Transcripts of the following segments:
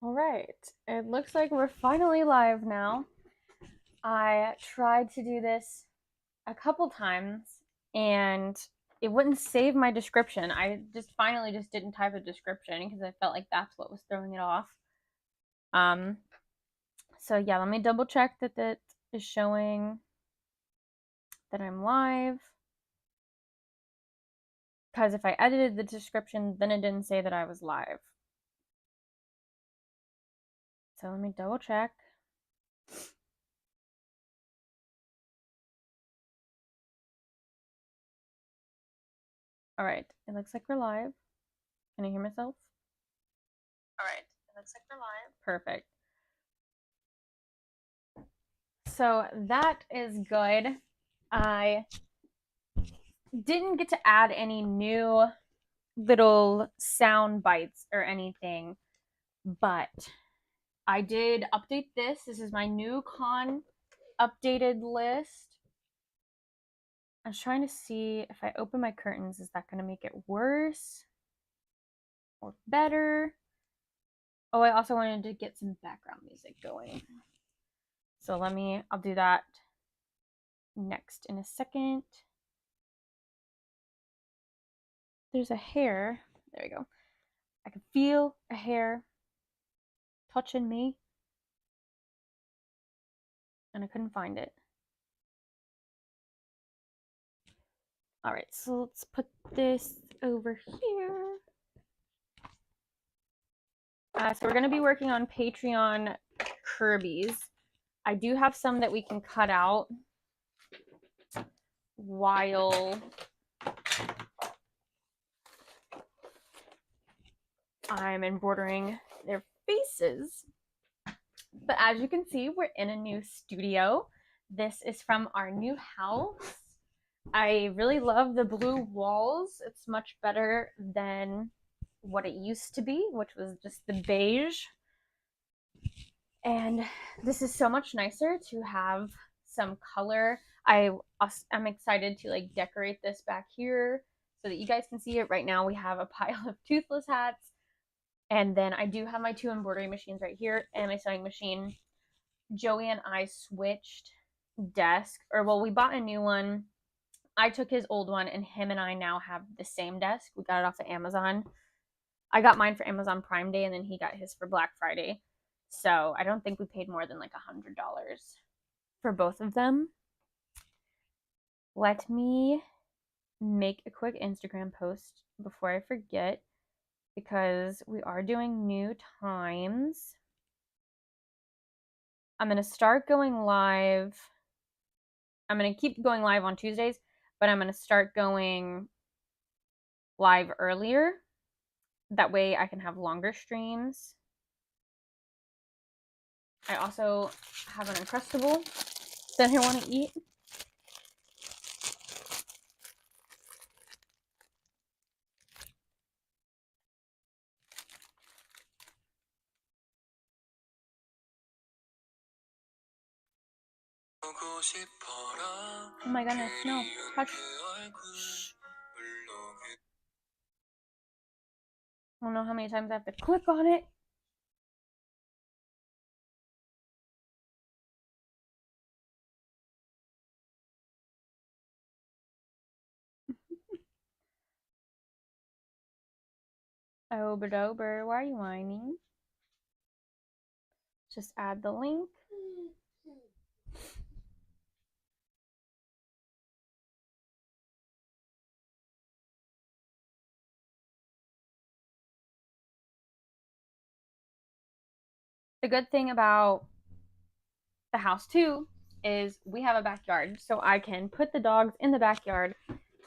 All right, it looks like we're finally live now. I tried to do this a couple times and it wouldn't save my description. I just finally just didn't type a description because I felt like that's what was throwing it off. Um, so yeah, let me double check that that is showing that I'm live. Because if I edited the description, then it didn't say that I was live. So let me double check. All right, it looks like we're live. Can I hear myself? All right, it looks like we're live. Perfect. So that is good. I didn't get to add any new little sound bites or anything, but I did update this. This is my new con updated list. I was trying to see if I open my curtains, is that going to make it worse or better? Oh, I also wanted to get some background music going. So I'll do that next in a second. There's a hair. There we go. I can feel a hair touching me, and I couldn't find it. All right, so let's put this over here. So we're going to be working on Patreon Kirby's. I do have some that we can cut out while I'm embroidering their faces. But as you can see, we're in a new studio. This is from our new house. I really love the blue walls. It's much better than what it used to be, which was just the beige. And this is so much nicer to have some color. I'm excited to like decorate this back here so that you guys can see it. Right now we have a pile of toothless hats. And then I do have my two embroidery machines right here and my sewing machine. Joey and I switched desk, or well, we bought a new one. I took his old one, and him and I now have the same desk. We got it off of Amazon. I got mine for Amazon Prime Day, and then he got his for Black Friday. So I don't think we paid more than like $100 for both of them. Let me make a quick Instagram post before I forget because we are doing new times. I'm going to start going live. I'm going to keep going live on Tuesdays, but I'm going to start going live earlier. That way I can have longer streams. I also have an Uncrustable that I want to eat. Oh my goodness, no. Hush. I don't know how many times I have to click on it. Ober, why are you whining? Just add the link. The good thing about the house too is we have a backyard, so I can put the dogs in the backyard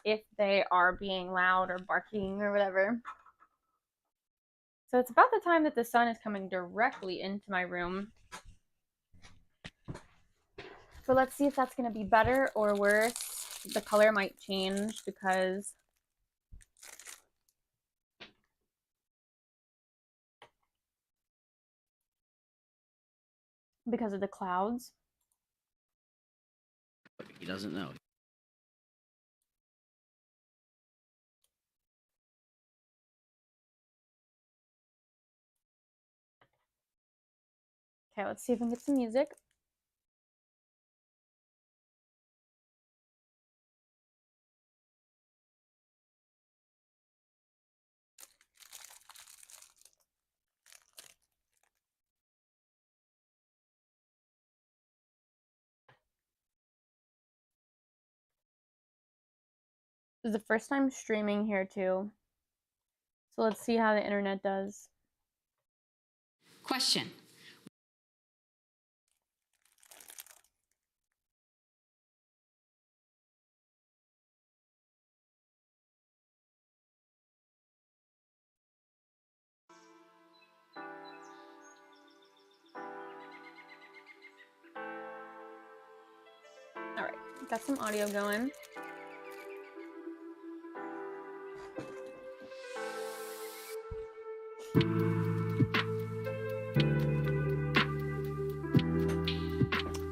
if they are being loud or barking or whatever. So it's about the time that the sun is coming directly into my room. So let's see if that's going to be better or worse. The color might change because of the clouds. He doesn't know. Okay, let's see if we can get some music. This is the first time streaming here too. So let's see how the internet does. Question. All right, got some audio going.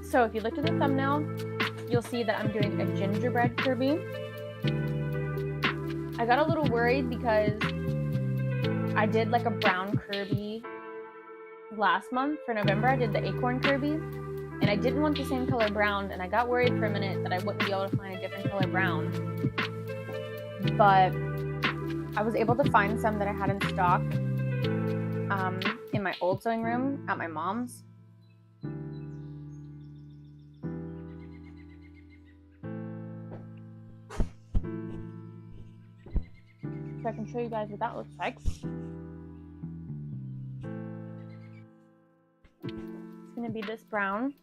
So if you look at the thumbnail, you'll see that I'm doing a gingerbread Kirby. I got a little worried because I did like a brown Kirby last month for November. I did the acorn Kirby, and I didn't want the same color brown, and I got worried for a minute that I wouldn't be able to find a different color brown. But I was able to find some that I had in stock in my old sewing room at my mom's. So I can show you guys what that looks like. It's gonna be this brown.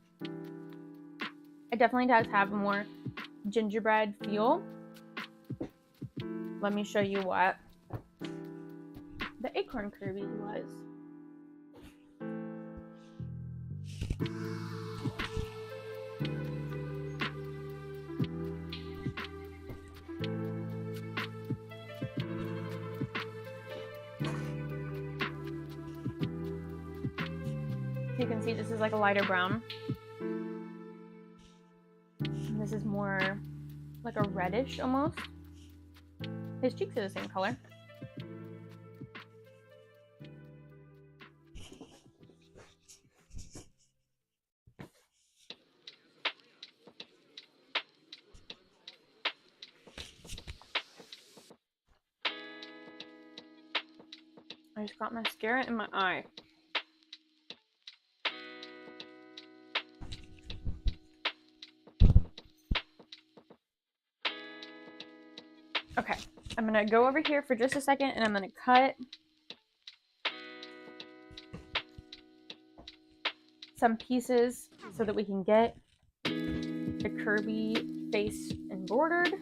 It definitely does have more gingerbread feel. Let me show you what the acorn Kirby was. So you can see this is like a lighter brown. And this is more like a reddish almost. His cheeks are the same color. I just got mascara in my eye. Okay, I'm gonna go over here for just a second and I'm gonna cut some pieces so that we can get the Kirby face embroidered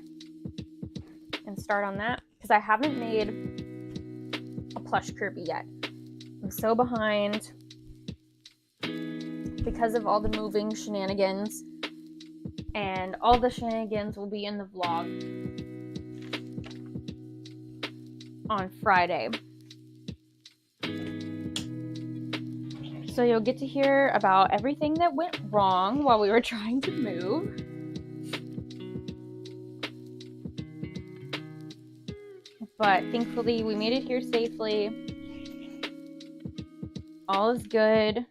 and start on that, because I haven't made a plush Kirby yet. I'm so behind because of all the moving shenanigans, and all the shenanigans will be in the vlog on Friday. So you'll get to hear about everything that went wrong while we were trying to move. But thankfully we made it here safely. All is good.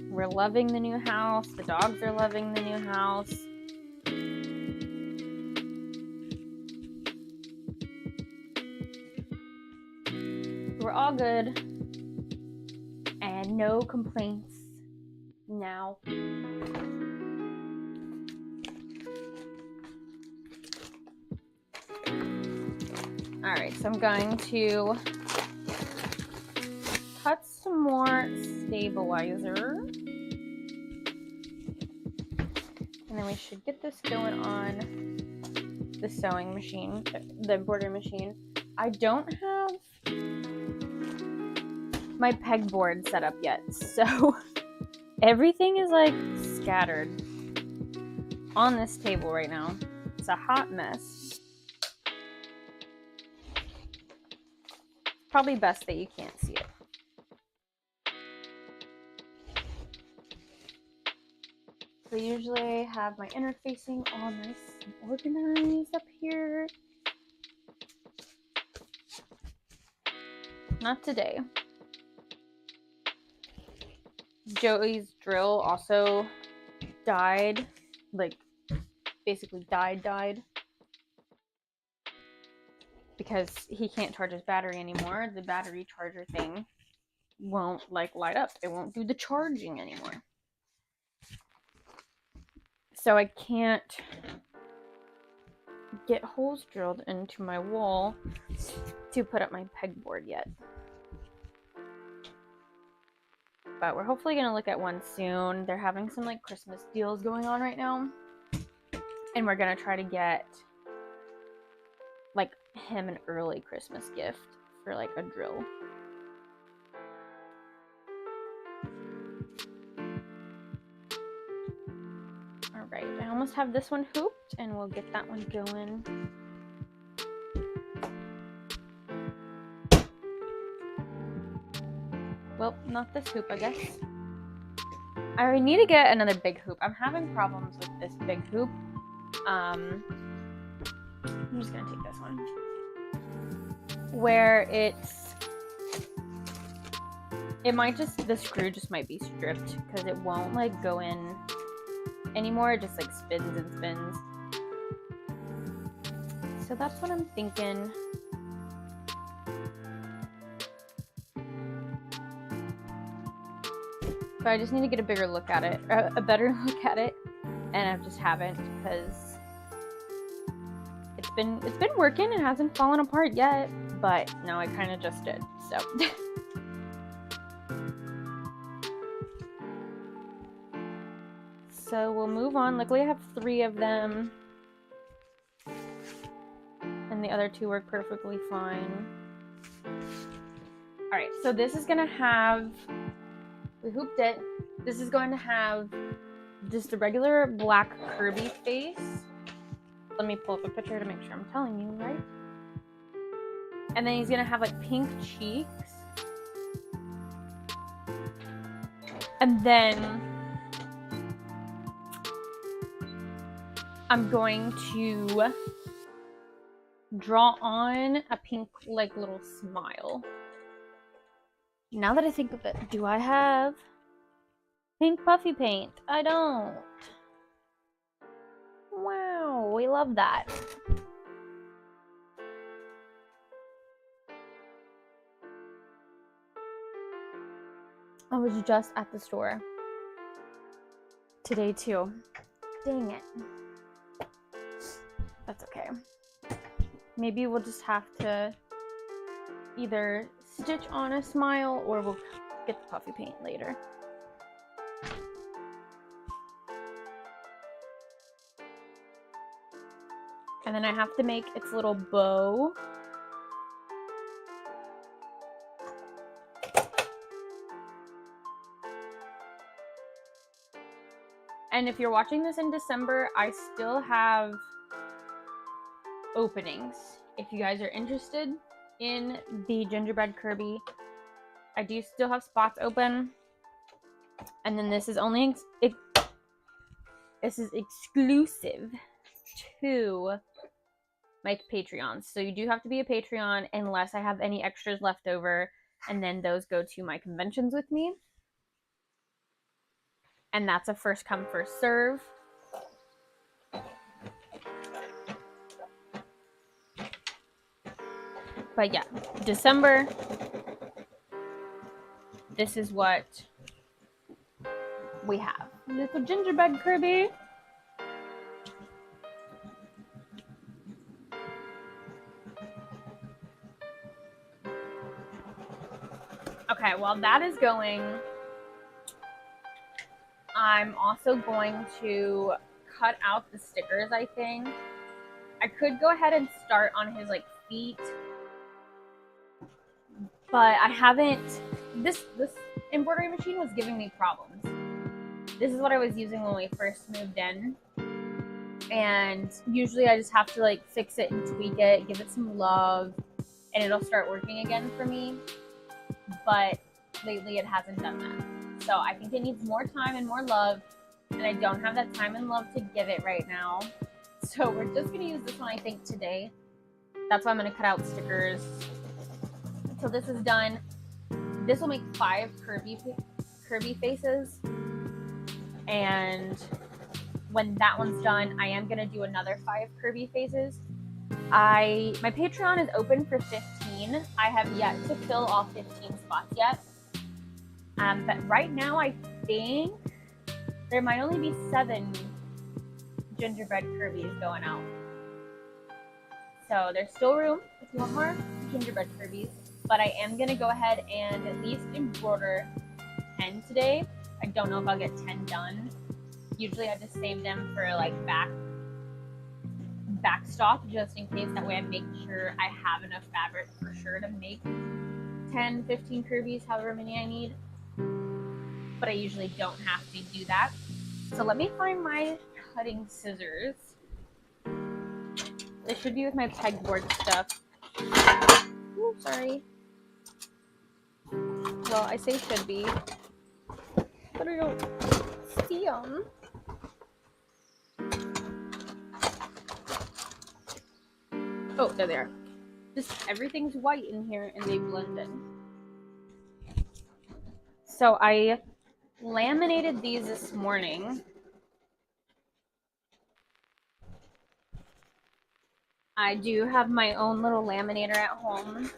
We're loving the new house. The dogs are loving the new house. We're all good. And no complaints now. Alright, so I'm going to cut some more stabilizer. And then we should get this going on the sewing machine, the embroidery machine. I don't have my pegboard set up yet, so everything is like scattered on this table right now. It's a hot mess. Probably best that you can't see it. So usually I have my interfacing all nice and organized up here. Not today. Joey's drill also died, like basically died because he can't charge his battery anymore. The battery charger thing won't like light up. It won't do the charging anymore. So I can't get holes drilled into my wall to put up my pegboard yet. But we're hopefully gonna look at one soon. They're having some like Christmas deals going on right now. And we're gonna try to get like him an early Christmas gift for like a drill. Alright, I almost have this one hooped and we'll get that one going. Well, not this hoop, I guess. I need to get another big hoop. I'm having problems with this big hoop. I'm just gonna take this one. Where it might just, the screw just might be stripped because it won't like go in anymore. It just like spins and spins. So that's what I'm thinking. But I just need to get a bigger look at it, a better look at it, and I just haven't because it's been working. It hasn't fallen apart yet, but now I kind of just did. So. So we'll move on. Luckily I have 3 of them. And the other 2 work perfectly fine. Alright, so this is gonna have, we hooped it. This is going to have just a regular black Kirby face. Let me pull up a picture to make sure I'm telling you right. And then he's gonna have like pink cheeks. And then I'm going to draw on a pink like little smile. Now that I think of it, do I have pink puffy paint? I don't. Wow, we love that. I was just at the store today too. Dang it. That's okay. Maybe we'll just have to either stitch on a smile or we'll get the puffy paint later. And then I have to make its little bow. And if you're watching this in December, I still have openings. If you guys are interested in the gingerbread Kirby, I do still have spots open. And then this is only this is exclusive to my Patreons. So you do have to be a Patreon unless I have any extras left over, and then those go to my conventions with me. And that's a first come, first serve. But yeah, December, this is what we have. Little gingerbread Kirby. Okay, while that is going, I'm also going to cut out the stickers, I think. I could go ahead and start on his like feet, but I haven't. This embroidery machine was giving me problems. This is what I was using when we first moved in, and usually I just have to like fix it and tweak it, give it some love, and it'll start working again for me. But lately it hasn't done that. So I think it needs more time and more love, and I don't have that time and love to give it right now. So we're just going to use this one, I think, today. That's why I'm going to cut out stickers until this is done. This will make 5 Kirby faces. And when that one's done, I am going to do another 5 Kirby faces. My Patreon is open for 15. I have yet to fill all 15 spots yet. But right now, I think there might only be 7 gingerbread Kirby's going out. So there's still room if you want more gingerbread Kirby's. But I am going to go ahead and at least embroider 10 today. I don't know if I'll get 10 done. Usually I just save them for like back stock just in case. That way I make sure I have enough fabric for sure to make 10, 15 Kirby's, however many I need. But I usually don't have to do that. So let me find my cutting scissors. They should be with my pegboard stuff. Ooh, sorry. Well, I say should be, but I don't see them. Oh, there they are. Just everything's white in here and they blend in. So I laminated these this morning. I do have my own little laminator at home.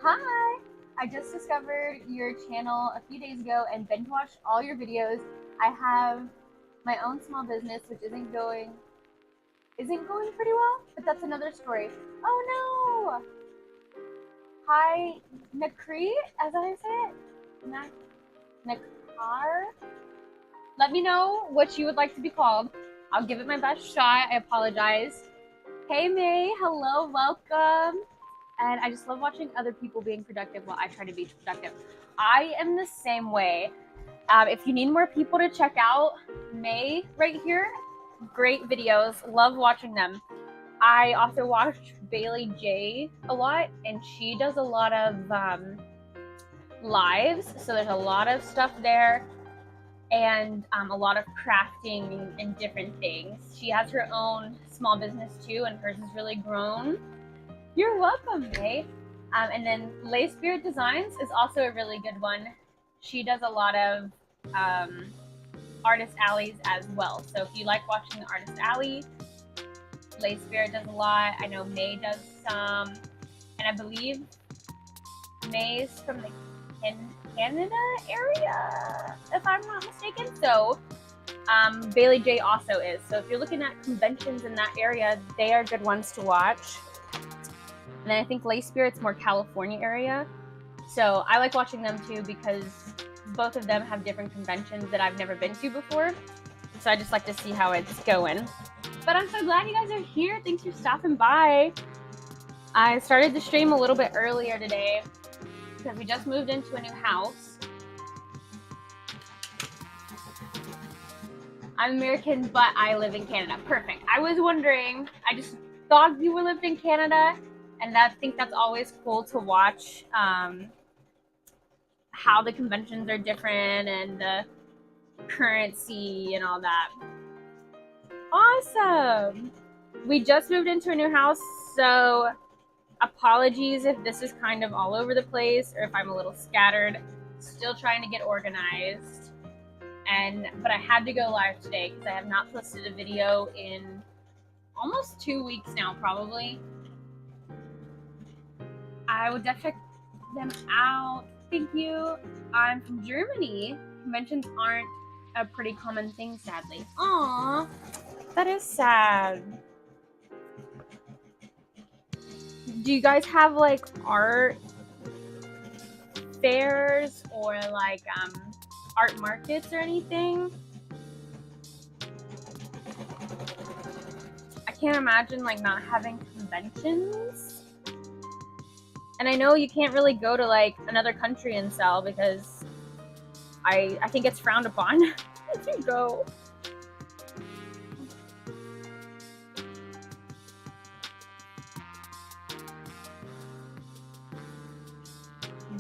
Hi! I just discovered your channel a few days ago and binge watched all your videos. I have my own small business which isn't going pretty well, but that's another story. Oh no! Hi, Nakri, as I say it? Nakar? Let me know what you would like to be called. I'll give it my best shot. I apologize. Hey May, hello, welcome. And I just love watching other people being productive while I try to be productive. I am the same way. If you need more people to check out, May right here, great videos, love watching them. I also watch Bailey J a lot, and she does a lot of lives, so there's a lot of stuff there, and a lot of crafting and different things. She has her own small business too, and hers has really grown. You're welcome, May. And then Lay Spirit Designs is also a really good one. She does a lot of Artist Alleys as well. So if you like watching the Artist Alley, Lay Spirit does a lot. I know May does some. And I believe May's from the Canada area, if I'm not mistaken. So Bailey J also is. So if you're looking at conventions in that area, they are good ones to watch. And then I think Lay Spirit's more California area. So I like watching them too because both of them have different conventions that I've never been to before. So I just like to see how it's going. But I'm so glad you guys are here. Thanks for stopping by. I started the stream a little bit earlier today because we just moved into a new house. I'm American, but I live in Canada. Perfect. I was wondering, I just thought you were lived in Canada. And I think that's always cool to watch how the conventions are different and the currency and all that. Awesome! We just moved into a new house, so apologies if this is kind of all over the place or if I'm a little scattered. Still trying to get organized. But I had to go live today because I have not posted a video in almost 2 weeks now, probably. I would definitely check them out. Thank you. I'm from Germany. Conventions aren't a pretty common thing, sadly. Aww, that is sad. Do you guys have like art fairs or like art markets or anything? I can't imagine like not having conventions. And I know you can't really go to like another country and sell because I think it's frowned upon if you go.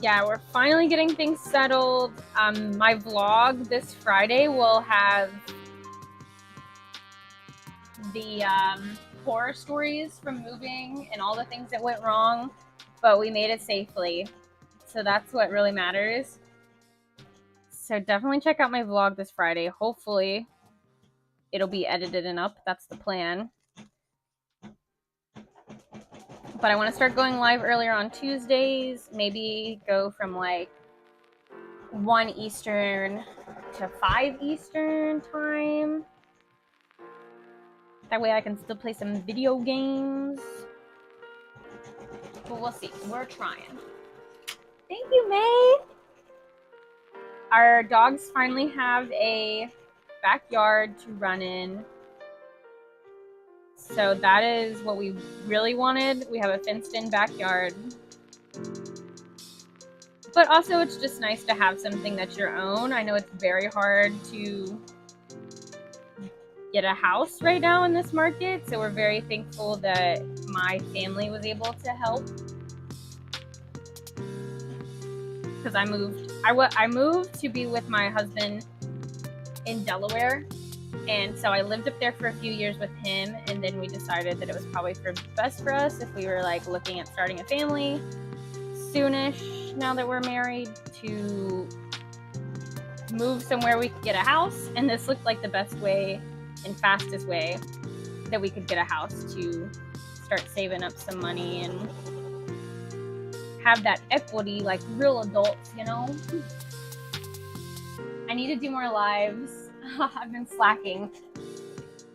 Yeah, we're finally getting things settled. My vlog this Friday will have the horror stories from moving and all the things that went wrong, but we made it safely. So that's what really matters. So definitely check out my vlog this Friday. Hopefully it'll be edited and up. That's the plan. But I want to start going live earlier on Tuesdays. Maybe go from like 1 Eastern to 5 Eastern time. That way I can still play some video games. But we'll see. We're trying. Thank you, May. Our dogs finally have a backyard to run in. So that is what we really wanted. We have a fenced-in backyard. But also it's just nice to have something that's your own. I know it's very hard to get a house right now in this market, so we're very thankful that my family was able to help. Because I moved to be with my husband in Delaware, and so I lived up there for a few years with him, and then we decided that it was probably best for us if we were like looking at starting a family soonish, now that we're married, to move somewhere we could get a house. And this looked like the best way and fastest way that we could get a house to start saving up some money and have that equity like real adults, you know? I need to do more lives. I've been slacking.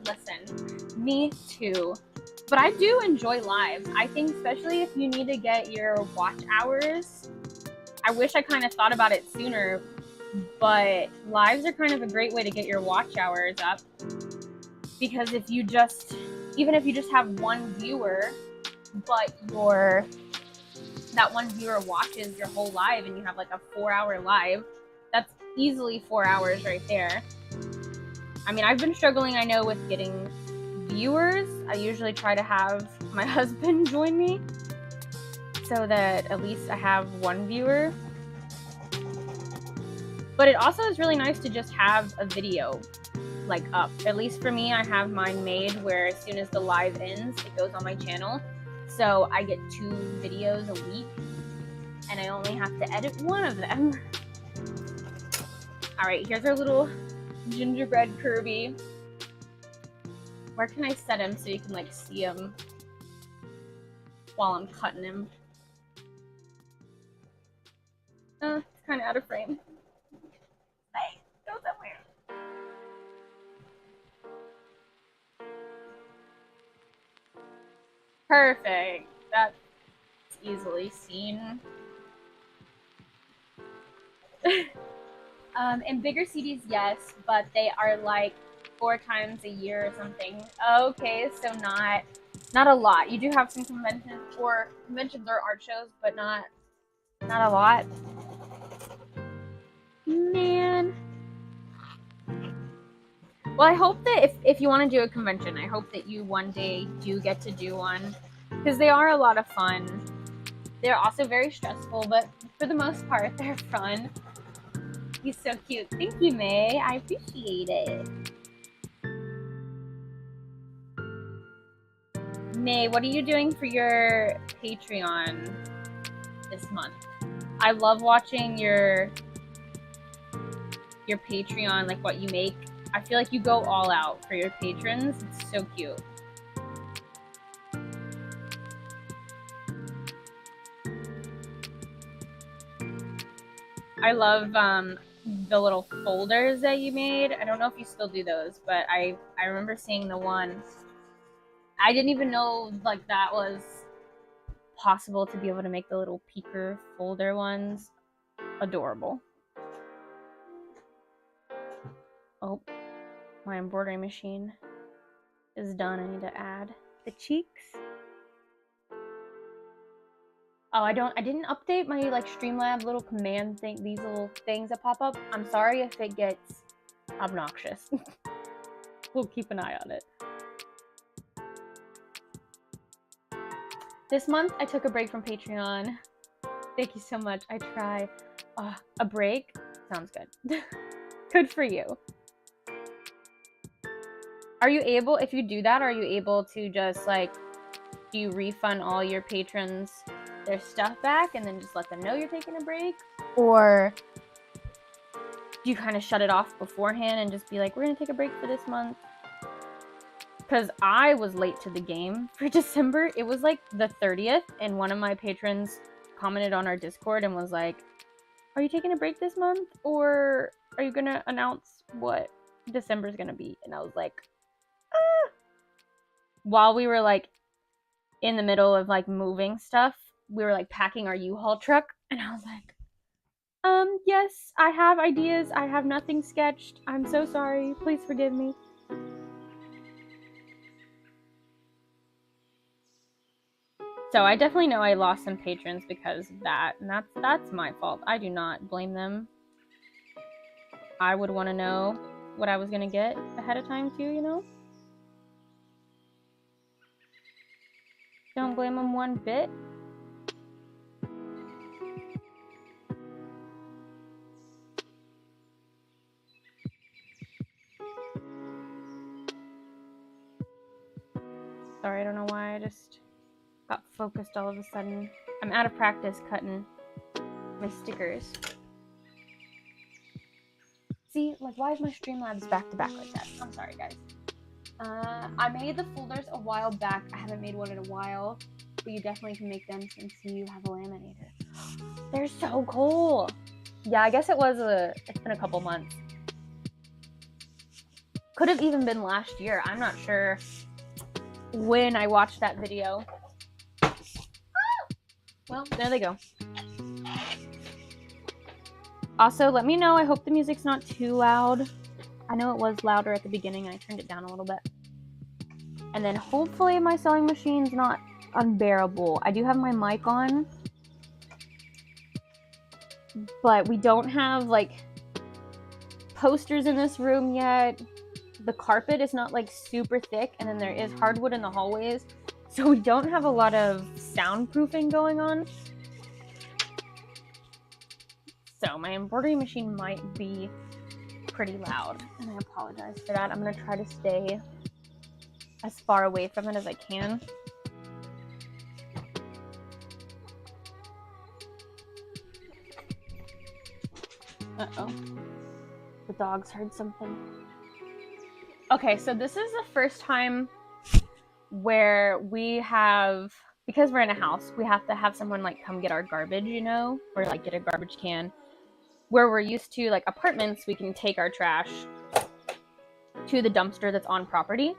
Listen, me too. But I do enjoy lives. I think especially if you need to get your watch hours. I wish I kind of thought about it sooner, but lives are kind of a great way to get your watch hours up. Because if you just, even if you just have one viewer, but that one viewer watches your whole live and you have like a 4-hour live, that's easily 4 hours right there. I mean, I've been struggling, I know, with getting viewers. I usually try to have my husband join me so that at least I have one viewer. But it also is really nice to just have a video like up. At least for me, I have mine made where as soon as the live ends, it goes on my channel. So I get 2 videos a week and I only have to edit one of them. All right, here's our little gingerbread Kirby. Where can I set him so you can like see him while I'm cutting him? It's kind of out of frame. Hey, go somewhere. Perfect. That's easily seen. And bigger CDs, yes, but they are like 4 times a year or something. Okay, so not a lot. You do have some conventions or art shows, but not a lot. Man. Well, I hope that if you want to do a convention, I hope that you one day do get to do one, because they are a lot of fun. They're also very stressful, but for the most part, they're fun. He's so cute. Thank you, May. I appreciate it. May, what are you doing for your Patreon this month? I love watching your Patreon, like what you make. I feel like you go all out for your patrons. It's so cute. I love the little folders that you made. I don't know if you still do those, but I remember seeing the one. I didn't even know like that was possible to be able to make the little peeker folder ones. Adorable. Oh, my embroidery machine is done. I need to add the cheeks. Oh, I didn't update my like Streamlabs little command thing, these little things that pop up. I'm sorry if it gets obnoxious. We'll keep an eye on it. This month, I took a break from Patreon. Thank you so much. I try. A break? Sounds good. Good for you. Are you able, if you do that, are you able to just like, do you refund all your patrons their stuff back and then just let them know you're taking a break? Or do you kind of shut it off beforehand and just be like, we're going to take a break for this month? Because I was late to the game for December. It was like the 30th, and one of my patrons commented on our Discord and was like, are you taking a break this month? Or are you going to announce what December's going to be? And I was like, ah. While we were like in the middle of like moving stuff, we were like packing our U-Haul truck, and I was like, yes, I have ideas. I have nothing sketched. I'm so sorry. Please forgive me. So I definitely know I lost some patrons because of that, and that's my fault. I do not blame them. I would want to know what I was going to get ahead of time too, you know? Don't blame them one bit. Sorry, I don't know why I just got focused all of a sudden. I'm out of practice cutting my stickers. See, like, why is my Streamlabs back to back like that? I'm sorry, guys. I made the folders a while back. I haven't made one in a while, but you definitely can make them since you have a laminator. They're so cool. Yeah, I guess it's been a couple months. Could have even been last year. I'm not sure when I watched that video. Well, there they go. Also, let me know. I hope the music's not too loud. I know it was louder at the beginning. I turned it down a little bit. And then hopefully my sewing machine's not unbearable. I do have my mic on, but we don't have like posters in this room yet. The carpet is not like super thick, and then there is hardwood in the hallways, so we don't have a lot of soundproofing going on. So my embroidery machine might be pretty loud, and I apologize for that. I'm gonna try to stay as far away from it as I can. Uh-oh. The dogs heard something. Okay, so this is the first time where we have, because we're in a house, we have to have someone like come get our garbage, you know, or like get a garbage can. Where we're used to like apartments, we can take our trash to the dumpster that's on property.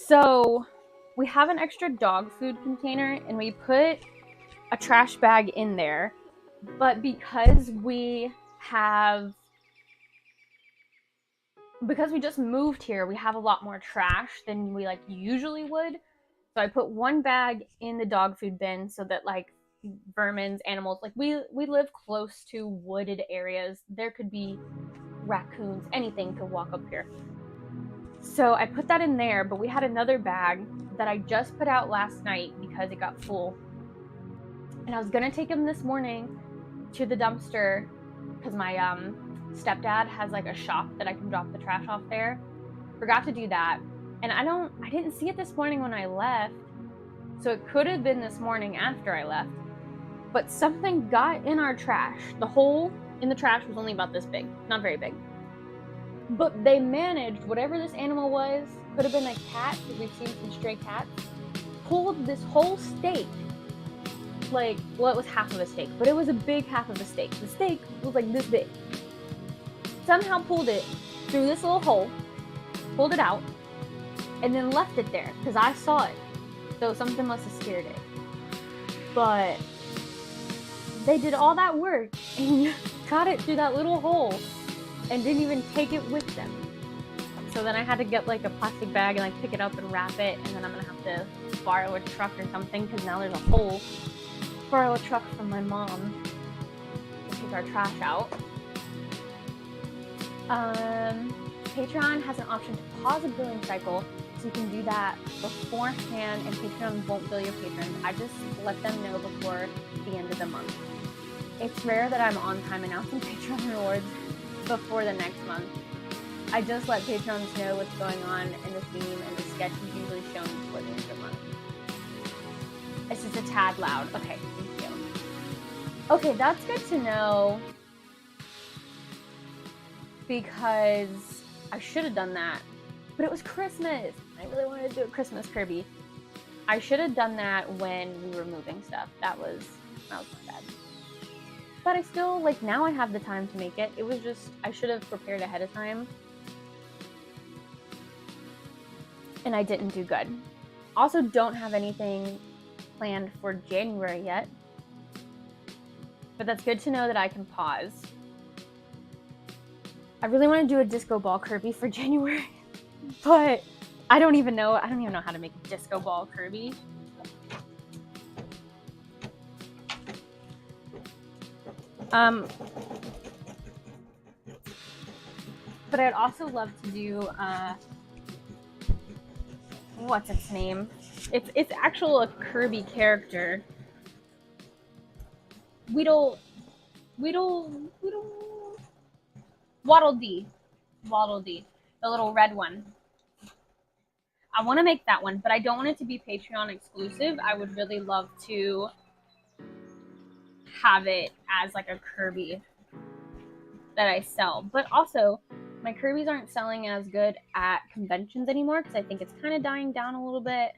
So we have an extra dog food container, and we put a trash bag in there, but because we just moved here, we have a lot more trash than we like usually would. So I put one bag in the dog food bin so that like vermins, animals, like we live close to wooded areas. There could be raccoons, anything could walk up here. So I put that in there, but we had another bag that I just put out last night because it got full. And I was gonna take him this morning to the dumpster because my stepdad has like a shop that I can drop the trash off there. Forgot to do that, and I didn't see it this morning when I left, so it could have been this morning after I left. But something got in our trash. The hole in the trash was only about this big, not very big. But they managed, whatever this animal was, could have been a cat, because we've seen some stray cats, pulled this whole steak. Like, well, it was half of a steak, but it was a big half of a steak. The steak was like this big. Somehow pulled it through this little hole, pulled it out, and then left it there, because I saw it. So something must have scared it. But they did all that work and got it through that little hole and didn't even take it with them. So then I had to get like a plastic bag and like pick it up and wrap it, and then I'm gonna have to borrow a truck or something because now there's a hole. Borrow a truck from my mom to take our trash out. Patreon has an option to pause a billing cycle, so you can do that beforehand, and Patreon won't bill your patrons. I just let them know before the end of the month. It's rare that I'm on time announcing Patreon rewards before the next month. I just let patrons know what's going on in the theme, and the sketch is usually shown before the end of the month. It's just a tad loud. Okay, thank you. Okay, that's good to know because I should have done that, but it was Christmas. I really wanted to do a Christmas Kirby. I should have done that when we were moving stuff. That was my bad. But I still, like, now I have the time to make it. It was just, I should have prepared ahead of time. And I didn't do good. Also, don't have anything planned for January yet. But that's good to know that I can pause. I really want to do a disco ball Kirby for January, but I don't even know how to make a disco ball Kirby. But I'd also love to do what's its name? It's actual a Kirby character. Waddle Dee. The little red one. I want to make that one, but I don't want it to be Patreon exclusive. I would really love to have it as like a Kirby that I sell. But also, my Kirby's aren't selling as good at conventions anymore because I think it's kind of dying down a little bit.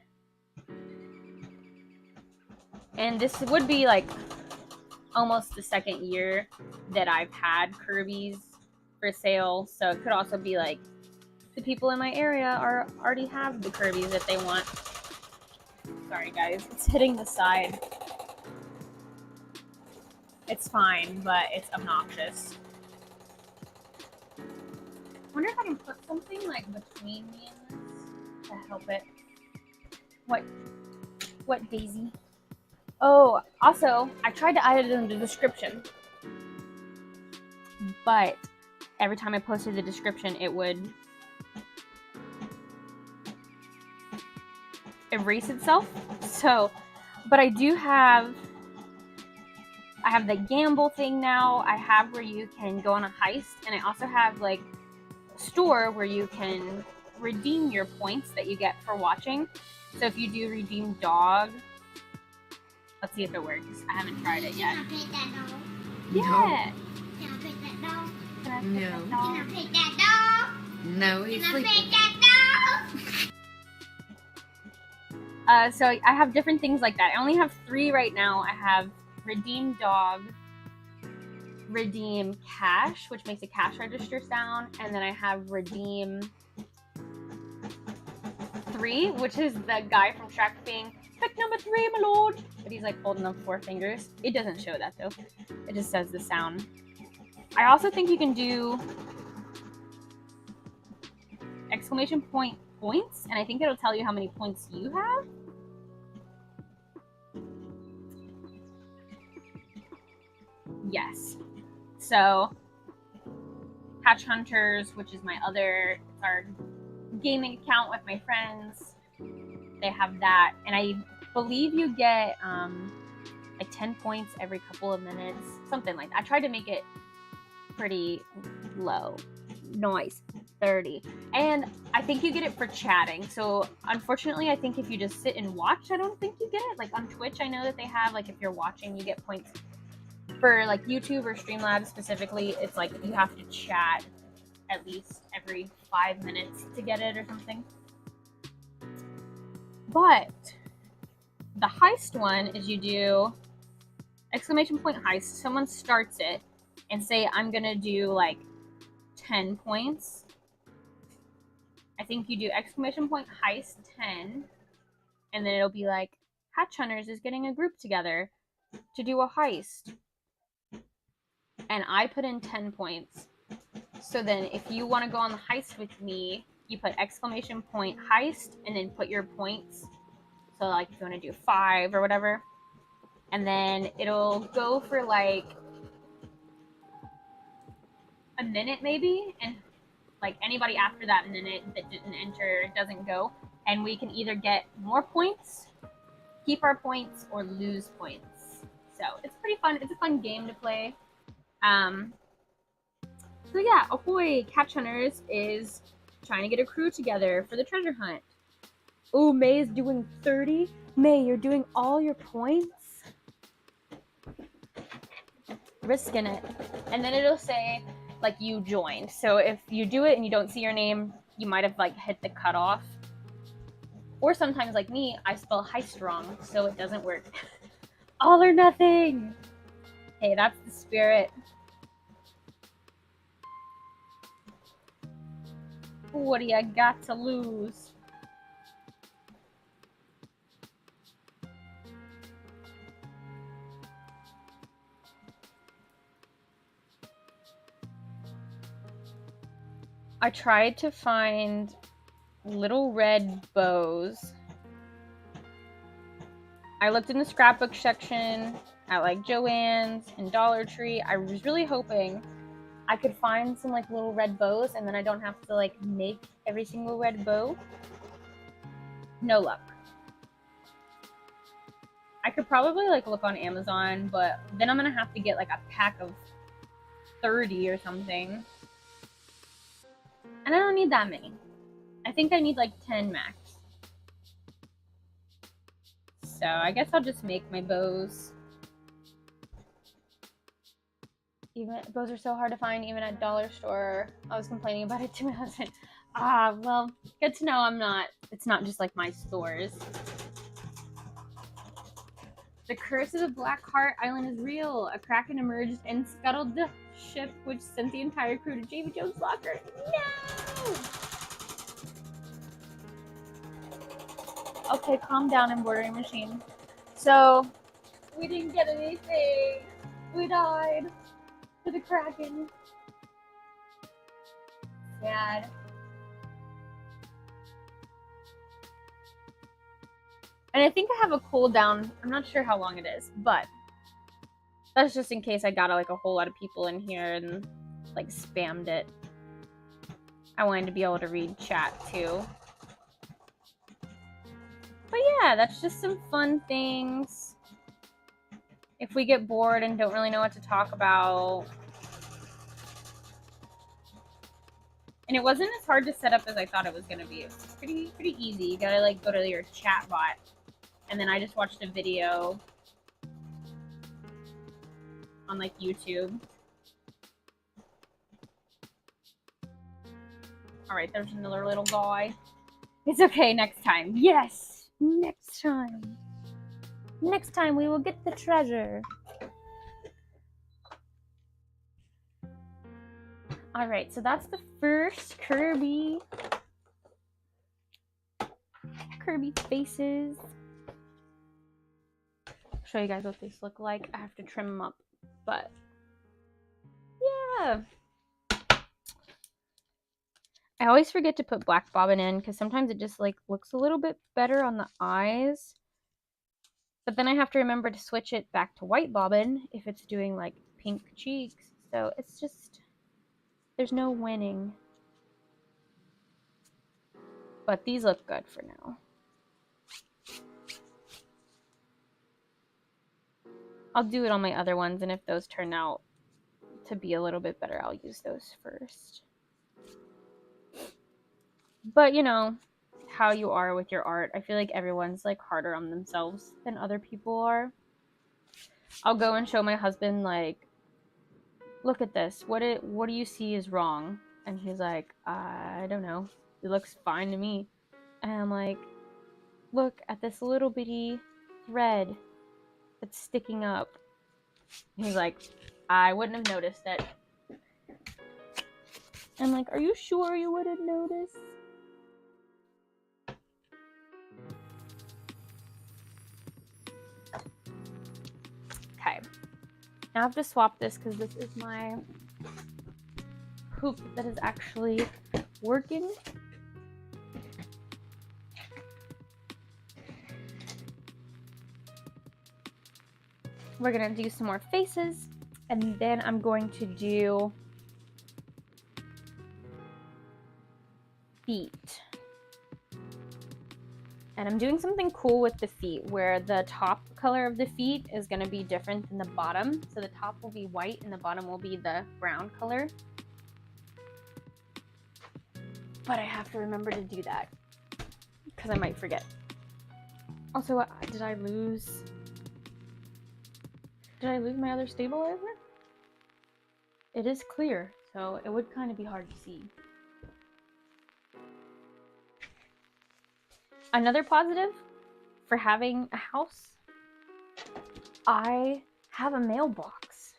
And this would be like almost the second year that I've had Kirby's for sale. So it could also be like the people in my area already have the Kirby's if they want. Sorry guys, it's hitting the side. It's fine, but it's obnoxious. I wonder if I can put something like between me and this to help it. What Daisy? Oh, also, I tried to add it in the description, but every time I posted the description, it would erase itself. So, but I have the gamble thing now. I have where you can go on a heist, and I also have like a store where you can redeem your points that you get for watching. So if you do redeem dog, let's see if it works. I haven't tried it yet. Can I pet that dog? Yeah. Can I pet that dog? Can I pet Can that No. I dog? pet that dog? No, he's Can I sleeping. pet that dog? So I have different things like that. I only have 3 right now. I have redeem dog, redeem cash, which makes a cash register sound, and then I have redeem 3, which is the guy from Shrek being pick number 3, my lord. But he's like holding up 4 fingers. It doesn't show that though. It just says the sound. I also think you can do exclamation point points, and I think it'll tell you how many points you have. Yes. So, Hatch Hunters, which is my other, our gaming account with my friends, they have that, and I believe you get like 10 points every couple of minutes, something like that. I tried to make it pretty low. Nice. 30. And I think you get it for chatting. So unfortunately, I think if you just sit and watch, I don't think you get it. Like on Twitch, I know that they have, like, if you're watching, you get points. For like YouTube or Streamlabs specifically, it's like you have to chat at least every 5 minutes to get it or something. But the heist one is you do exclamation point heist. Someone starts it and say, I'm gonna do like 10 points. I think you do exclamation point heist 10, and then it'll be like, Hatch Hunters is getting a group together to do a heist. And I put in 10 points. So then if you want to go on the heist with me, you put exclamation point heist and then put your points. So like if you want to do 5 or whatever. And then it'll go for like a minute maybe, and like anybody after that minute that didn't enter doesn't go, and we can either get more points, keep our points, or lose points. So it's pretty fun. It's a fun game to play. So yeah, Ahoy Catch Hunters is trying to get a crew together for the treasure hunt. Ooh, May is doing 30. May, you're doing all your points? Risking it. And then it'll say, like, you joined. So if you do it and you don't see your name, you might have, like, hit the cutoff. Or sometimes, like me, I spell heist wrong, so it doesn't work. All or nothing! Hey, that's the spirit. What do you got to lose? I tried to find little red bows. I looked in the scrapbook section at like Joann's and Dollar Tree. I was really hoping I could find some like little red bows and then I don't have to like make every single red bow. No luck. I could probably like look on Amazon, but then I'm gonna have to get like a pack of 30 or something. And I don't need that many. I think I need like 10 max. So I guess I'll just make my bows. Even bows are so hard to find even at dollar store. I was complaining about it to my husband. Well, good to know it's not just like my stores. The curse of the Black Heart Island is real. A kraken emerged and scuttled the ship, which sent the entire crew to Davy Jones' locker. No! Okay, calm down, embroidery machine. So, we didn't get anything. We died to the kraken. Sad. And I think I have a cooldown. I'm not sure how long it is, but that's just in case I got like a whole lot of people in here and like spammed it. I wanted to be able to read chat too. But yeah, that's just some fun things. If we get bored and don't really know what to talk about. And it wasn't as hard to set up as I thought it was gonna be. It was pretty easy. You gotta like go to your chat bot. And then I just watched a video on like YouTube. Alright, there's another little guy. It's okay, next time. Yes! Next time. Next time we will get the treasure. Alright, so that's the first Kirby. Kirby faces. I'll show you guys what these look like. I have to trim them up, but yeah. I always forget to put black bobbin in because sometimes it just like looks a little bit better on the eyes. But then I have to remember to switch it back to white bobbin if it's doing like pink cheeks. So it's just, there's no winning. But these look good for now. I'll do it on my other ones, and if those turn out to be a little bit better, I'll use those first. But you know how you are with your art. I feel like everyone's like harder on themselves than other people are. I'll go and show my husband like, look at this. What do you see is wrong? And he's like, I don't know. It looks fine to me. And I'm like, look at this little bitty thread that's sticking up. And he's like, I wouldn't have noticed it. I'm like, are you sure you wouldn't notice? Okay. Now I have to swap this because this is my hoop that is actually working. We're gonna do some more faces, and then I'm going to do feet. And I'm doing something cool with the feet where the top color of the feet is going to be different than the bottom. So the top will be white and the bottom will be the brown color. But I have to remember to do that because I might forget. Also, did I lose my other stabilizer? It is clear, so it would kind of be hard to see. Another positive for having a house, I have a mailbox.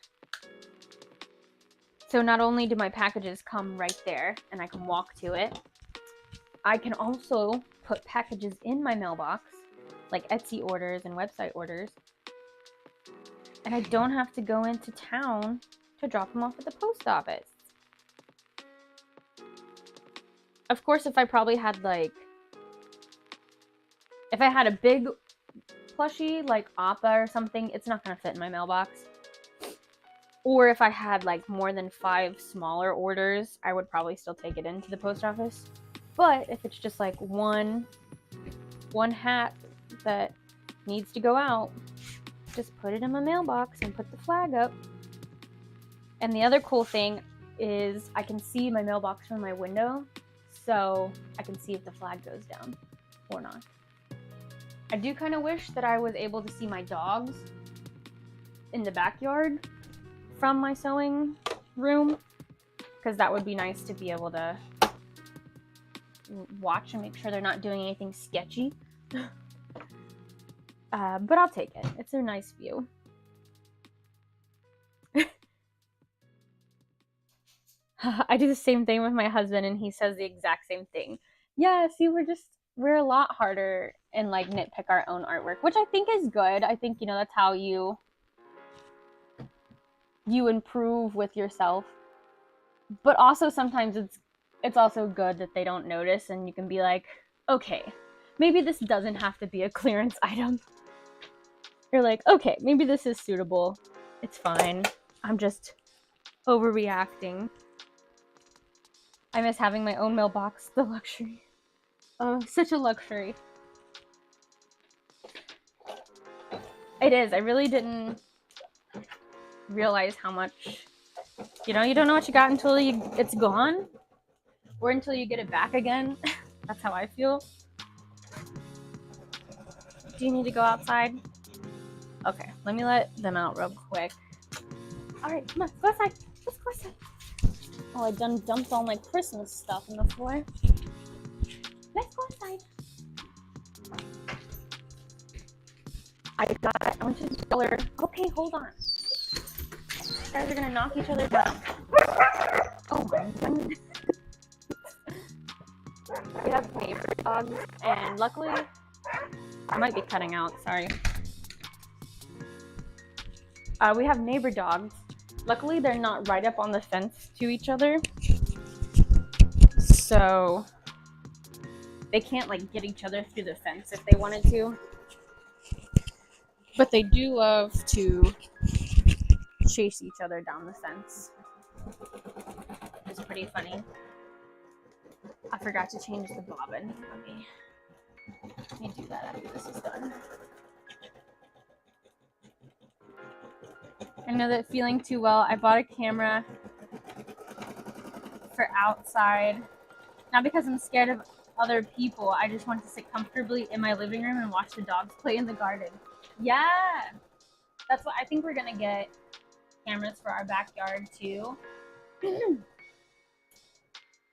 So not only do my packages come right there and I can walk to it, I can also put packages in my mailbox, like Etsy orders and website orders, and I don't have to go into town to drop them off at the post office. Of course, if I had a big plushie like Appa or something, it's not gonna fit in my mailbox. Or if I had like more than 5 smaller orders, I would probably still take it into the post office. But if it's just like one hat that needs to go out, just put it in my mailbox and put the flag up. And the other cool thing is I can see my mailbox from my window, so I can see if the flag goes down or not. I do kind of wish that I was able to see my dogs in the backyard from my sewing room, because that would be nice to be able to watch and make sure they're not doing anything sketchy. But I'll take it. It's a nice view. I do the same thing with my husband, and he says the exact same thing. Yeah, see, we're a lot harder and like nitpick our own artwork, which I think is good. I think, that's how you improve with yourself. But also sometimes it's also good that they don't notice, and you can be like, okay, maybe this doesn't have to be a clearance item. You're like, okay, maybe this is suitable. It's fine. I'm just overreacting. I miss having my own mailbox. The luxury. Oh, such a luxury. It is. I really didn't realize how much, you don't know what you got until it's gone, or until you get it back again. That's how I feel. Do you need to go outside? Okay, let me let them out real quick. All right, come on, go outside. Let's go outside. Oh, I done dumped all my Christmas stuff on the floor. Let's go outside. I want to color. Okay, hold on. You guys are gonna knock each other down. Oh my goodness. We have neighbor dogs, and luckily, I might be cutting out, sorry. We have neighbor dogs. Luckily, they're not right up on the fence to each other, so they can't like get each other through the fence if they wanted to. But they do love to chase each other down the fence. It's pretty funny. I forgot to change the bobbin. Let me do that after this is done. I know that feeling too well. I bought a camera for outside. Not because I'm scared of other people. I just want to sit comfortably in my living room and watch the dogs play in the garden. Yeah! That's what I think we're gonna get cameras for our backyard too.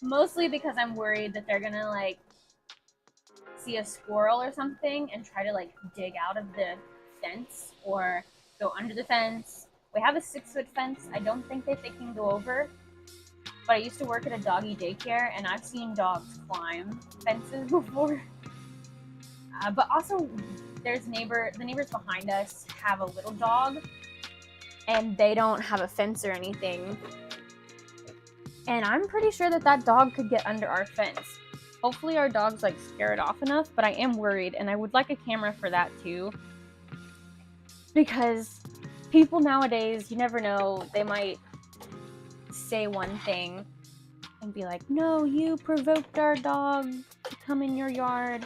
Mostly because I'm worried that they're gonna like see a squirrel or something and try to like dig out of the fence or go under the fence. We have a 6-foot fence. I don't think that they can go over. But I used to work at a doggy daycare, and I've seen dogs climb fences before. But also, the neighbors behind us have a little dog, and they don't have a fence or anything. And I'm pretty sure that dog could get under our fence. Hopefully our dog's like scared off enough, but I am worried, and I would like a camera for that too. Because people nowadays, you never know, they might say one thing and be like, no, you provoked our dog to come in your yard,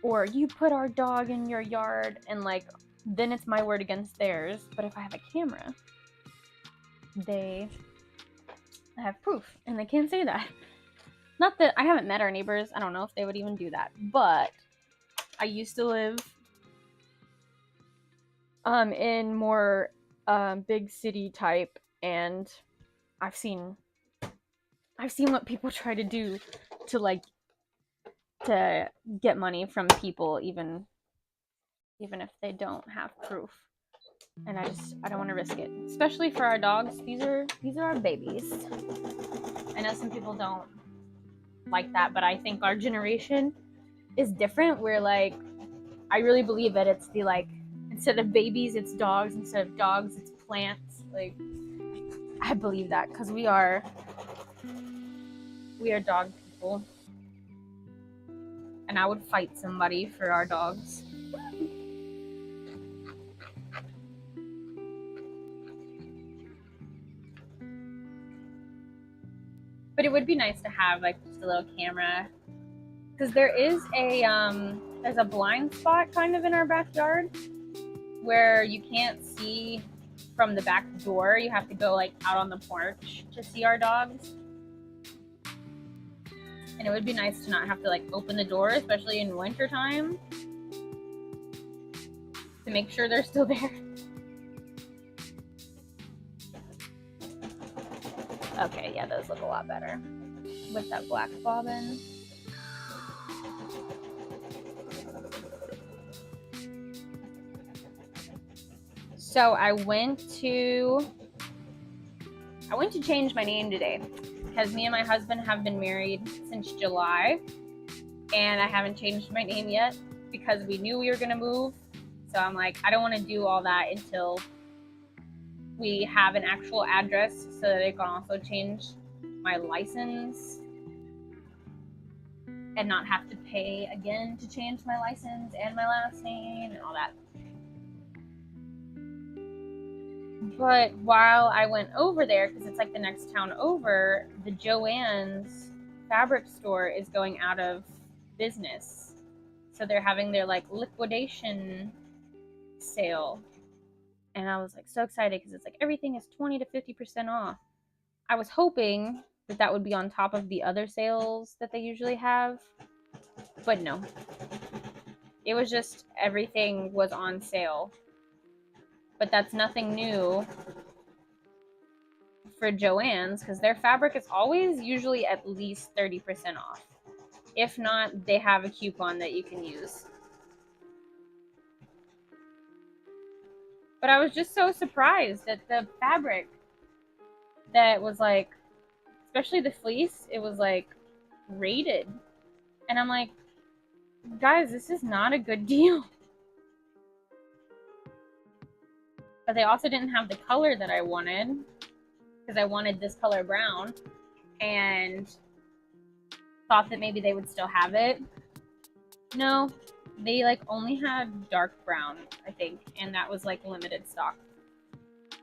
or you put our dog in your yard, and like then it's my word against theirs. But if I have a camera, they have proof and they can't say that. Not that I haven't met our neighbors. I don't know if they would even do that. But I used to live in more big city type, and I've seen what people try to do to like to get money from people, even if they don't have proof. And I don't want to risk it, especially for our dogs. These are our babies. I know some people don't like that, but I think our generation is different. We're like, I really believe that it's the like, instead of babies it's dogs, instead of dogs it's plants. Like, I believe that because we are dog people, and I would fight somebody for our dogs. But it would be nice to have like just a little camera, because there's a blind spot kind of in our backyard where you can't see from the back door. You have to go like out on the porch to see our dogs. And it would be nice to not have to like open the door, especially in winter time, to make sure they're still there. Okay, yeah, those look a lot better with that black bobbin. So I went to change my name today because me and my husband have been married since July, and I haven't changed my name yet because we knew we were gonna move. So I'm like, I don't want to do all that until we have an actual address so that I can also change my license and not have to pay again to change my license and my last name and all that. But while I went over there, because it's like the next town over, the Joann's fabric store is going out of business. So they're having their like liquidation sale. And I was like so excited because it's like everything is 20 to 50% off. I was hoping that would be on top of the other sales that they usually have. But no. It was just everything was on sale. But that's nothing new for Joann's, because their fabric is always usually at least 30% off. If not, they have a coupon that you can use. But I was just so surprised that the fabric that was like, especially the fleece, it was like rated. And I'm like, guys, this is not a good deal. But they also didn't have the color that I wanted, because I wanted this color brown, and thought that maybe they would still have it. No, they like only had dark brown, I think, and that was like limited stock.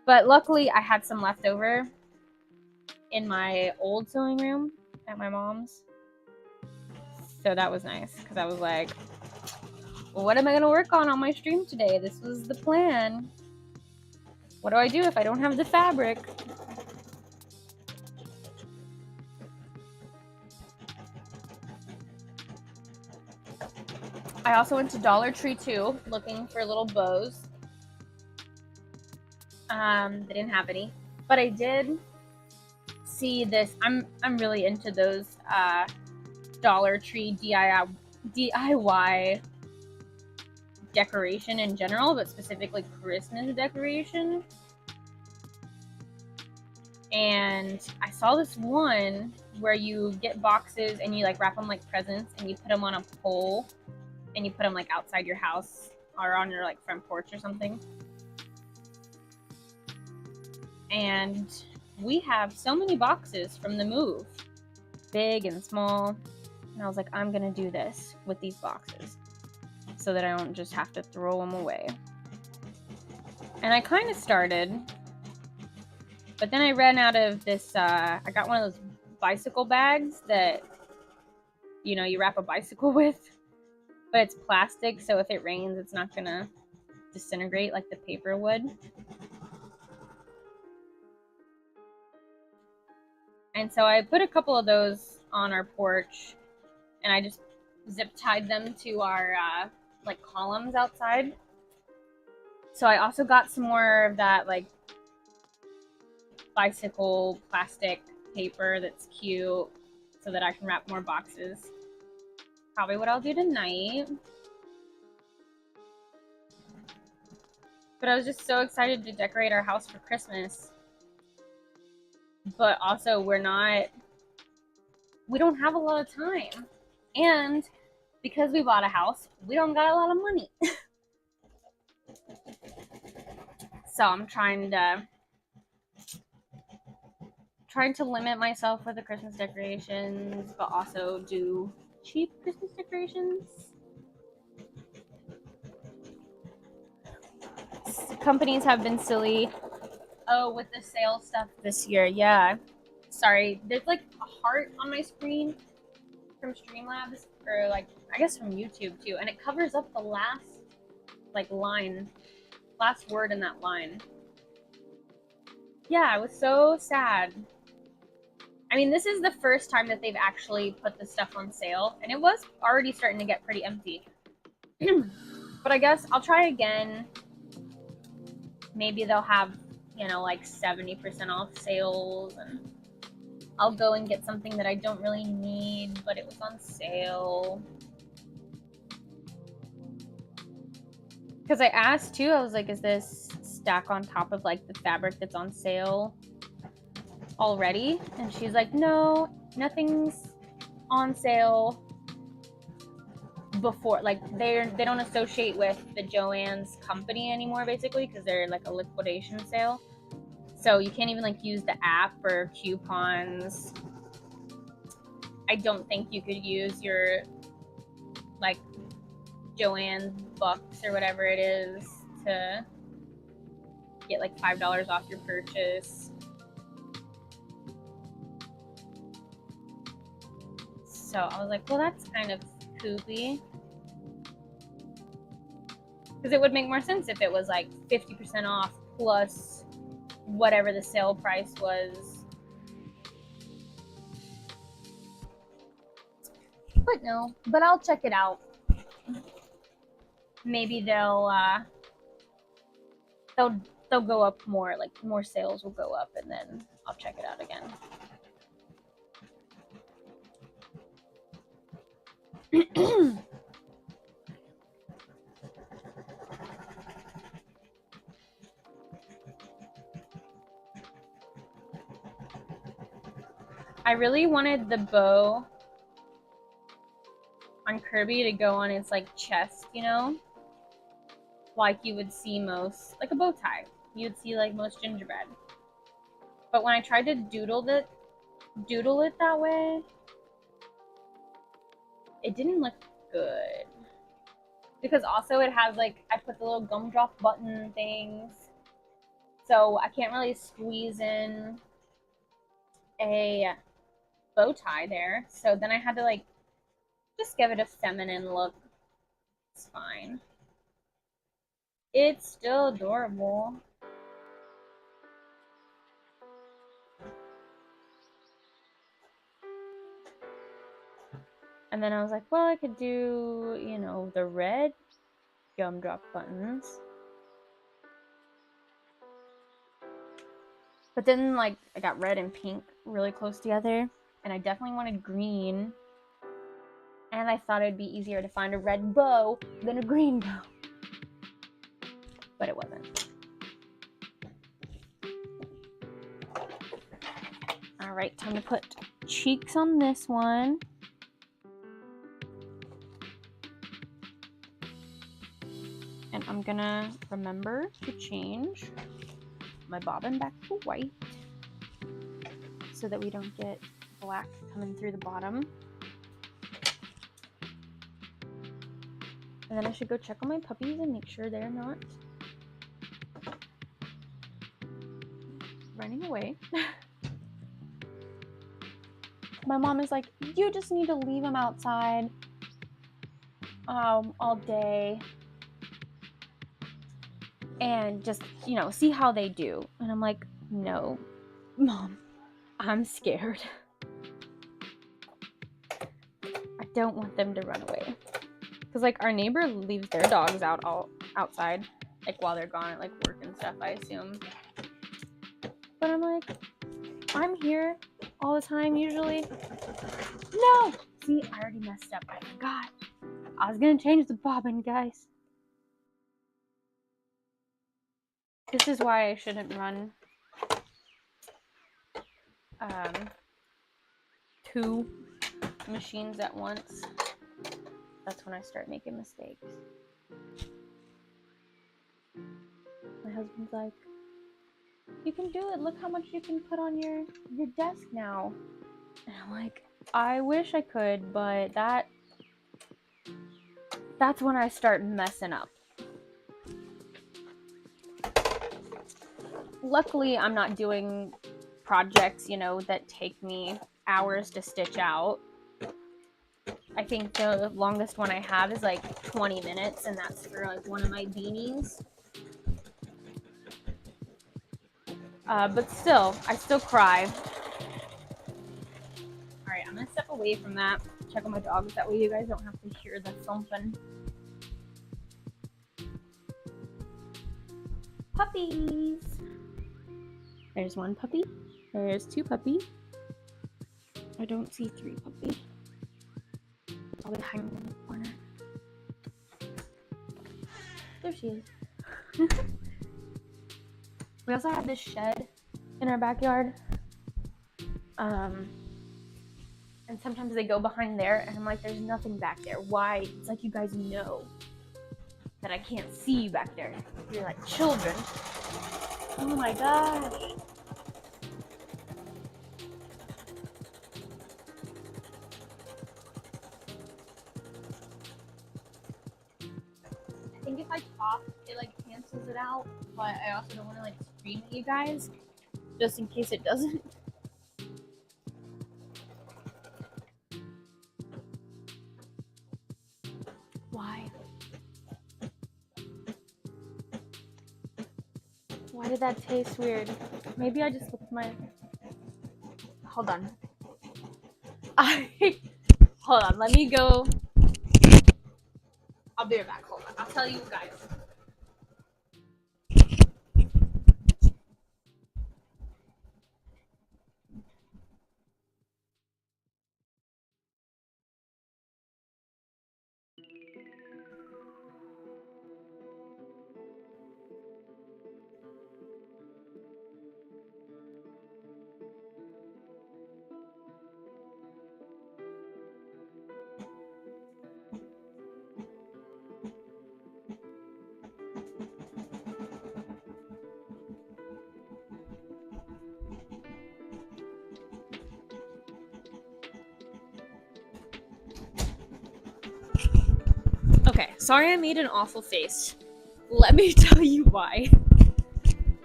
But luckily I had some left over in my old sewing room at my mom's, so that was nice, because I was like, well, what am I going to work on my stream today? This was the plan. What do I do if I don't have the fabric? I also went to Dollar Tree too, looking for little bows. They didn't have any, but I did see this. I'm really into those Dollar Tree DIY decoration in general, but specifically Christmas decoration. And I saw this one where you get boxes and you like wrap them like presents, and you put them on a pole, and you put them like outside your house or on your like front porch or something. And we have so many boxes from the move, big and small. And I was like, I'm gonna do this with these boxes so that I don't just have to throw them away. And I kind of started, but then I ran out of this. I got one of those bicycle bags that, you know, you wrap a bicycle with, but it's plastic, so if it rains, it's not gonna disintegrate like the paper would. And so I put a couple of those on our porch, and I just zip tied them to our like columns outside. So I also got some more of that like bicycle plastic paper that's cute so that I can wrap more boxes. Probably what I'll do tonight. But I was just so excited to decorate our house for Christmas. But also we don't have a lot of time. And because we bought a house, we don't got a lot of money. So I'm trying to limit myself with the Christmas decorations, but also do cheap Christmas decorations. Companies have been silly. Oh, with the sale stuff this year, yeah. Sorry, there's like a heart on my screen from Streamlabs, or like I guess from YouTube too, and it covers up the last like line, last word in that line. Yeah, I was so sad. I mean, this is the first time that they've actually put the stuff on sale, and it was already starting to get pretty empty. But I guess I'll try again. Maybe they'll have, like 70% off sales, and I'll go and get something that I don't really need, but it was on sale. Because I asked too, I was like, is this stack on top of like the fabric that's on sale already? And she's like, no, nothing's on sale before. Like they don't associate with the Joann's company anymore, basically, because they're like a liquidation sale. So you can't even like use the app or coupons. I don't think you could use your like Joann's bucks or whatever it is to get like $5 off your purchase. So I was like, well, that's kind of poopy. Because it would make more sense if it was like 50% off plus whatever the sale price was. But no, but I'll check it out. Maybe they'll go up more, like more sales will go up, and then I'll check it out again. I really wanted the bow on Kirby to go on its like chest, like you would see most, like a bow tie. You would see like most gingerbread. But when I tried to doodle it that way, it didn't look good. Because also it has like, I put the little gumdrop button things, so I can't really squeeze in a bow tie there. So then I had to like just give it a feminine look. It's fine. It's still adorable. And then I was like, well, I could do, the red gumdrop buttons. But then, like, I got red and pink really close together, and I definitely wanted green. And I thought it'd be easier to find a red bow than a green bow. But it wasn't. All right, time to put cheeks on this one. And I'm gonna remember to change my bobbin back to white so that we don't get black coming through the bottom. And then I should go check on my puppies and make sure they're not running away. My mom is like, you just need to leave them outside all day and just, see how they do. And I'm like, no, Mom, I'm scared. don't want them to run away. Because, like, our neighbor leaves their dogs out all outside, like, while they're gone at, like, work and stuff, I assume. But I'm like, I'm here all the time, usually. No! See, I already messed up. I forgot. I was gonna change the bobbin, guys. This is why I shouldn't run two machines at once. That's when I start making mistakes. My husband's like, you can do it. Look how much you can put on your desk now. And I'm like, I wish I could, but that's when I start messing up. Luckily, I'm not doing projects, you know, that take me hours to stitch out. I think the longest one I have is like 20 minutes, and that's for like one of my beanies. But still, I still cry. Alright, I'm gonna step away from that, check on my dogs, that way you guys don't have to hear the thumping. Puppies! There's one puppy. There's two puppy. I don't see three puppy. Probably hiding in the corner. There she is. We also have this shed in our backyard. And sometimes they go behind there, and I'm like, there's nothing back there. Why? It's like you guys know that I can't see you back there. You're like children. Oh my gosh. I think if I talk, it like cancels it out, but I also don't want to like scream at you guys, just in case it doesn't. Why? Why did that taste weird? Maybe I just licked my... Hold on. Hold on, let me go. I'll be right back, hold on. I'll tell you guys. Okay, sorry I made an awful face. Let me tell you why.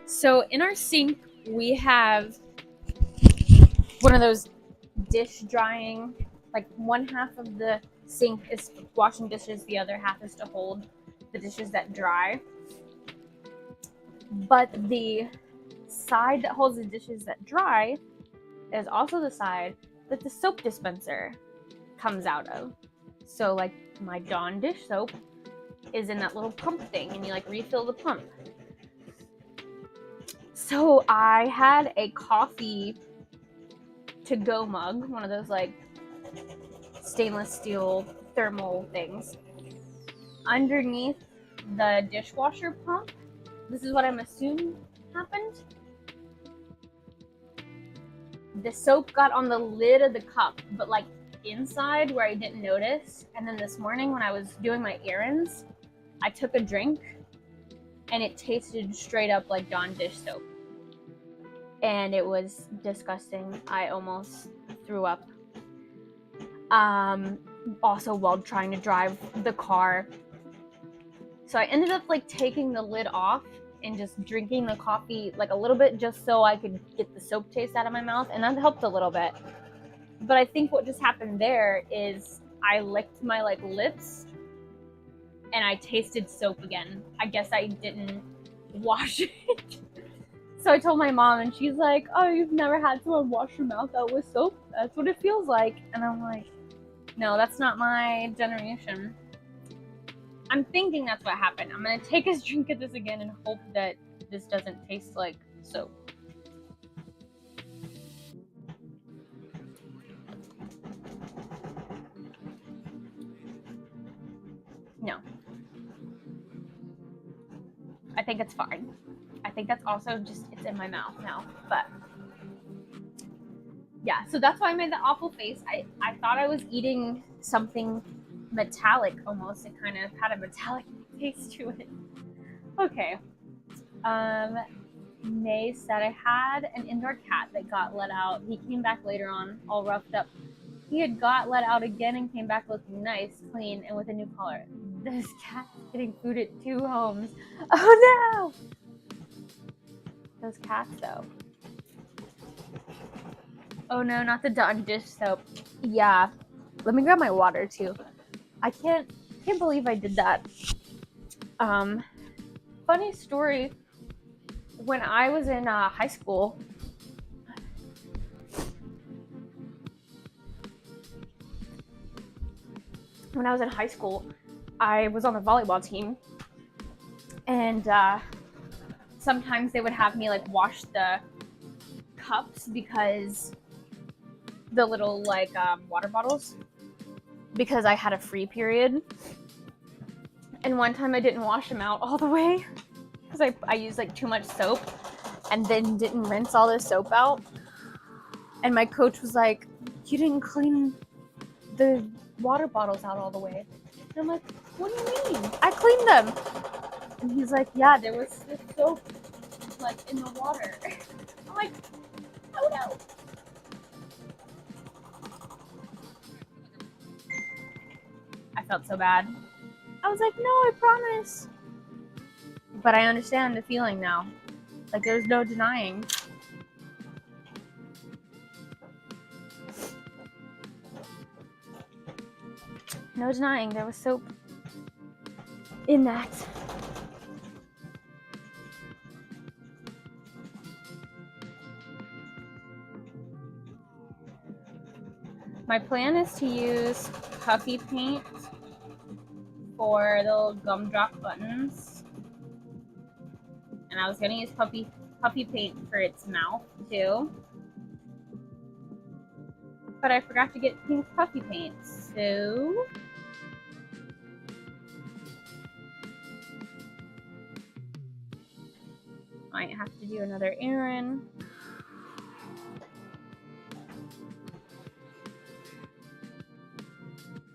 So in our sink, we have one of those dish drying, like one half of the sink is washing dishes, the other half is to hold the dishes that dry. But the side that holds the dishes that dry is also the side that the soap dispenser comes out of. So like my Dawn dish soap is in that little pump thing, and you like refill the pump. So I had a coffee to-go mug, one of those like stainless steel thermal things, underneath the dishwasher pump. This is what I'm assuming happened. The soap got on the lid of the cup, but like inside where I didn't notice. And then this morning when I was doing my errands, I took a drink and it tasted straight up like Dawn dish soap. And it was disgusting. I almost threw up. Also while trying to drive the car. So I ended up like taking the lid off and just drinking the coffee like a little bit just so I could get the soap taste out of my mouth, and that helped a little bit. But I think what just happened there is I licked my like lips and I tasted soap again. I guess I didn't wash it. So I told my mom, and she's like, oh, you've never had someone wash your mouth out with soap? That's what it feels like. And I'm like, No, that's not my generation. I'm thinking that's what happened. I'm gonna take a drink of this again and hope that this doesn't taste like soap. No. I think it's fine. I think that's also just, it's in my mouth now. But yeah, so that's why I made the awful face. I thought I was eating something metallic almost. It kind of had a metallic taste to it. Okay. May said I had an indoor cat that got let out. He came back later on, all roughed up. He had got let out again and came back looking nice, clean, and with a new collar. This cat's getting food at 2 homes. Oh no! Those cats, though. Oh no, not the Dawn dish soap. Yeah. Let me grab my water too. I can't believe I did that. Funny story. When I was in high school, I was on the volleyball team, and sometimes they would have me like wash the cups because the little like water bottles, because I had a free period. And one time I didn't wash them out all the way because I used like too much soap and then didn't rinse all the soap out. And my coach was like, "You didn't clean the water bottles out all the way." And I'm like, "What do you mean? I cleaned them." And he's like, "Yeah, there was this soap like in the water." I'm like, "Oh no." I felt so bad. I was like, "No, I promise." But I understand the feeling now. Like, there's no denying. No denying there was soap in that. My plan is to use puffy paint for the little gumdrop buttons. And I was gonna use puffy paint for its mouth too. But I forgot to get pink puffy paint, so might have to do another errand.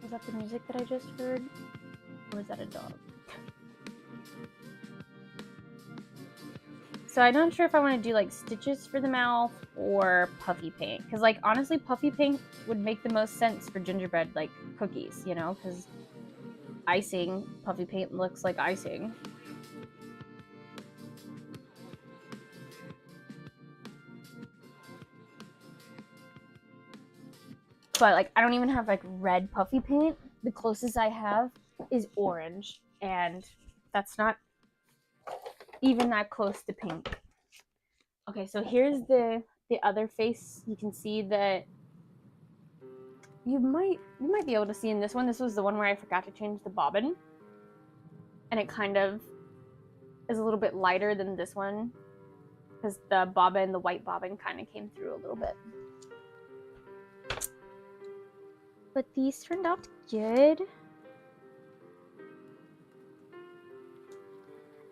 Was that the music that I just heard? Or was that a dog? So I'm not sure if I want to do like stitches for the mouth or puffy paint. Because like honestly, puffy paint would make the most sense for gingerbread like cookies, you know? Because icing, puffy paint looks like icing. But like I don't even have like red puffy paint. The closest I have is orange. And that's not even that close to pink. Okay, so here's the other face. You can see that you might be able to see in this one. This was the one where I forgot to change the bobbin, and it kind of is a little bit lighter than this one because the bobbin, the white bobbin, kind of came through a little bit. But these turned out good.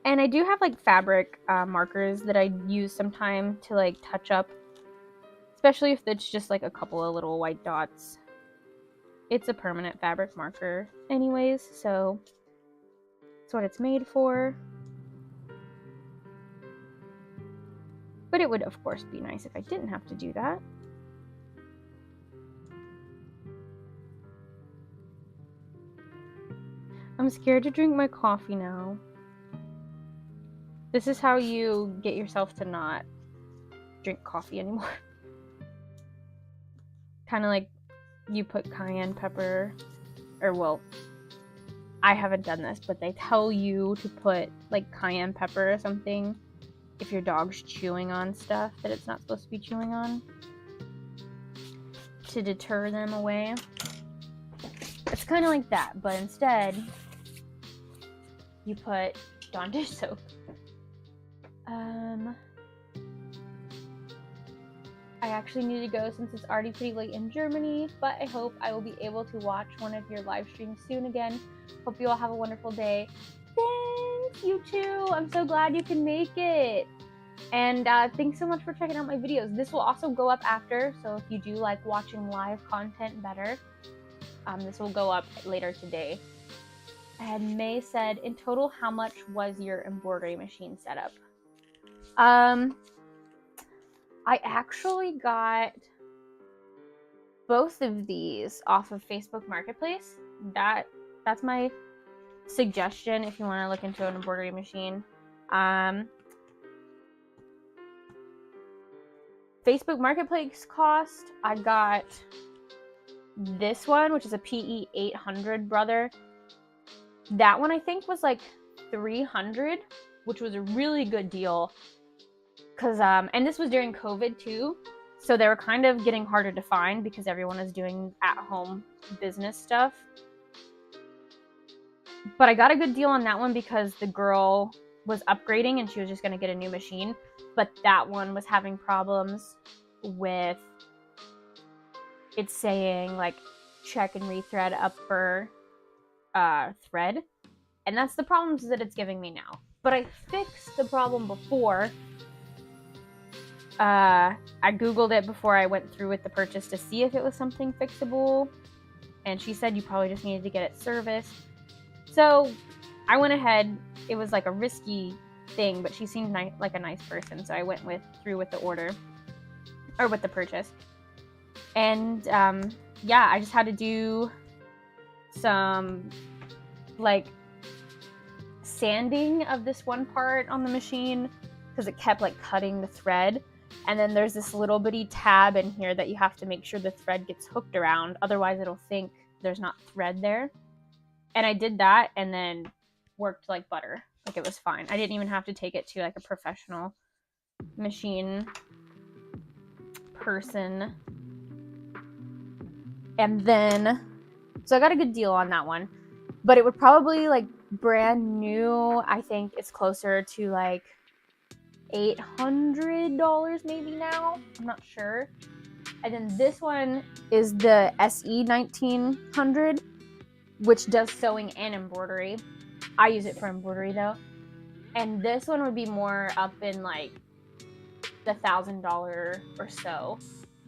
And I do have like fabric markers that I use sometime to like touch up, especially if it's just like a couple of little white dots. It's a permanent fabric marker anyways, so it's what it's made for. But it would of course be nice if I didn't have to do that. I'm scared to drink my coffee now. This is how you get yourself to not drink coffee anymore. Kind of like you put cayenne pepper, or well, I haven't done this, but they tell you to put like cayenne pepper or something if your dog's chewing on stuff that it's not supposed to be chewing on, to deter them away. It's kind of like that, but instead you put Dawn dish soap. I actually need to go since it's already pretty late in Germany, but I hope I will be able to watch one of your live streams soon again. Hope you all have a wonderful day. Thanks, you too. I'm so glad you can make it. And thanks so much for checking out my videos. This will also go up after, so if you do like watching live content better, this will go up later today. And May said, in total, how much was your embroidery machine setup? I actually got both of these off of Facebook Marketplace. That's my suggestion if you want to look into an embroidery machine. Facebook Marketplace cost, I got this one, which is a PE 800 brother. That one I think was like $300, which was a really good deal. And this was during COVID too, so they were kind of getting harder to find because everyone is doing at-home business stuff. But I got a good deal on that one because the girl was upgrading and she was just going to get a new machine. But that one was having problems with it saying like check and rethread upper thread. And that's the problems that it's giving me now. But I fixed the problem before. I Googled it before I went through with the purchase to see if it was something fixable. And she said you probably just needed to get it serviced. So I went ahead. It was like a risky thing, but she seemed like a nice person. So I went through with the order or with the purchase. And yeah, I just had to do some like sanding of this one part on the machine because it kept like cutting the thread. And then there's this little bitty tab in here that you have to make sure the thread gets hooked around. Otherwise, it'll think there's not thread there. And I did that and then worked like butter. Like it was fine. I didn't even have to take it to like a professional machine person. And then, so I got a good deal on that one. But it would probably like brand new, I think it's closer to like $800 maybe now. I'm not sure. And then this one is the SE 1900, which does sewing and embroidery. I use it for embroidery though. And this one would be more up in like the $1,000 or so.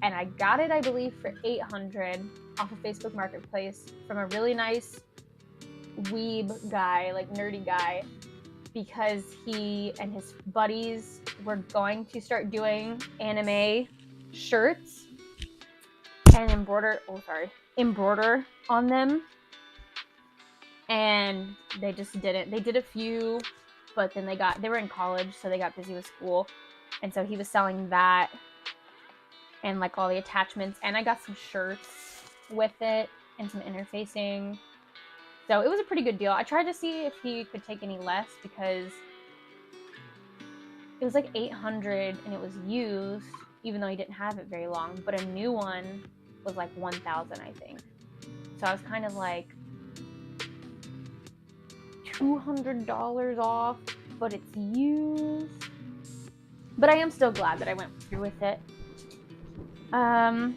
And I got it, I believe, for $800 off of Facebook Marketplace from a really nice weeb guy, like nerdy guy, because he and his buddies were going to start doing anime shirts and embroider on them. And they just didn't. They did a few, but then they were in college, so they got busy with school. And so he was selling that and like all the attachments. And I got some shirts with it and some interfacing. So it was a pretty good deal. I tried to see if he could take any less because it was like $800 and it was used, even though he didn't have it very long. But a new one was like $1,000, I think. So I was kind of like $200 off, but it's used. But I am still glad that I went through with it. So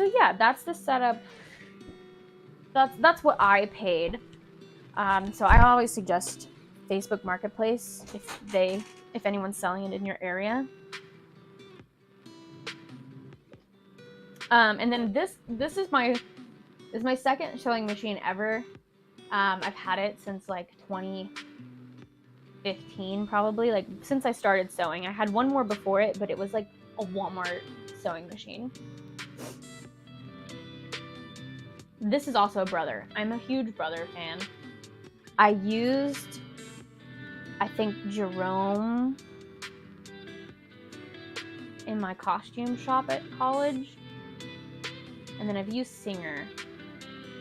yeah, that's the setup. That's what I paid. So I always suggest Facebook Marketplace if anyone's selling it in your area. And then this is my second sewing machine ever. I've had it since like 2015 probably, like since I started sewing. I had one more before it, but it was like a Walmart sewing machine. This is also a Brother. I'm a huge Brother fan. I used, I think, Jerome in my costume shop at college. And then I've used Singer.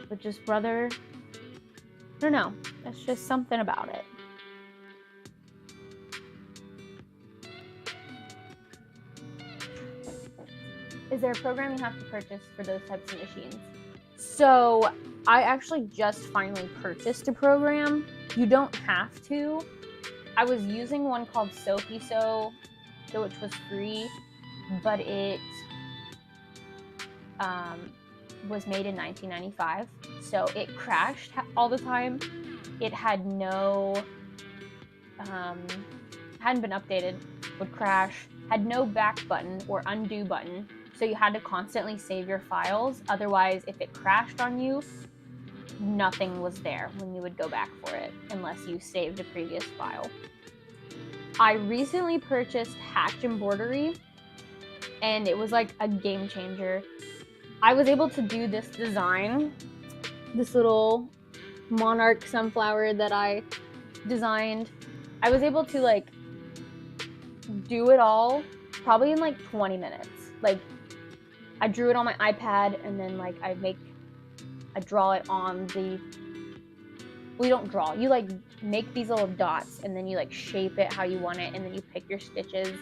But just Brother, I don't know. It's just something about it. Is there a program you have to purchase for those types of machines? So I actually just finally purchased a program. You don't have to. I was using one called Sofiso, which was free, but it was made in 1995, so it crashed all the time. It had no, hadn't been updated, would crash, had no back button or undo button, so you had to constantly save your files. Otherwise, if it crashed on you, nothing was there when you would go back for it unless you saved a previous file. I recently purchased Hatch Embroidery, and it was like a game changer. I was able to do this design, this little monarch sunflower that I designed. I was able to like do it all probably in like 20 minutes. Like I drew it on my iPad, and then like I draw it on the, well, you don't draw, you like make these little dots, and then you like shape it how you want it, and then you pick your stitches,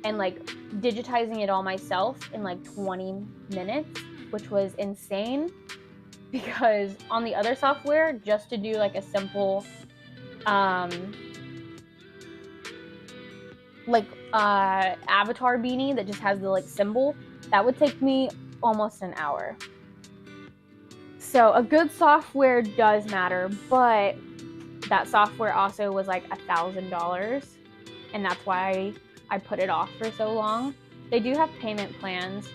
and like digitizing it all myself in like 20 minutes, which was insane, because on the other software, just to do like a simple avatar beanie that just has the like symbol, that would take me almost an hour. So a good software does matter, but that software also was like $1,000, and that's why I put it off for so long. They do have payment plans,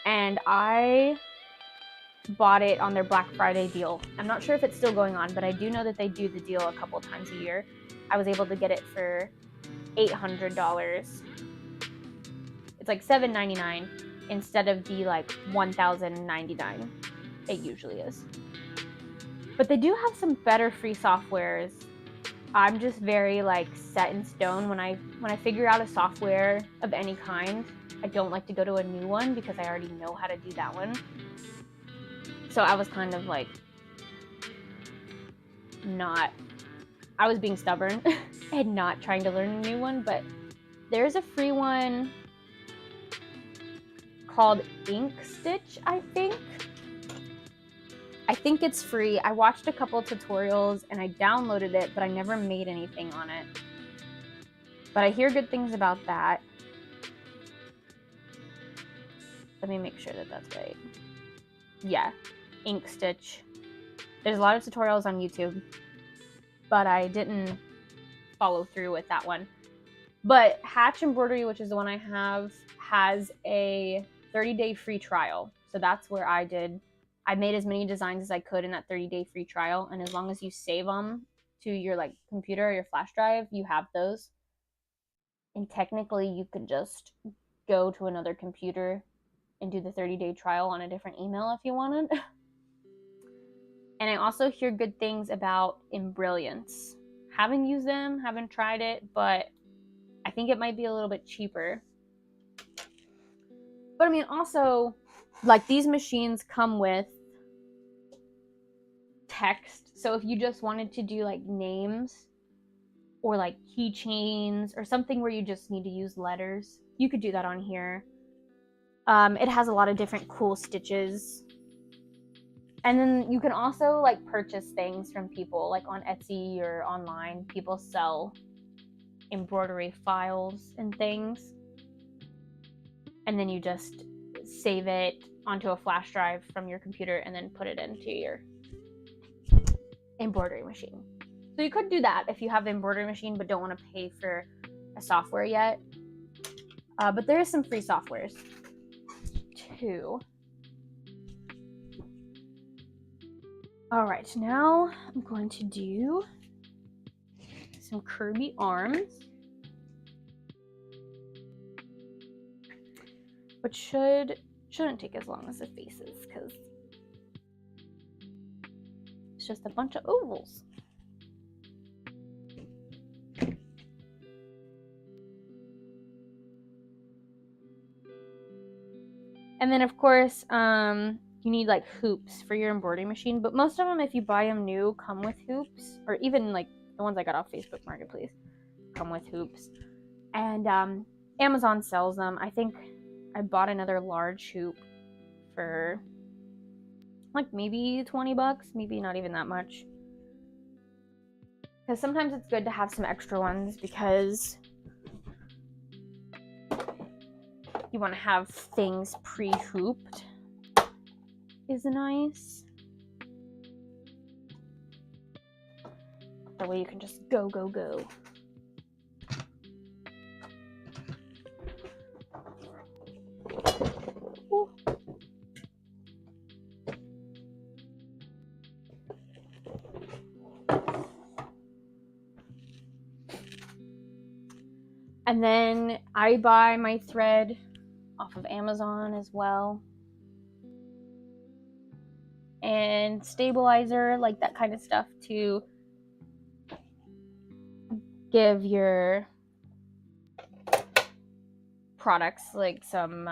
and I bought it on their Black Friday deal. I'm not sure if it's still going on, but I do know that they do the deal a couple times a year. I was able to get it for $800. It's like $799 instead of the like $1,099 it usually is. But they do have some better free softwares. I'm just very like set in stone when I figure out a software of any kind. I don't like to go to a new one because I already know how to do that one. So I was kind of like I was being stubborn and not trying to learn a new one, but there's a free one called Inkstitch, I think. I think it's free. I watched a couple of tutorials and I downloaded it, but I never made anything on it. But I hear good things about that. Let me make sure that that's right. Yeah, Inkstitch. There's a lot of tutorials on YouTube, but I didn't follow through with that one. But Hatch Embroidery, which is the one I have, has a 30-day free trial. So that's where I made as many designs as I could in that 30-day free trial. And as long as you save them to your like computer or your flash drive, you have those. And technically you could just go to another computer and do the 30-day trial on a different email if you wanted. And I also hear good things about Embrilliance. Haven't used them, haven't tried it, but I think it might be a little bit cheaper. But I mean, also, like these machines come with text. So if you just wanted to do like names or like keychains or something where you just need to use letters, you could do that on here. It has a lot of different cool stitches. And then you can also like purchase things from people, like on Etsy or online. People sell embroidery files and things. And then you just save it onto a flash drive from your computer and then put it into your embroidery machine. So you could do that if you have the embroidery machine but don't want to pay for a software yet. But there is some free softwares too. All right, now I'm going to do some Kirby arms, which shouldn't take as long as the faces because it's just a bunch of ovals. And then of course, you need like hoops for your embroidery machine, but most of them, if you buy them new, come with hoops, or even like the ones I got off Facebook Marketplace come with hoops. And Amazon sells them. I think I bought another large hoop for like maybe 20 bucks, maybe not even that much. Because sometimes it's good to have some extra ones because you want to have things pre-hooped is nice. That way you can just go, go, go. Ooh. And then I buy my thread off of Amazon as well. And stabilizer, like that kind of stuff to give your products like some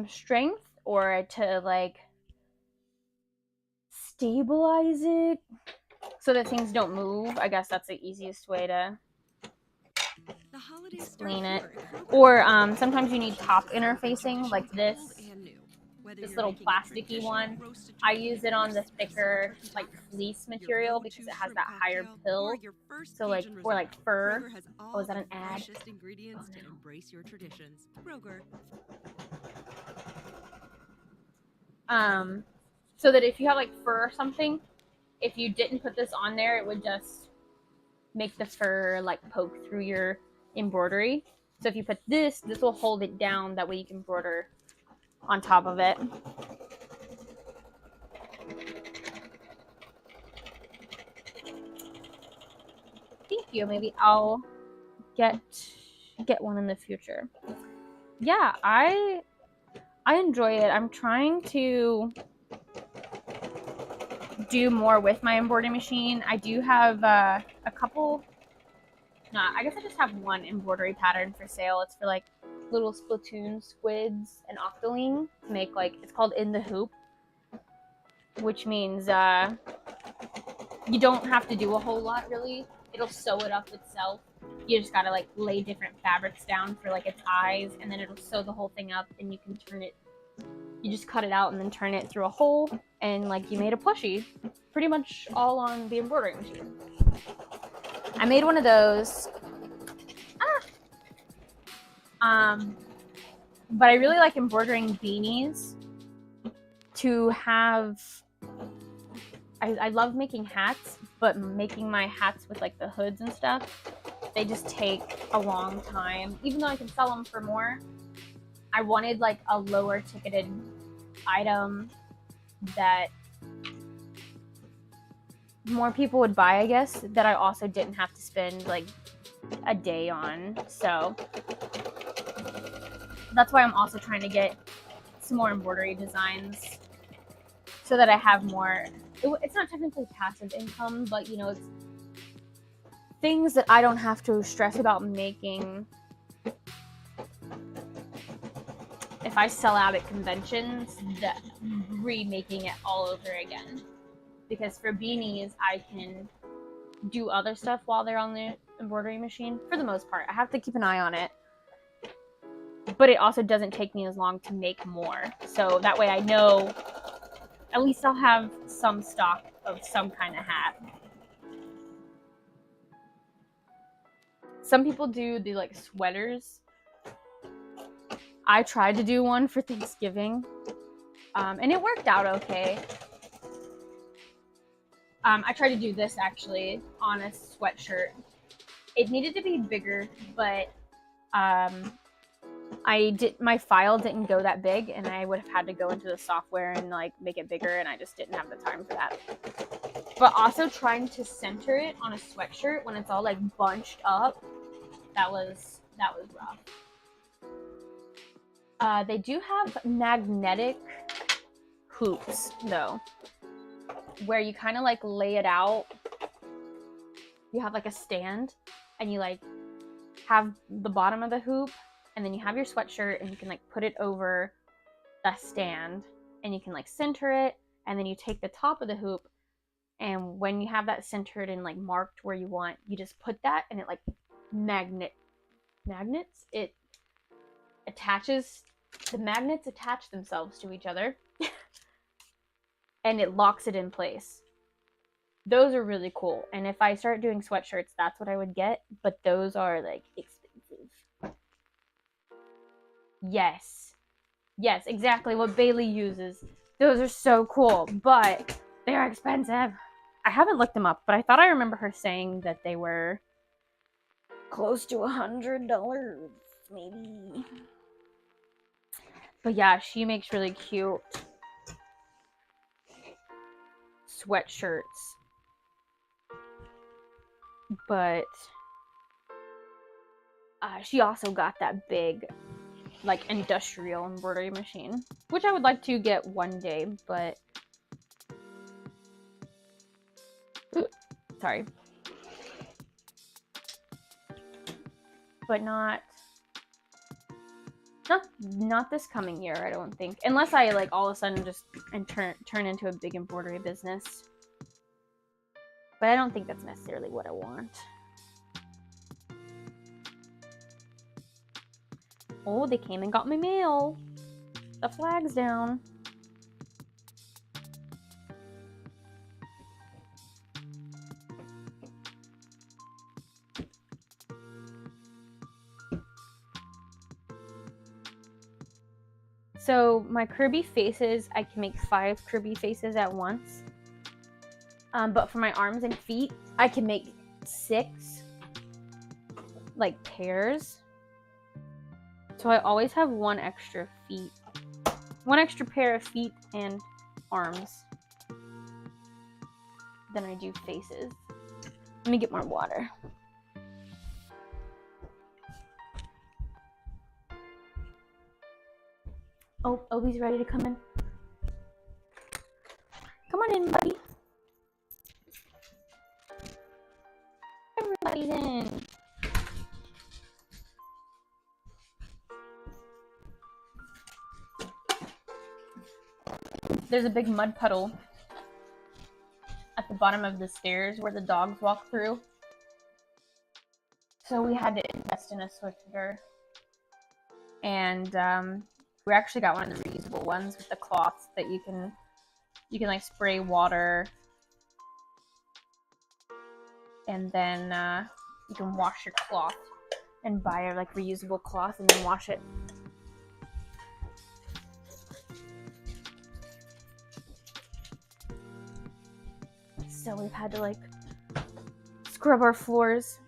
strength, or to like stabilize it so that things don't move. I guess that's the easiest way to explain it. Or sometimes you need top interfacing like this little plasticky one. I use it on the thicker like fleece material because it has that higher pill. So like, or like fur. Oh, is that an ad? So that if you have like fur or something, if you didn't put this on there, it would just make the fur like poke through your embroidery. So if you put this will hold it down. That way you can embroider on top of it. Thank you. Maybe I'll get one in the future. Yeah, I enjoy it. I'm trying to do more with my embroidery machine. I do have a couple. No, I guess I just have one embroidery pattern for sale. It's for like little Splatoon squids and Octoling to make like, it's called In the Hoop, which means you don't have to do a whole lot really. It'll sew it up itself. You just gotta like lay different fabrics down for like its eyes, and then it'll sew the whole thing up, and you can turn it. You just cut it out and then turn it through a hole, and like you made a plushie. Pretty much all on the embroidery machine. I made one of those. But I really like embroidering beanies to have. I love making hats, but making my hats with like the hoods and stuff, they just take a long time. Even though I can sell them for more, I wanted like a lower ticketed item that more people would buy, I guess, that I also didn't have to spend like a day on. So that's why I'm also trying to get some more embroidery designs so that I have more. It's not technically passive income, but you know, it's things that I don't have to stress about making if I sell out at conventions, that remaking it all over again. Because for beanies, I can do other stuff while they're on the embroidery machine for the most part. I have to keep an eye on it, but it also doesn't take me as long to make more. So that way I know at least I'll have some stock of some kind of hat. Some people do the like sweaters. I tried to do one for Thanksgiving, and it worked out okay. I tried to do this actually on a sweatshirt. It needed to be bigger, but my file didn't go that big, and I would have had to go into the software and like make it bigger, and I just didn't have the time for that. But also trying to center it on a sweatshirt when it's all like bunched up, that was rough. They do have magnetic hoops though, where you kind of like lay it out. You have like a stand, and you like have the bottom of the hoop, and then you have your sweatshirt, and you can like put it over the stand, and you can like center it, and then you take the top of the hoop, and when you have that centered and like marked where you want, you just put that, and it like magnets. It attaches. The magnets attach themselves to each other, and it locks it in place. Those are really cool. And if I start doing sweatshirts, that's what I would get. But those are like expensive. Yes. Yes, exactly what Bailey uses. Those are so cool, but they're expensive. I haven't looked them up, but I thought I remember her saying that they were close to $100, maybe. But yeah, she makes really cute sweatshirts. But she also got that big, like, industrial embroidery machine, which I would like to get one day, but sorry. But not this coming year, I don't think. Unless I like all of a sudden just turn into a big embroidery business. But I don't think that's necessarily what I want. Oh, they came and got my mail. The flag's down. So my Kirby faces, I can make 5 Kirby faces at once. But for my arms and feet, I can make 6, like, pairs. So I always have one extra pair of feet and arms than I do faces. Let me get more water. Oh, Obi's ready to come in. Come on in, buddy. Everybody's in. There's a big mud puddle at the bottom of the stairs where the dogs walk through. So we had to invest in a swiffer. And we actually got one of the reusable ones with the cloths that you can like spray water, and then you can wash your cloth and buy a like reusable cloth and then wash it. So we've had to like scrub our floors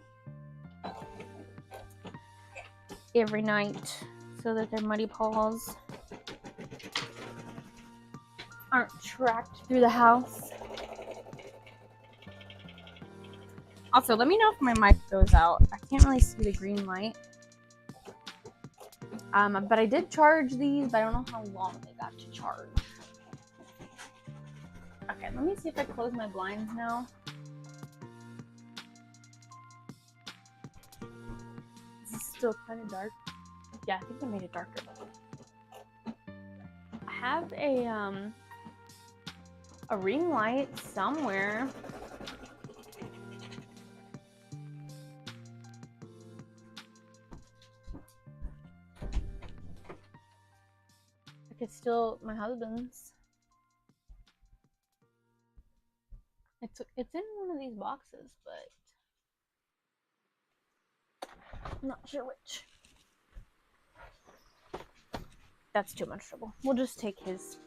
every night so that their muddy paws aren't tracked through the house. Also, let me know if my mic goes out. I can't really see the green light. But I did charge these, but I don't know how long they got to charge. Okay, let me see if I close my blinds now. This is still kind of dark. Yeah, I think I made it darker. I have a ring light somewhere. It's still my husband's. It's in one of these boxes, but I'm not sure which. That's too much trouble. We'll just take his.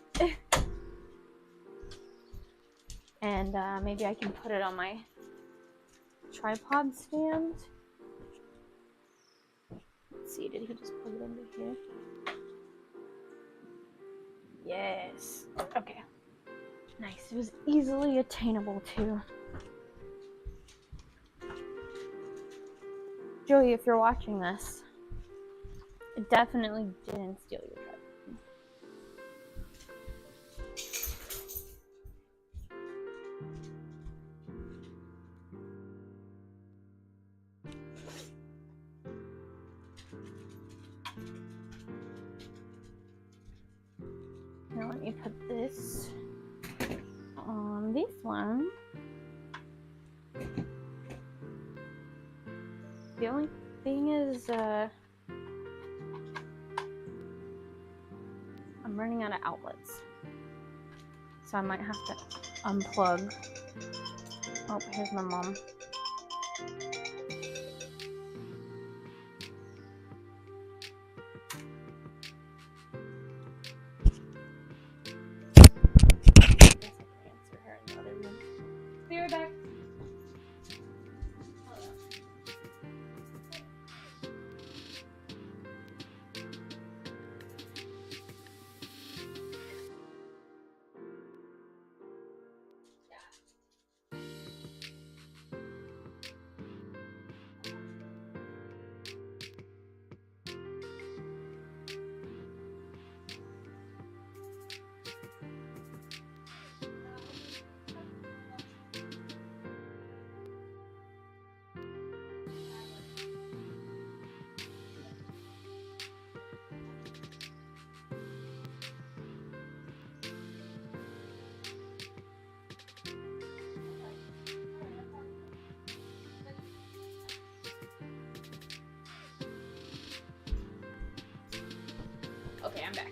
And maybe I can put it on my tripod stand. Let's see, did he just put it under here? Yes. Okay. Nice. It was easily attainable too. Joey, if you're watching this, it definitely didn't steal your tripod. Now let me put this on this one. The only thing is, I'm running out of outlets. So I might have to unplug. Oh, here's my mom. Answer her in the other room. Be right back. Okay, I'm back.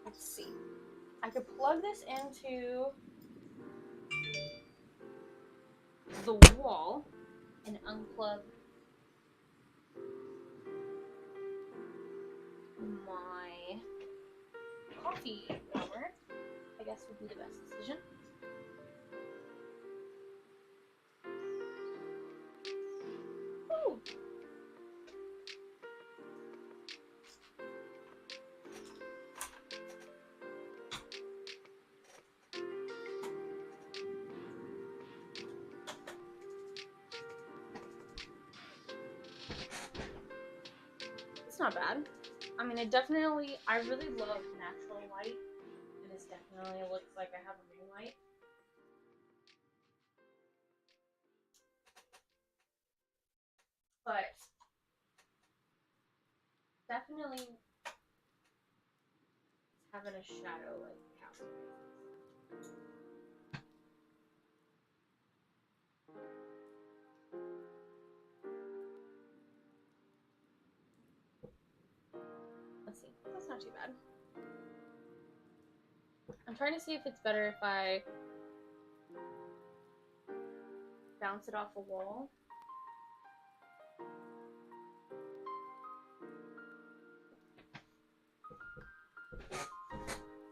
Let's see. I could plug this into the wall and unplug my coffee warmer. I guess would be the best decision. Ooh. It's not bad. I mean, I really love natural light. And this definitely looks like I have a ring light. But definitely having a shadow like castle. Let's see. That's not too bad. I'm trying to see if it's better if I bounce it off a wall.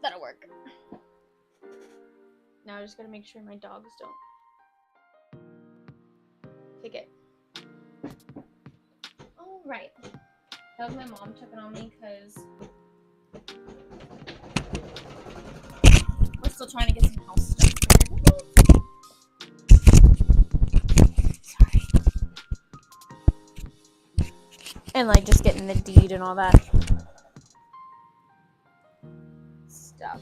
That'll work. Now I just gotta make sure my dogs don't take it. Alright. That was my mom checking on me because we're still trying to get some house stuff cleared. Sorry. And like just getting the deed and all that stuff.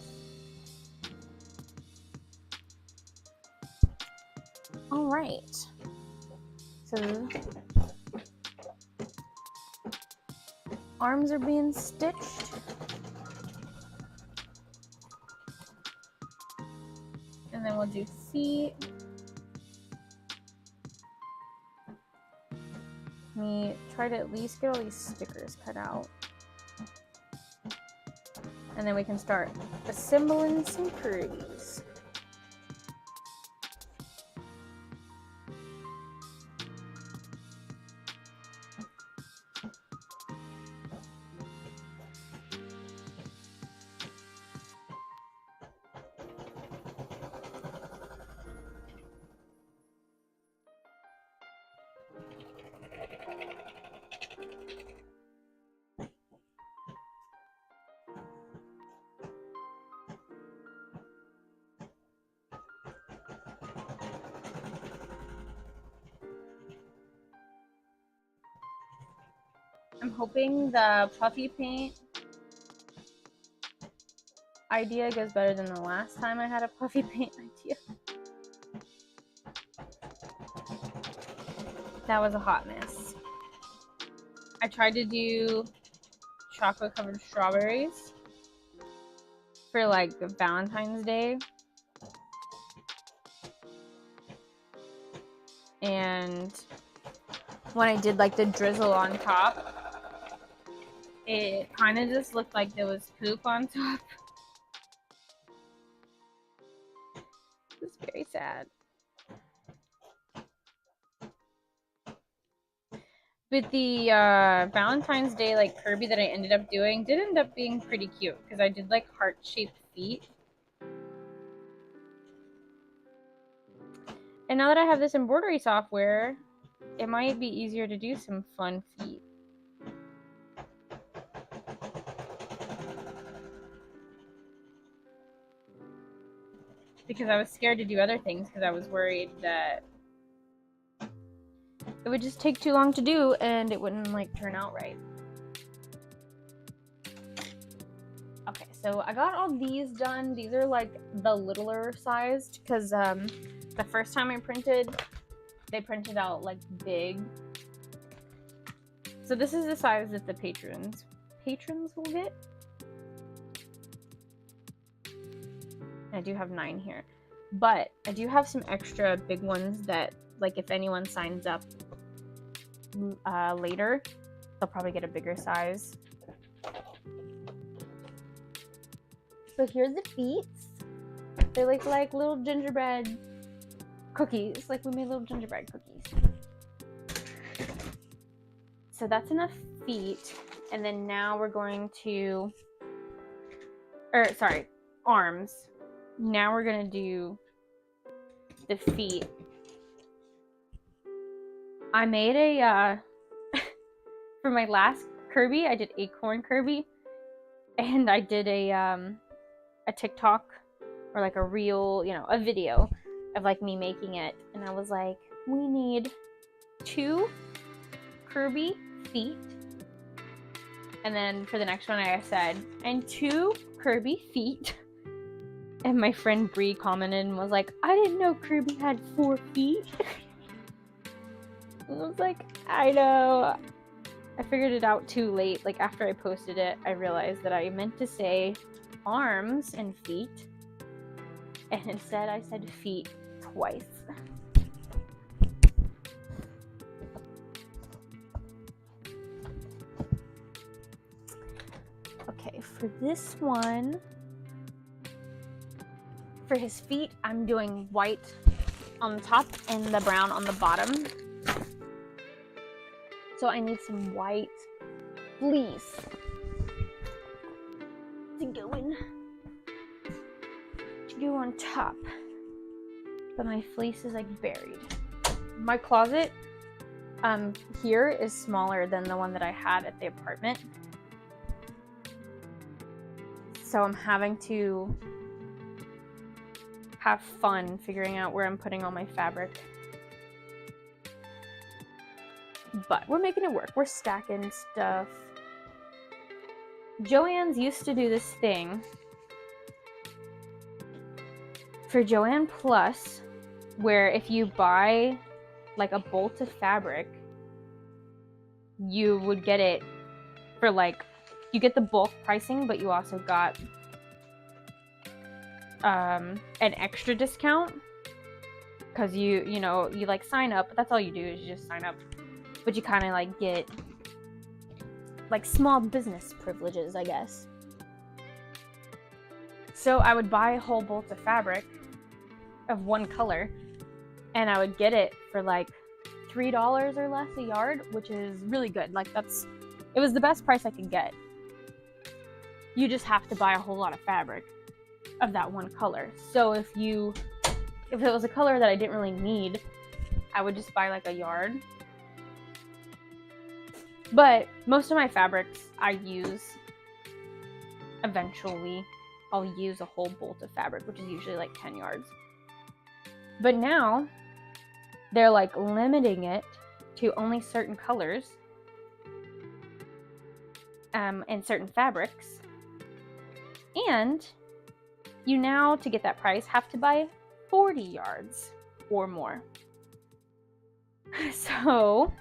Alright. So arms are being stitched. And then we'll do feet. Let me try to at least get all these stickers cut out. And then we can start assembling some curlies. I'm hoping the puffy paint idea goes better than the last time I had a puffy paint idea. That was a hot mess. I tried to do chocolate covered strawberries for like Valentine's Day. And when I did like the drizzle on top, it kind of just looked like there was poop on top. sad. But the Valentine's Day like Kirby that I ended up doing did end up being pretty cute because I did like heart-shaped feet. And now that I have this embroidery software, it might be easier to do some fun feet. Because I was scared to do other things because I was worried that it would just take too long to do and it wouldn't like turn out right. Okay, so I got all these done. These are like the littler sized because the first time I printed, they printed out like big. So this is the size that the patrons will get. I do have 9 here, but I do have some extra big ones that like if anyone signs up later, they'll probably get a bigger size. So here's the feet. They look like little gingerbread cookies. Like we made little gingerbread cookies. So that's enough feet. And then now we're going to, arms. Now we're going to do the feet. I made a, for my last Kirby, I did Acorn Kirby. And I did a TikTok or like a reel, you know, a video of like me making it. And I was like, we need 2 Kirby feet. And then for the next one I said, and 2 Kirby feet. And my friend Bree commented and was like, I didn't know Kirby had 4 feet. And I was like, I know. I figured it out too late. Like after I posted it, I realized that I meant to say arms and feet. And instead I said feet twice. Okay, for this one, for his feet, I'm doing white on the top and the brown on the bottom. So I need some white fleece to go on top. But my fleece is like buried. My closet here is smaller than the one that I had at the apartment. So I'm having to have fun figuring out where I'm putting all my fabric. But we're making it work. We're stacking stuff. Joann's used to do this thing for Joann Plus, where if you buy like a bolt of fabric, you would get it for like, you get the bulk pricing, but you also got an extra discount because you like sign up. That's all you do is you just sign up. But you kind of like get like small business privileges, I guess. So I would buy a whole bolt of fabric of one color and I would get it for like $3 or less a yard, which is really good. Like it was the best price I could get. You just have to buy a whole lot of fabric of that one color. So if it was a color that I didn't really need, I would just buy like a yard. But most of my fabrics I use eventually. I'll use a whole bolt of fabric, which is usually like 10 yards. But now they're like limiting it to only certain colors and certain fabrics. And you now, to get that price, have to buy 40 yards or more. So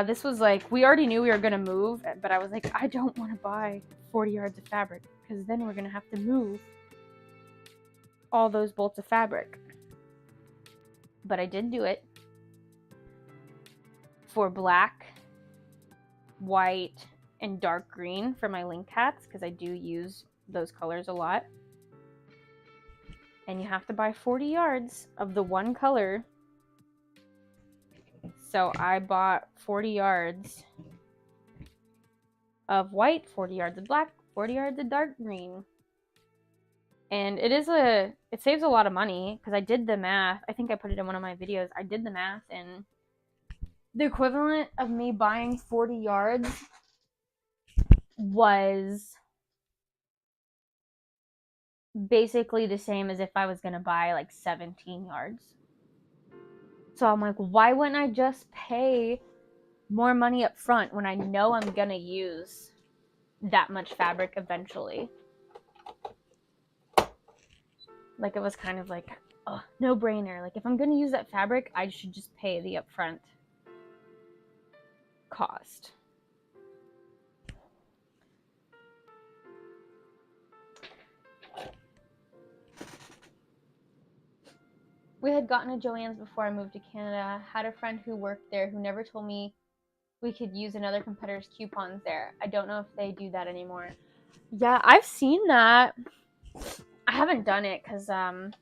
this was like, we already knew we were going to move, but I was like, I don't want to buy 40 yards of fabric because then we're going to have to move all those bolts of fabric. But I did do it for black, white, and dark green for my link hats because I do use those colors a lot. and you have to buy 40 yards of the one color. So I bought 40 yards of white, 40 yards of black, 40 yards of dark green. And it saves a lot of money because I did the math. I think I put it in one of my videos. I did the math, and the equivalent of me buying 40 yards was basically the same as if I was going to buy like 17 yards. So I'm like, why wouldn't I just pay more money up front when I know I'm going to use that much fabric eventually? Like, it was kind of like, oh, no brainer. Like, if I'm going to use that fabric, I should just pay the upfront cost. We had gotten to Joann's before I moved to Canada. Had a friend who worked there who never told me we could use another competitor's coupons there. I don't know if they do that anymore. Yeah, I've seen that. I haven't done it because I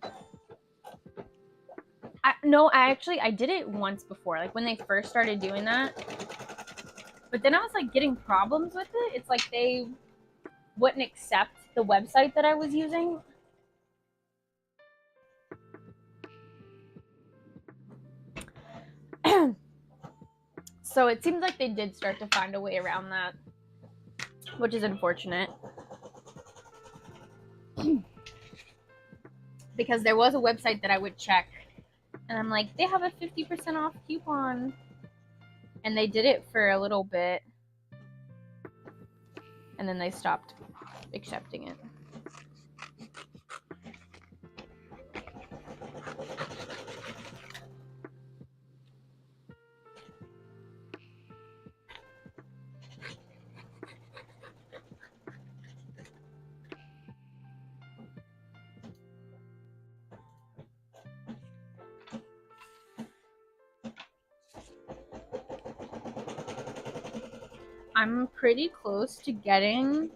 did it once before, like when they first started doing that. But then I was like getting problems with it. It's like they wouldn't accept the website that I was using. So it seems like they did start to find a way around that, which is unfortunate. Because there was a website that I would check, and I'm like, they have a 50% off coupon. And they did it for a little bit, and then they stopped accepting it. I'm pretty close to getting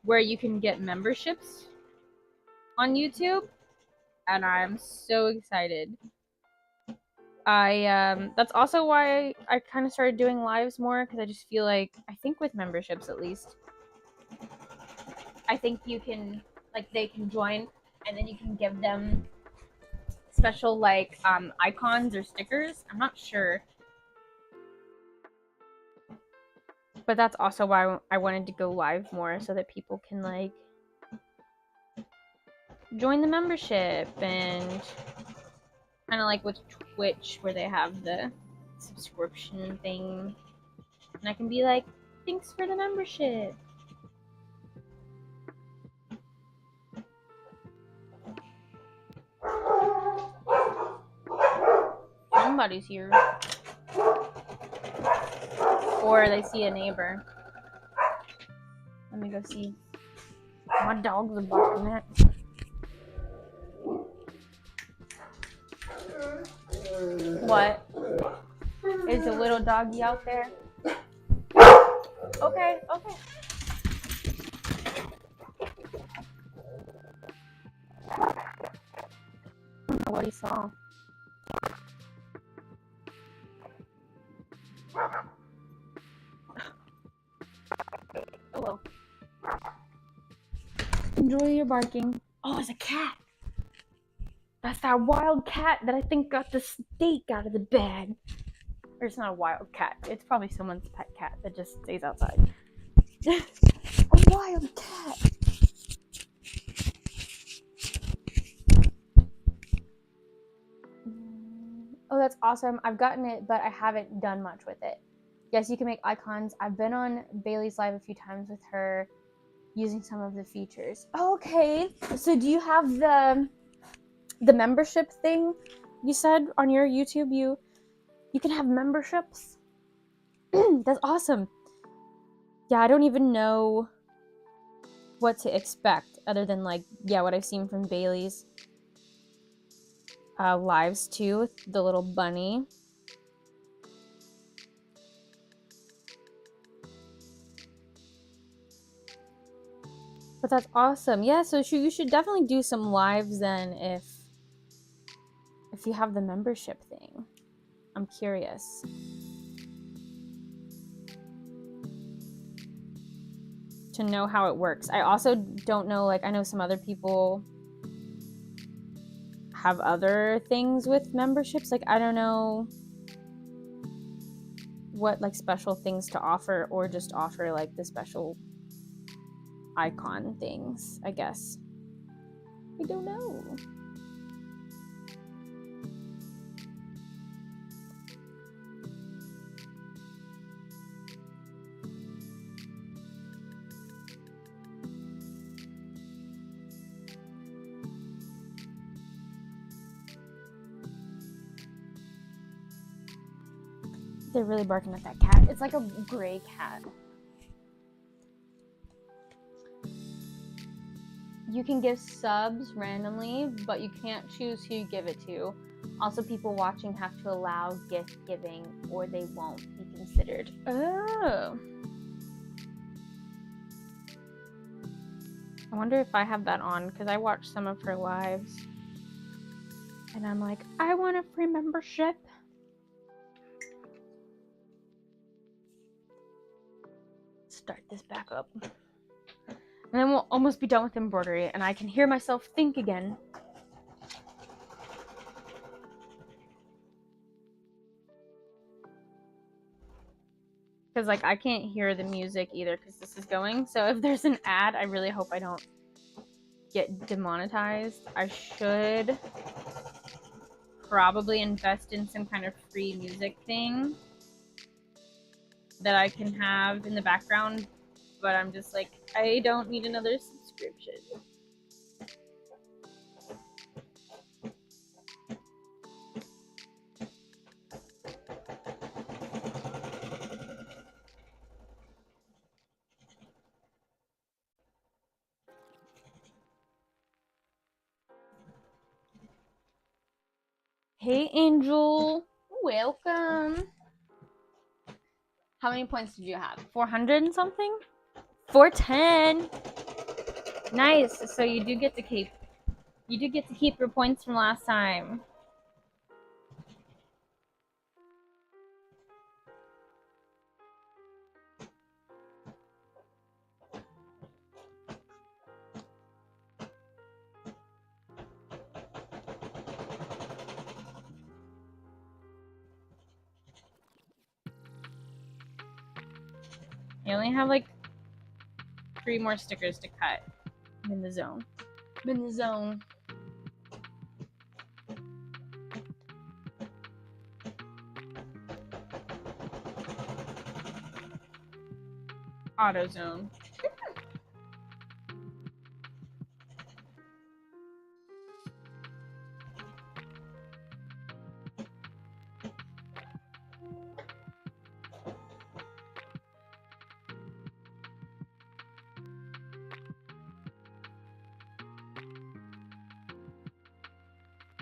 where you can get memberships on YouTube, and I'm so excited. That's also why I kind of started doing lives more, because I just feel like, I think with memberships at least, I think you can, like, they can join, and then you can give them special, like, icons or stickers. I'm not sure. But that's also why I wanted to go live more, so that people can, like, join the membership, and kind of like with Twitch, where they have the subscription thing, and I can be like, thanks for the membership. Somebody's here. Or they see a neighbor. Let me go see. My dogs are barking at. What? Is a little doggy out there? Okay, okay. I don't know what he saw. Hello. Enjoy your barking. Oh, it's a cat. That's that wild cat that I think got the steak out of the bag. Or it's not a wild cat. It's probably someone's pet cat that just stays outside. A wild cat. Oh, that's awesome. I've gotten it, but I haven't done much with it. Yes, you can make icons. I've been on Bailey's live a few times with her using some of the features. Okay. So do you have the membership thing you said on your YouTube? You can have memberships? That's awesome. Yeah, I don't even know what to expect other than, like, yeah, what I've seen from Bailey's lives too, with the little bunny. But that's awesome. Yeah, so you should definitely do some lives then if you have the membership thing. I'm curious. To know how it works. I also don't know, like, I know some other people have other things with memberships. Like, I don't know what, like, special things to offer, or just offer, like, the special icon things, I guess. I don't know. They're really barking at that cat. It's like a gray cat. You can give subs randomly, but you can't choose who you give it to. Also, people watching have to allow gift giving or they won't be considered. Oh. I wonder if I have that on, because I watched some of her lives. And I'm like, I want a free membership. Start this back up. And then we'll almost be done with embroidery, and I can hear myself think again. Because, like, I can't hear the music either because this is going. So if there's an ad, I really hope I don't get demonetized. I should probably invest in some kind of free music thing that I can have in the background. But I'm just like, I don't need another subscription. Hey, Angel. Welcome. How many points did you have? 400 and something? 410. Nice. So you do get to keep your points from last time. You only have like 3 more stickers to cut. I'm in the zone. I'm in the zone. Auto zone.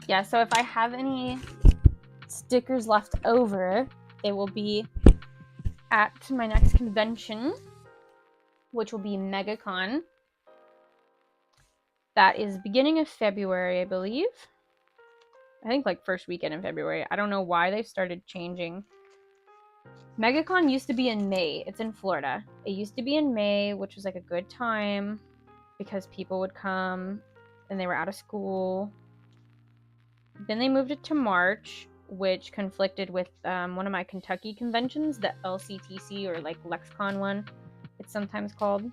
Yeah, so if I have any stickers left over, they will be at my next convention, which will be MegaCon. That is beginning of February, I believe. I think like first weekend in February. I don't know why they've started changing. MegaCon used to be in May. It's in Florida. It used to be in May, which was like a good time because people would come and they were out of school. Then they moved it to March, which conflicted with one of my Kentucky conventions, the LCTC, or like LexCon one, it's sometimes called.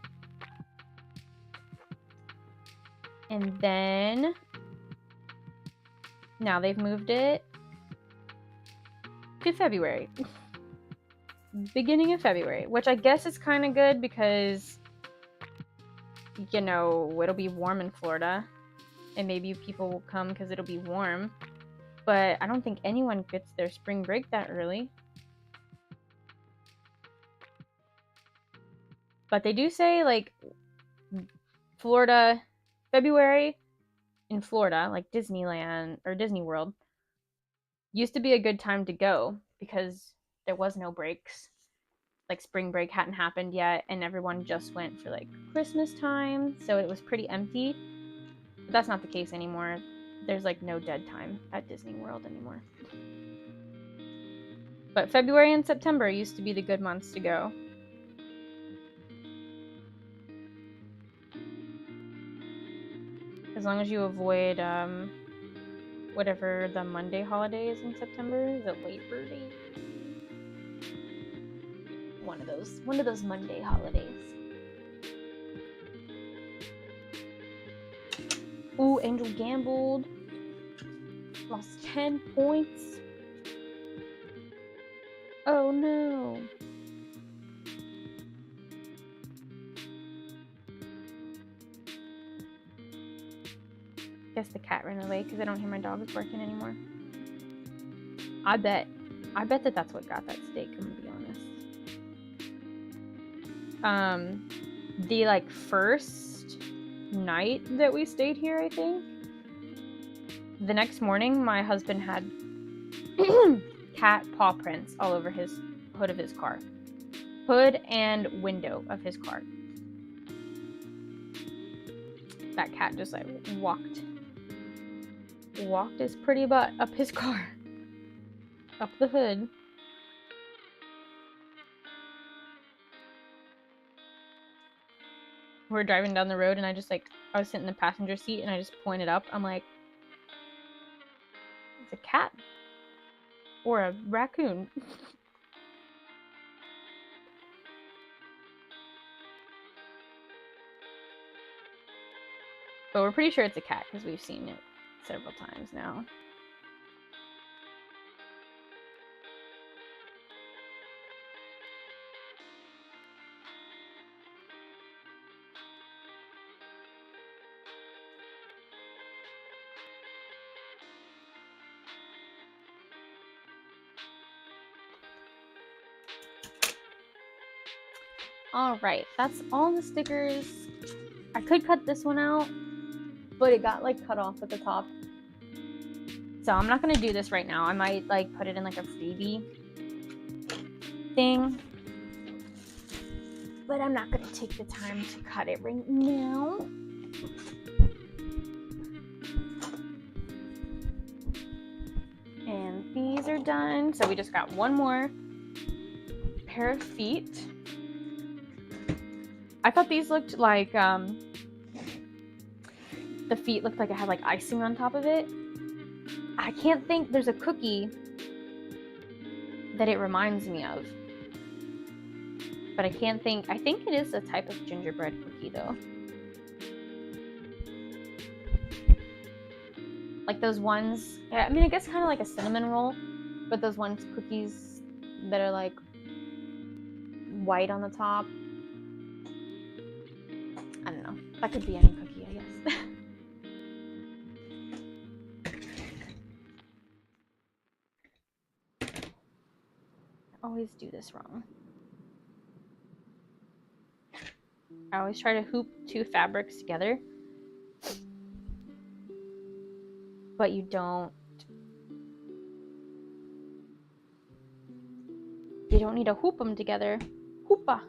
And then now they've moved it to February. Beginning of February, which I guess is kind of good because, you know, it'll be warm in Florida and maybe people will come because it'll be warm. But I don't think anyone gets their spring break that early. But they do say, like, Florida, February in Florida, like Disneyland or Disney World, used to be a good time to go because there was no breaks. like spring break hadn't happened yet, and everyone just went for like Christmas time, so it was pretty empty. But that's not the case anymore. There's like no dead time at Disney World anymore. But February and September used to be the good months to go. As long as you avoid whatever the Monday holiday is in September. Is it Labor Day? One of those Monday holidays. Ooh, Angel gambled. Lost 10 points. Oh no. Guess the cat ran away because I don't hear my dogs barking anymore. I bet that that's what got that steak, I'm gonna be honest. The like first night that we stayed here, I think, the next morning my husband had cat paw prints all over his hood of his car. Hood and window of his car. That cat just like walked his pretty butt up his car. Up the hood. We're driving down the road and I was sitting in the passenger seat and I just pointed up. I'm like, it's a cat or a raccoon. But we're pretty sure it's a cat because we've seen it several times now. Alright, that's all the stickers. I could cut this one out, but it got like cut off at the top. So I'm not gonna do this right now. I might like put it in like a freebie thing. But I'm not gonna take the time to cut it right now. And these are done. So we just got one more pair of feet. I thought these looked like, the feet looked like it had like icing on top of it. I can't think, there's a cookie that it reminds me of. But I can't think, I think it is a type of gingerbread cookie though. Like those ones, I mean I guess kind of like a cinnamon roll, but those ones cookies that are like white on the top. I don't know. That could be any cookie, I guess. I always do this wrong. I always try to hoop two fabrics together. But you don't need to hoop them together. Hoopa!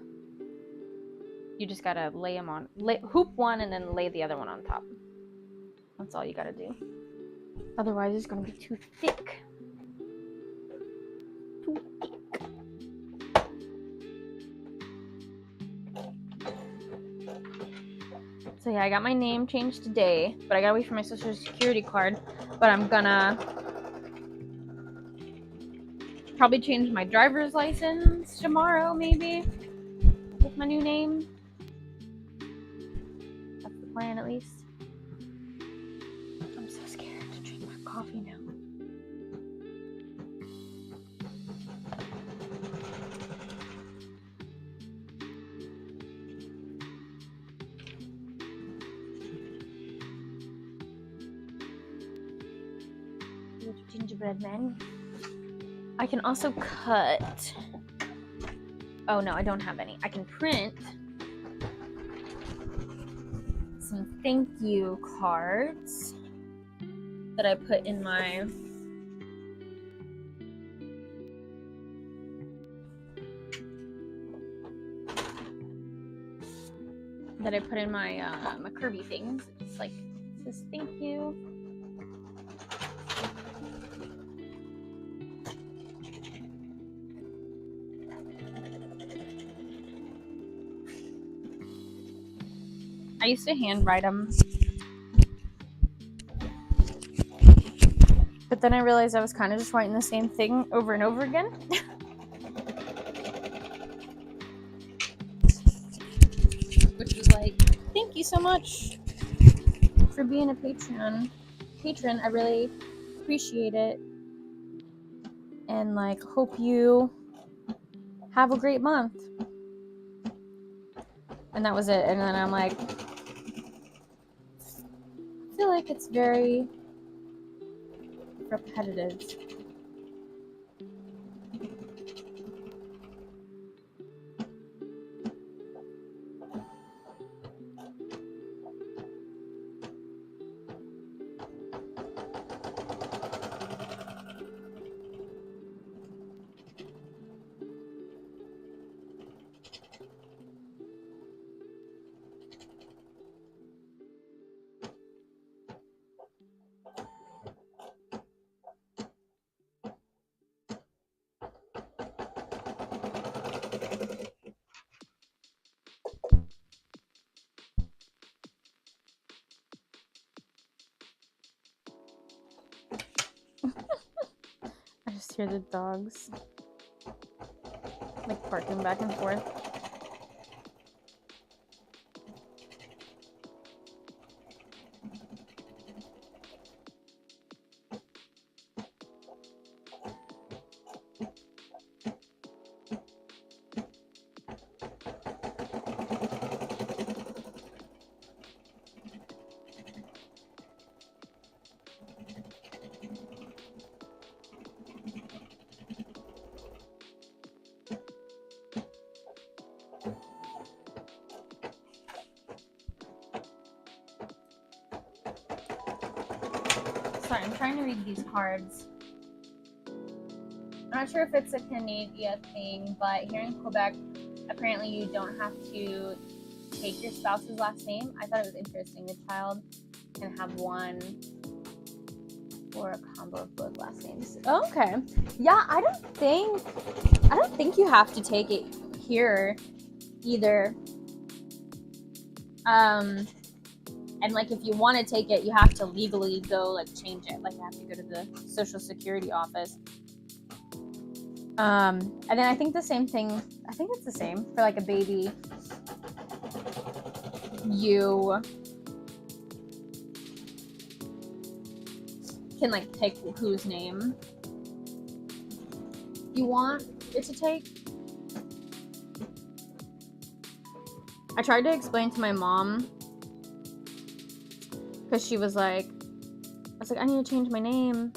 You just gotta lay them on, hoop one and then lay the other one on top. That's all you gotta do. Otherwise it's gonna be too thick. Too thick. So yeah, I got my name changed today, but I gotta wait for my social security card. But I'm gonna probably change my driver's license tomorrow, maybe, with my new name. That's the plan, at least. I'm so scared to drink my coffee now. Gingerbread man. I can also cut. Oh no, I don't have any. I can print some thank you cards that I put in my that I put in my my Kirby things. It's like it says thank you. I used to handwrite them, but then I realized I was kind of just writing the same thing over and over again. Which was like, thank you so much for being a patron. I really appreciate it, and like hope you have a great month. And that was it. And then I'm like, I feel like it's very repetitive. I just hear the dogs like barking back and forth. Sorry, I'm trying to read these cards. I'm not sure if it's a Canada thing, but here in Quebec, apparently you don't have to take your spouse's last name. I thought it was interesting. The child can have one or a combo of both last names. Okay. Yeah, I don't think you have to take it here either. And like if you want to take it, you have to legally go like change it. Like you have to go to the Social Security office. And then I think the same thing. I think it's the same for like a baby. You can like pick whose name you want it to take. I tried to explain to my mom because she was like, I need to change my name.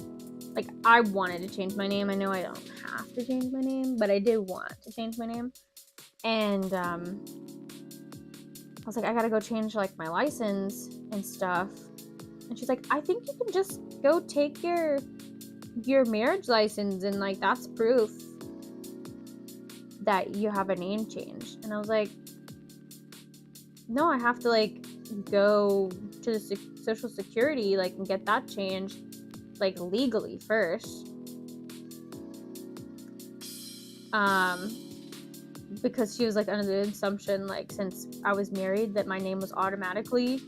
Like, I wanted to change my name. I know I don't have to change my name, but I did want to change my name. And I was like, I gotta go change like my license and stuff. And she's like, I think you can just go take your marriage license and like that's proof that you have a name change. And I was like, no, I have to like go to the Social Security like and get that changed like legally first. Because she was like under the assumption like since I was married that my name was automatically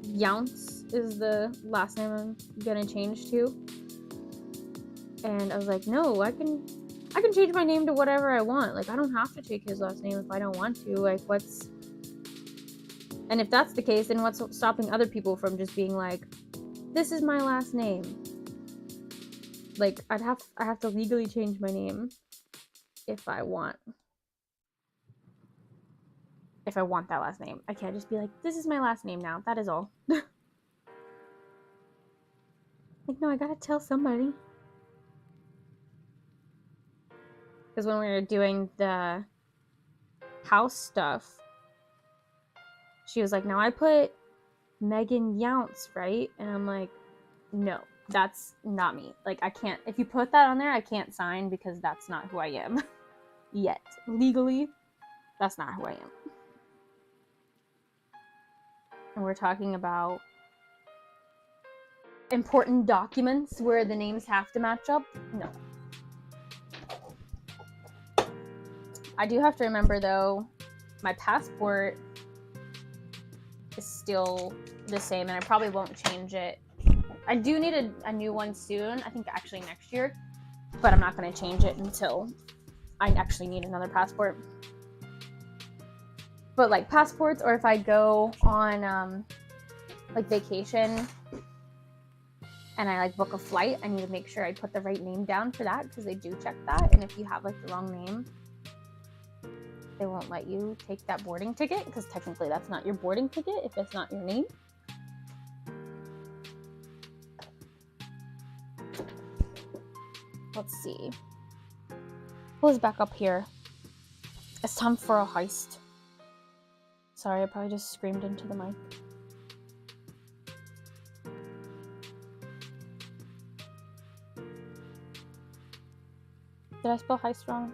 Younce is the last name I'm gonna change to. And I was like, no, I can change my name to whatever I want. Like I don't have to take his last name if I don't want to. Like and if that's the case, then what's stopping other people from just being like, this is my last name? Like I have to legally change my name if I want that last name. I can't just be like, this is my last name now. That is all. Like, no, I gotta tell somebody. Because when we were doing the house stuff, she was like, now I put Megan Younce, right? And I'm like, no, that's not me. Like, I can't, if you put that on there, I can't sign because that's not who I am. Yet. Legally, that's not who I am. and we're talking about important documents where the names have to match up, no. I do have to remember, though, my passport is still the same, and I probably won't change it. I do need a new one soon, I think actually next year, but I'm not going to change it until I actually need another passport. But like passports, or if I go on like vacation and I like book a flight, I need to make sure I put the right name down for that, because they do check that, and if you have like the wrong name, they won't let you take that boarding ticket, because technically that's not your boarding ticket if it's not your name. Let's see. Who is back up here? It's time for a heist. Sorry, I probably just screamed into the mic. Did I spell heist wrong?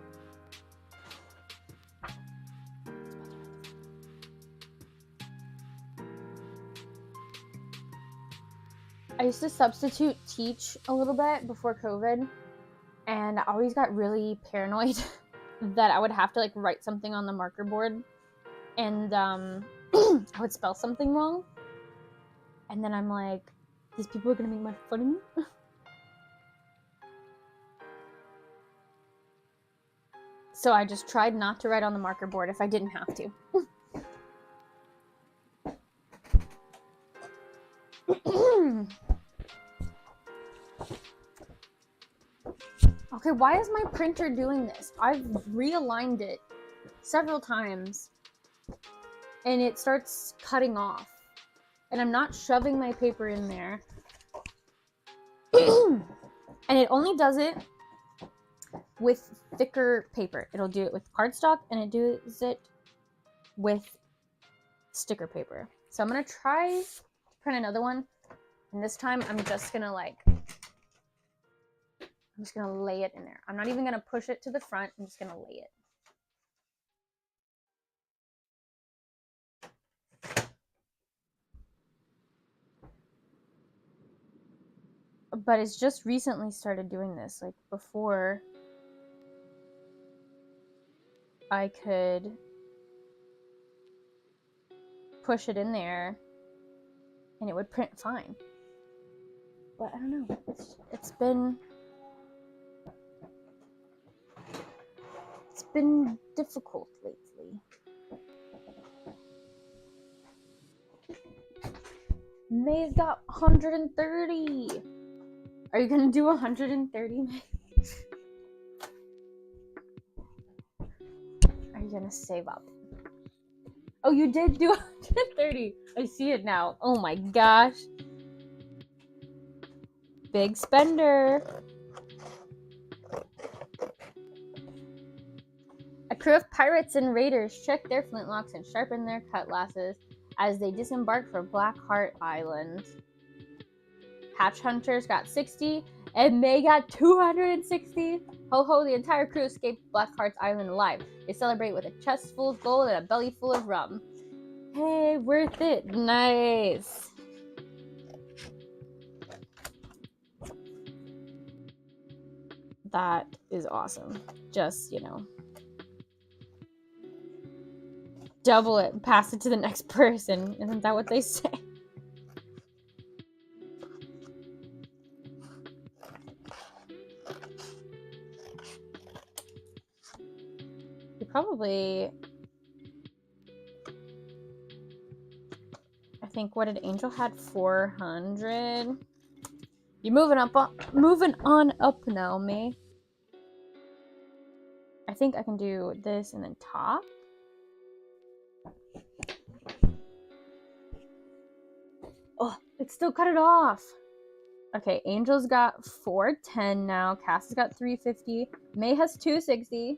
I used to substitute teach a little bit before COVID, and I always got really paranoid that I would have to like write something on the marker board, and I would spell something wrong, and then I'm like, these people are gonna make fun of me. So I just tried not to write on the marker board if I didn't have to. Okay, why is my printer doing this? I've realigned it several times and it starts cutting off. And I'm not shoving my paper in there. And it only does it with thicker paper. It'll do it with cardstock, and it does it with sticker paper. So I'm gonna try to print another one, and this time I'm just gonna lay it in there. I'm not even gonna push it to the front, I'm just gonna lay it. But it's just recently started doing this. Like before, I could push it in there and it would print fine. But I don't know. It's been difficult lately. May's got 130. Are you gonna do 130, May? Are you gonna save up? Oh, you did do 130. I see it now. Oh my gosh. Big spender. A crew of pirates and raiders check their flintlocks and sharpen their cutlasses as they disembark for Blackheart Island. Hatch Hunters got 60, and May got 260. Ho ho, the entire crew escaped Blackheart's Island alive. They celebrate with a chest full of gold and a belly full of rum. Hey, worth it. Nice. That is awesome. Just, double it and pass it to the next person. Isn't that what they say? You probably... I think, what did Angel had? 400. You're moving on up now, May. I think I can do this and then top. Oh, it still cut it off. Okay, Angel's got 410 now. Cass has got 350. May has 260.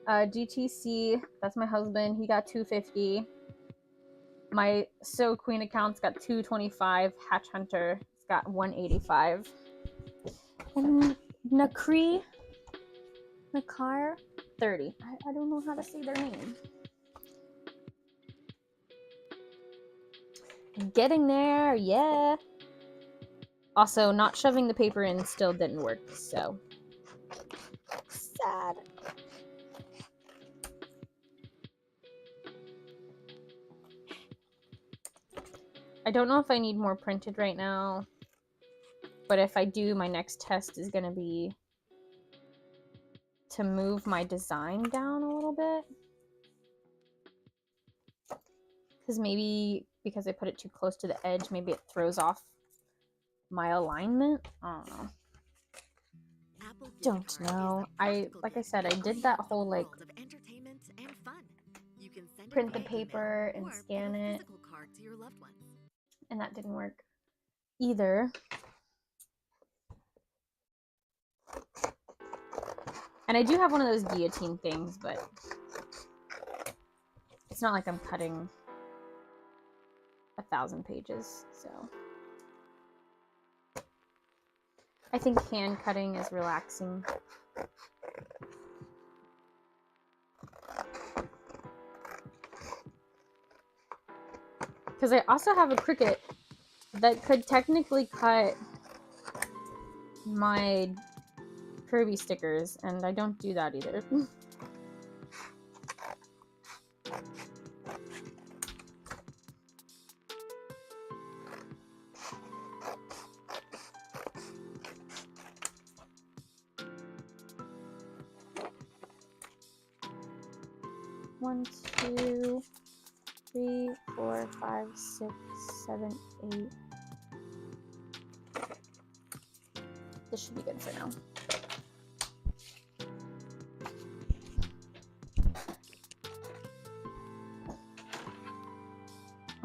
GTC, that's my husband. He got 250. My So Queen account's got 225. Hatch Hunter has got 185. And Nakar, 30. I don't know how to say their name. Getting there, yeah. Also, not shoving the paper in still didn't work, so sad. I don't know if I need more printed right now, but if I do, my next test is going to be to move my design down a little bit. Because maybe because I put it too close to the edge, maybe it throws off my alignment. I don't know. Don't know. Like I said, I did that whole like print the paper and scan it, and that didn't work either. And I do have one of those guillotine things, but it's not like I'm cutting 1,000 pages, so I think hand cutting is relaxing. Because I also have a Cricut that could technically cut my Kirby stickers, and I don't do that either. One, two, 3, 4, 5, 6, 7, 8. This should be good for now.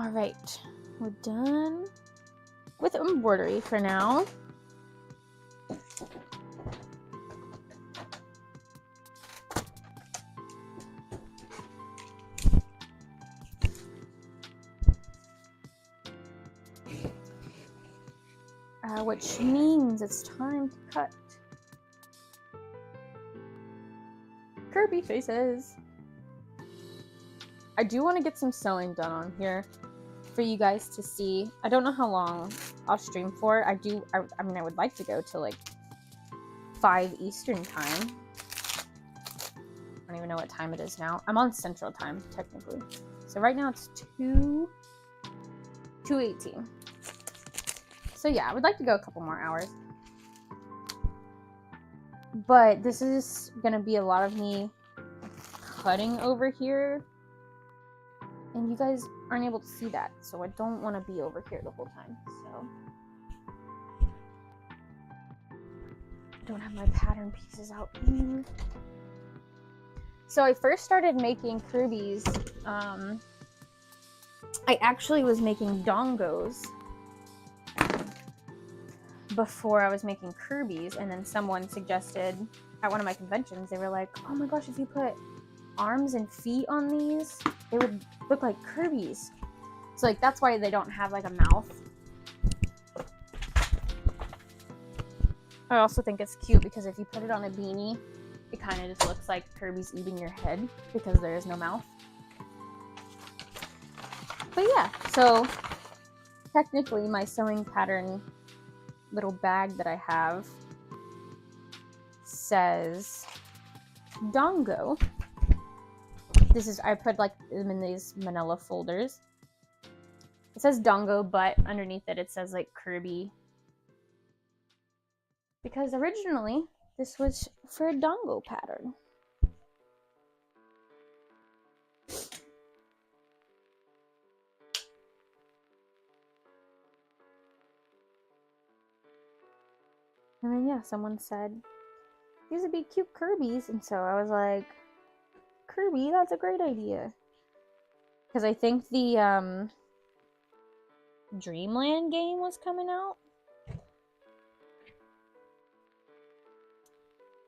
All right, we're done with embroidery for now. Which means it's time to cut Kirby faces. I do want to get some sewing done on here for you guys to see. I don't know how long I'll stream for. I mean, I would like to go to like 5 Eastern time. I don't even know what time it is now. I'm on Central time, technically. So right now it's 2:18. So yeah, I would like to go a couple more hours. But this is gonna be a lot of me cutting over here. And you guys aren't able to see that, so I don't want to be over here the whole time. So I don't have my pattern pieces out here. So I first started making Kirby's. I actually was making dongos before I was making Kirby's, and then someone suggested at one of my conventions, they were like, oh my gosh, if you put arms and feet on these, they would look like Kirby's. So like that's why they don't have like a mouth. I also think it's cute because if you put it on a beanie, it kind of just looks like Kirby's eating your head because there is no mouth. But yeah, so technically my sewing pattern little bag that I have says Dongo. I put like them in these manila folders. It says Dongo, but underneath it says like Kirby. Because originally this was for a Dongo pattern. And then yeah, someone said, these would be cute Kirby's. And so I was like, Kirby, that's a great idea. Because I think the Dreamland game was coming out. I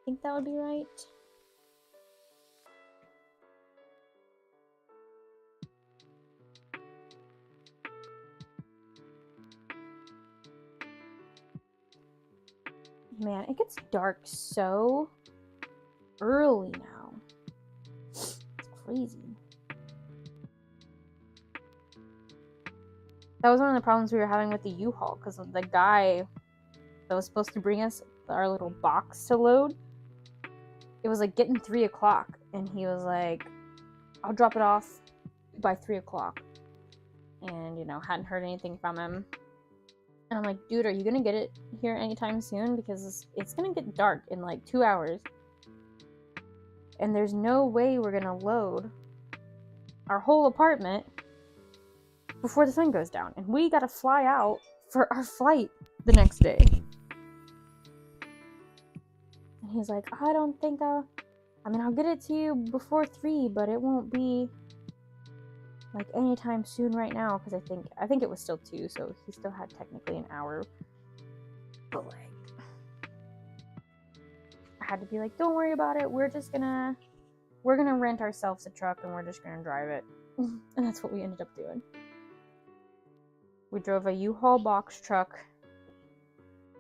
think that would be right. Man, it gets dark so early now. It's crazy. That was one of the problems we were having with the U-Haul, because the guy that was supposed to bring us our little box to load, it was like getting 3 o'clock, and he was like, I'll drop it off by 3 o'clock. And, you know, hadn't heard anything from him. And I'm like, dude, are you gonna get it here anytime soon? Because it's gonna get dark in like 2 hours. And there's no way we're gonna load our whole apartment before the sun goes down. And we gotta fly out for our flight the next day. And he's like, I don't think I'll get it to you before 3, but it won't be like anytime soon right now, because I think it was still 2, so he still had technically an hour. But like, I had to be like, don't worry about it, we're gonna rent ourselves a truck and we're just gonna drive it. And that's what we ended up doing. We drove a U-Haul box truck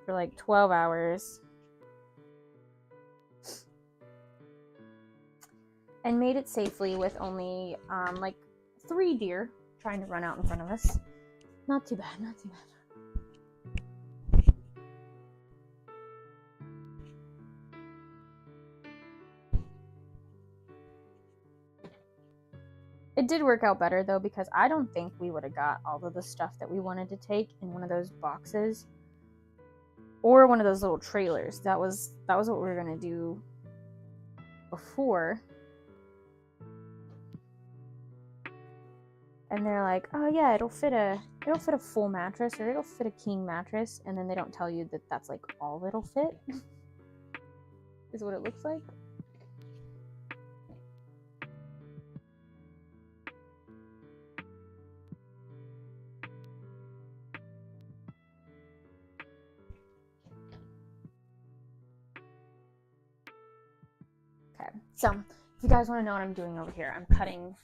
for like 12 hours and made it safely with only like 3 deer trying to run out in front of us. Not too bad, not too bad. It did work out better though, because I don't think we would have got all of the stuff that we wanted to take in one of those boxes or one of those little trailers. That was what we were gonna do before. And they're like, oh yeah, it'll fit a full mattress, or it'll fit a king mattress, and then they don't tell you that that's like all it'll fit. Is what it looks like. Okay, so if you guys want to know what I'm doing over here, I'm cutting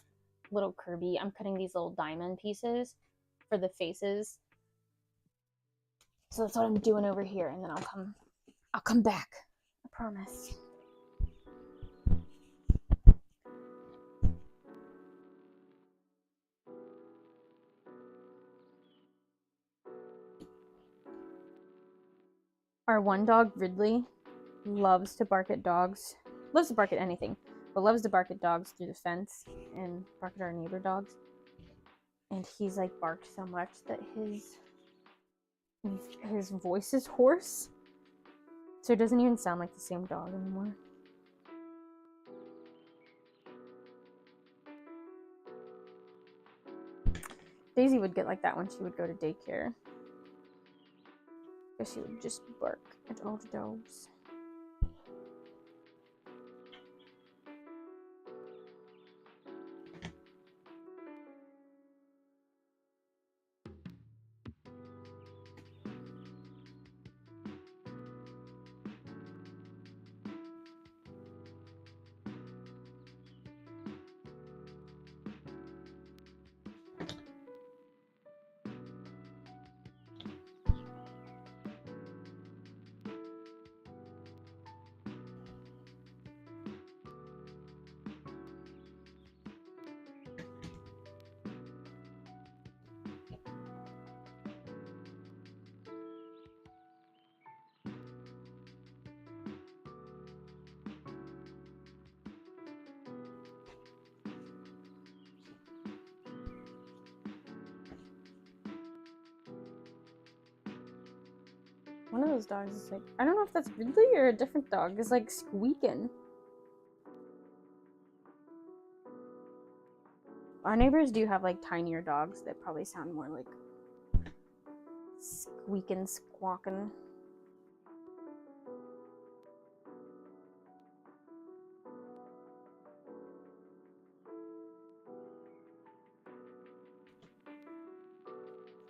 little Kirby. I'm cutting these little diamond pieces for the faces. So that's what I'm doing over here, and then I'll come back. I promise. Our one dog, Ridley, loves to bark at dogs. Loves to bark at anything, but loves to bark at dogs through the fence and bark at our neighbor dogs. And he's like barked so much that his voice is hoarse. So it doesn't even sound like the same dog anymore. Daisy would get like that when she would go to daycare. Because she would just bark at all the dogs. One of those dogs is like, I don't know if that's Ridley or a different dog, is like squeaking. Our neighbors do have like tinier dogs that probably sound more like squeaking, squawking.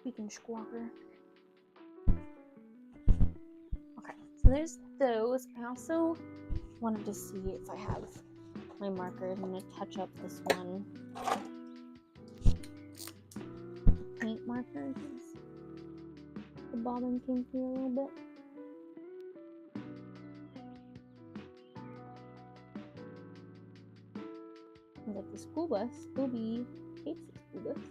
Squeaking squawker. Okay, so there's those. I also wanted to see if I have my marker. I'm gonna touch up this one paint marker because the bobbin came through a little bit. And like the school bus, Scooby hates the school bus.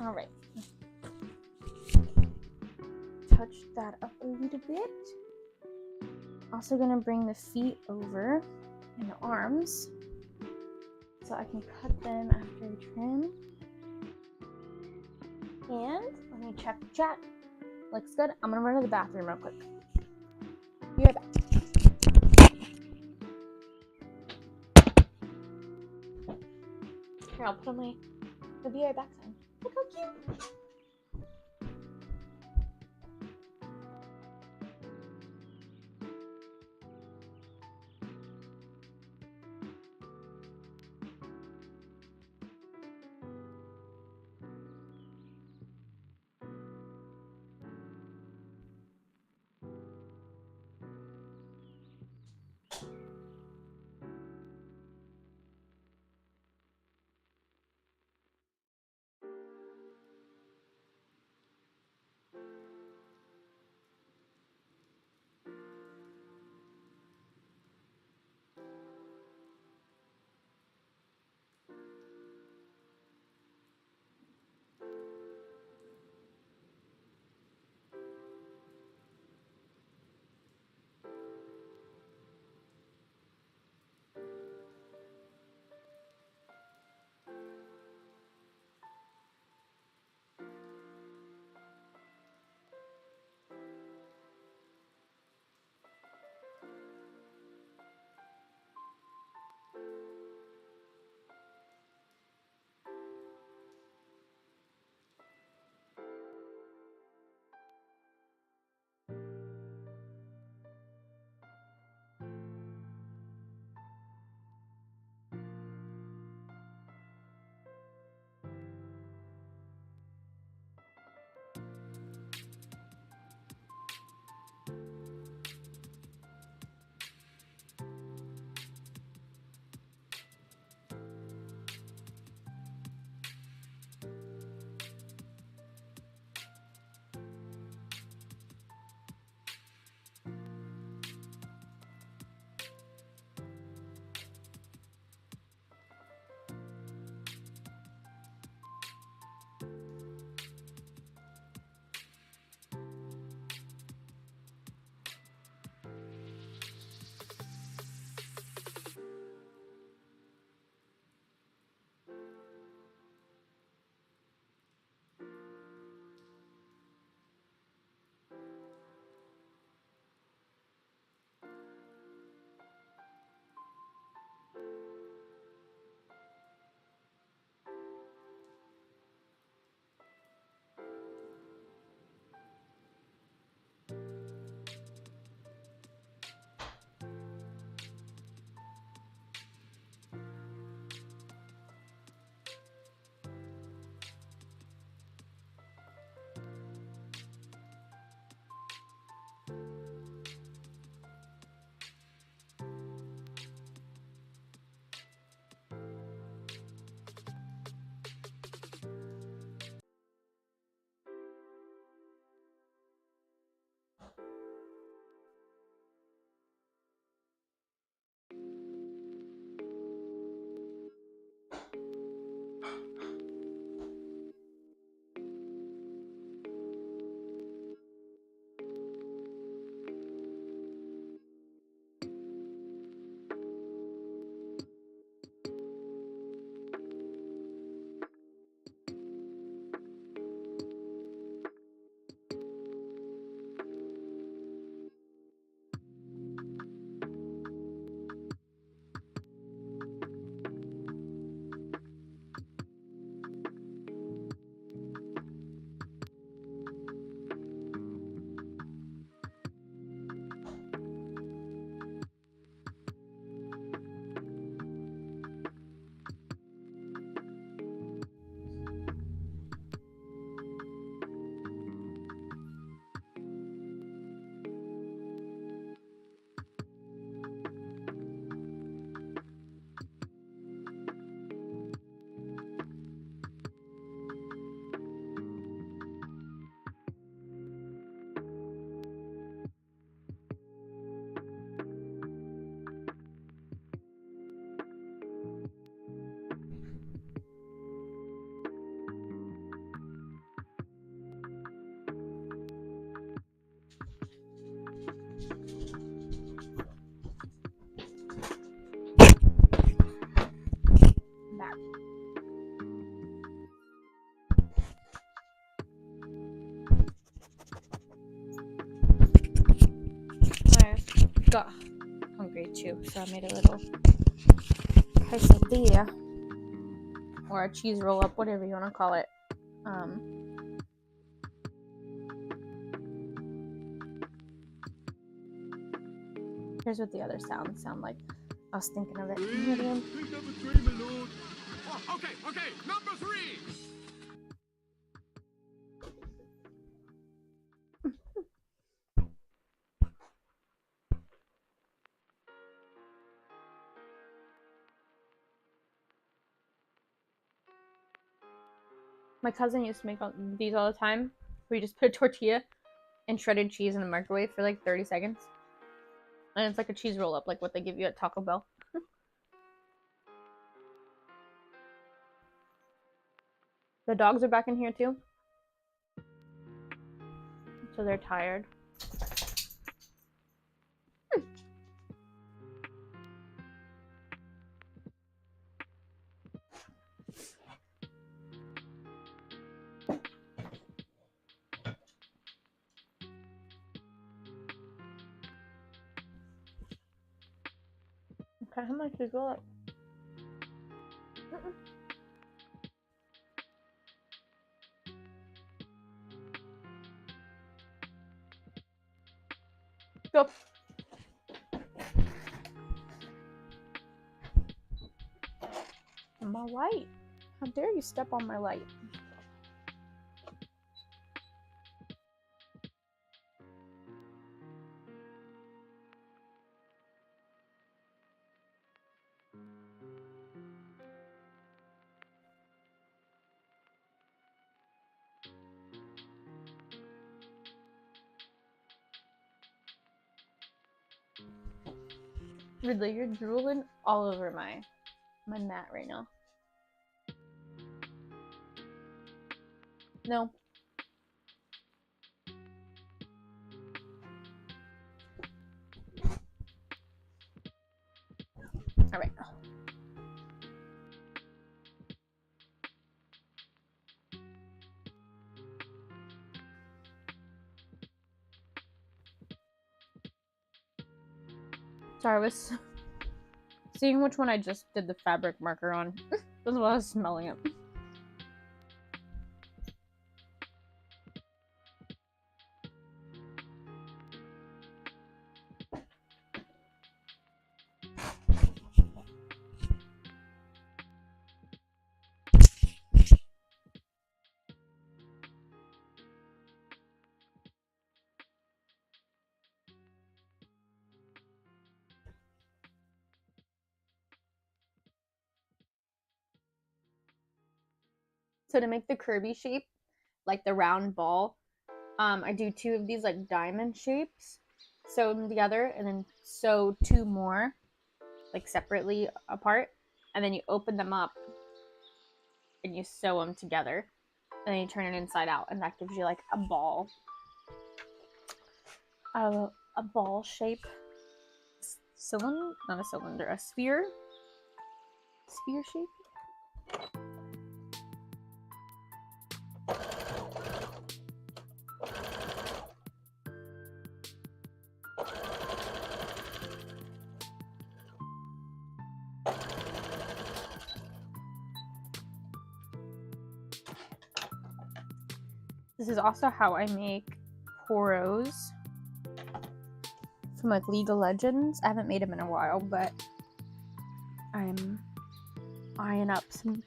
All right. Touch that up a little bit. Also gonna bring the feet over and the arms so I can cut them after I trim. And let me check the chat. Looks good. I'm gonna run to the bathroom real quick. Be right back. Here, I'll put on my be right back sign. Look how cute. I got hungry too, so I made a little quesadilla or a cheese roll up, whatever you want to call it. Here's what the other sounds sound like. I was thinking of it. Number 3, my lord. Oh, okay, number 3. My cousin used to make these all the time, where you just put a tortilla and shredded cheese in the microwave for like 30 seconds. And it's like a cheese roll up, like what they give you at Taco Bell. The dogs are back in here too. So they're tired. Okay, how much is roll up? Go. My light. How dare you step on my light? Ridley, you're drooling all over my mat right now. No. All right. Sorry, I was seeing which one I just did the fabric marker on. That's what I was smelling it. So to make the Kirby shape, like the round ball, I do 2 of these like diamond shapes, sew them together, and then sew 2 more, like separately apart, and then you open them up and you sew them together, and then you turn it inside out, and that gives you like a ball, a ball shape, cylinder, not a cylinder, a sphere shape. This is also how I make Poros from like League of Legends. I haven't made them in a while, but I'm eyeing up some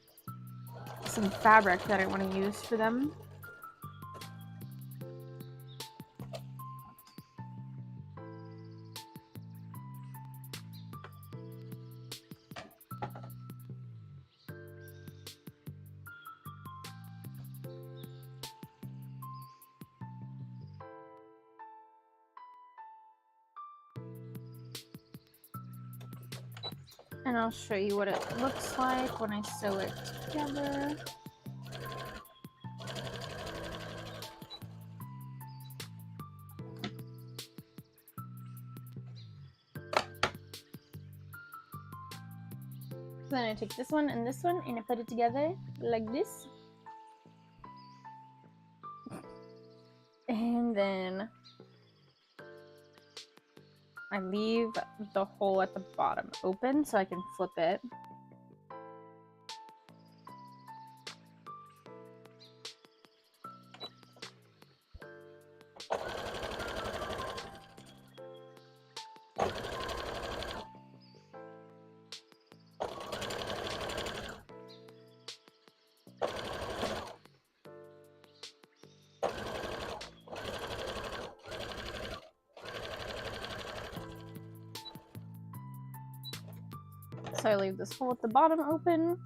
fabric that I want to use for them. And I'll show you what it looks like when I sew it together. So then I take this one and I put it together like this. And then I leave the hole at the bottom open so I can flip it. So I leave this hole at the bottom open.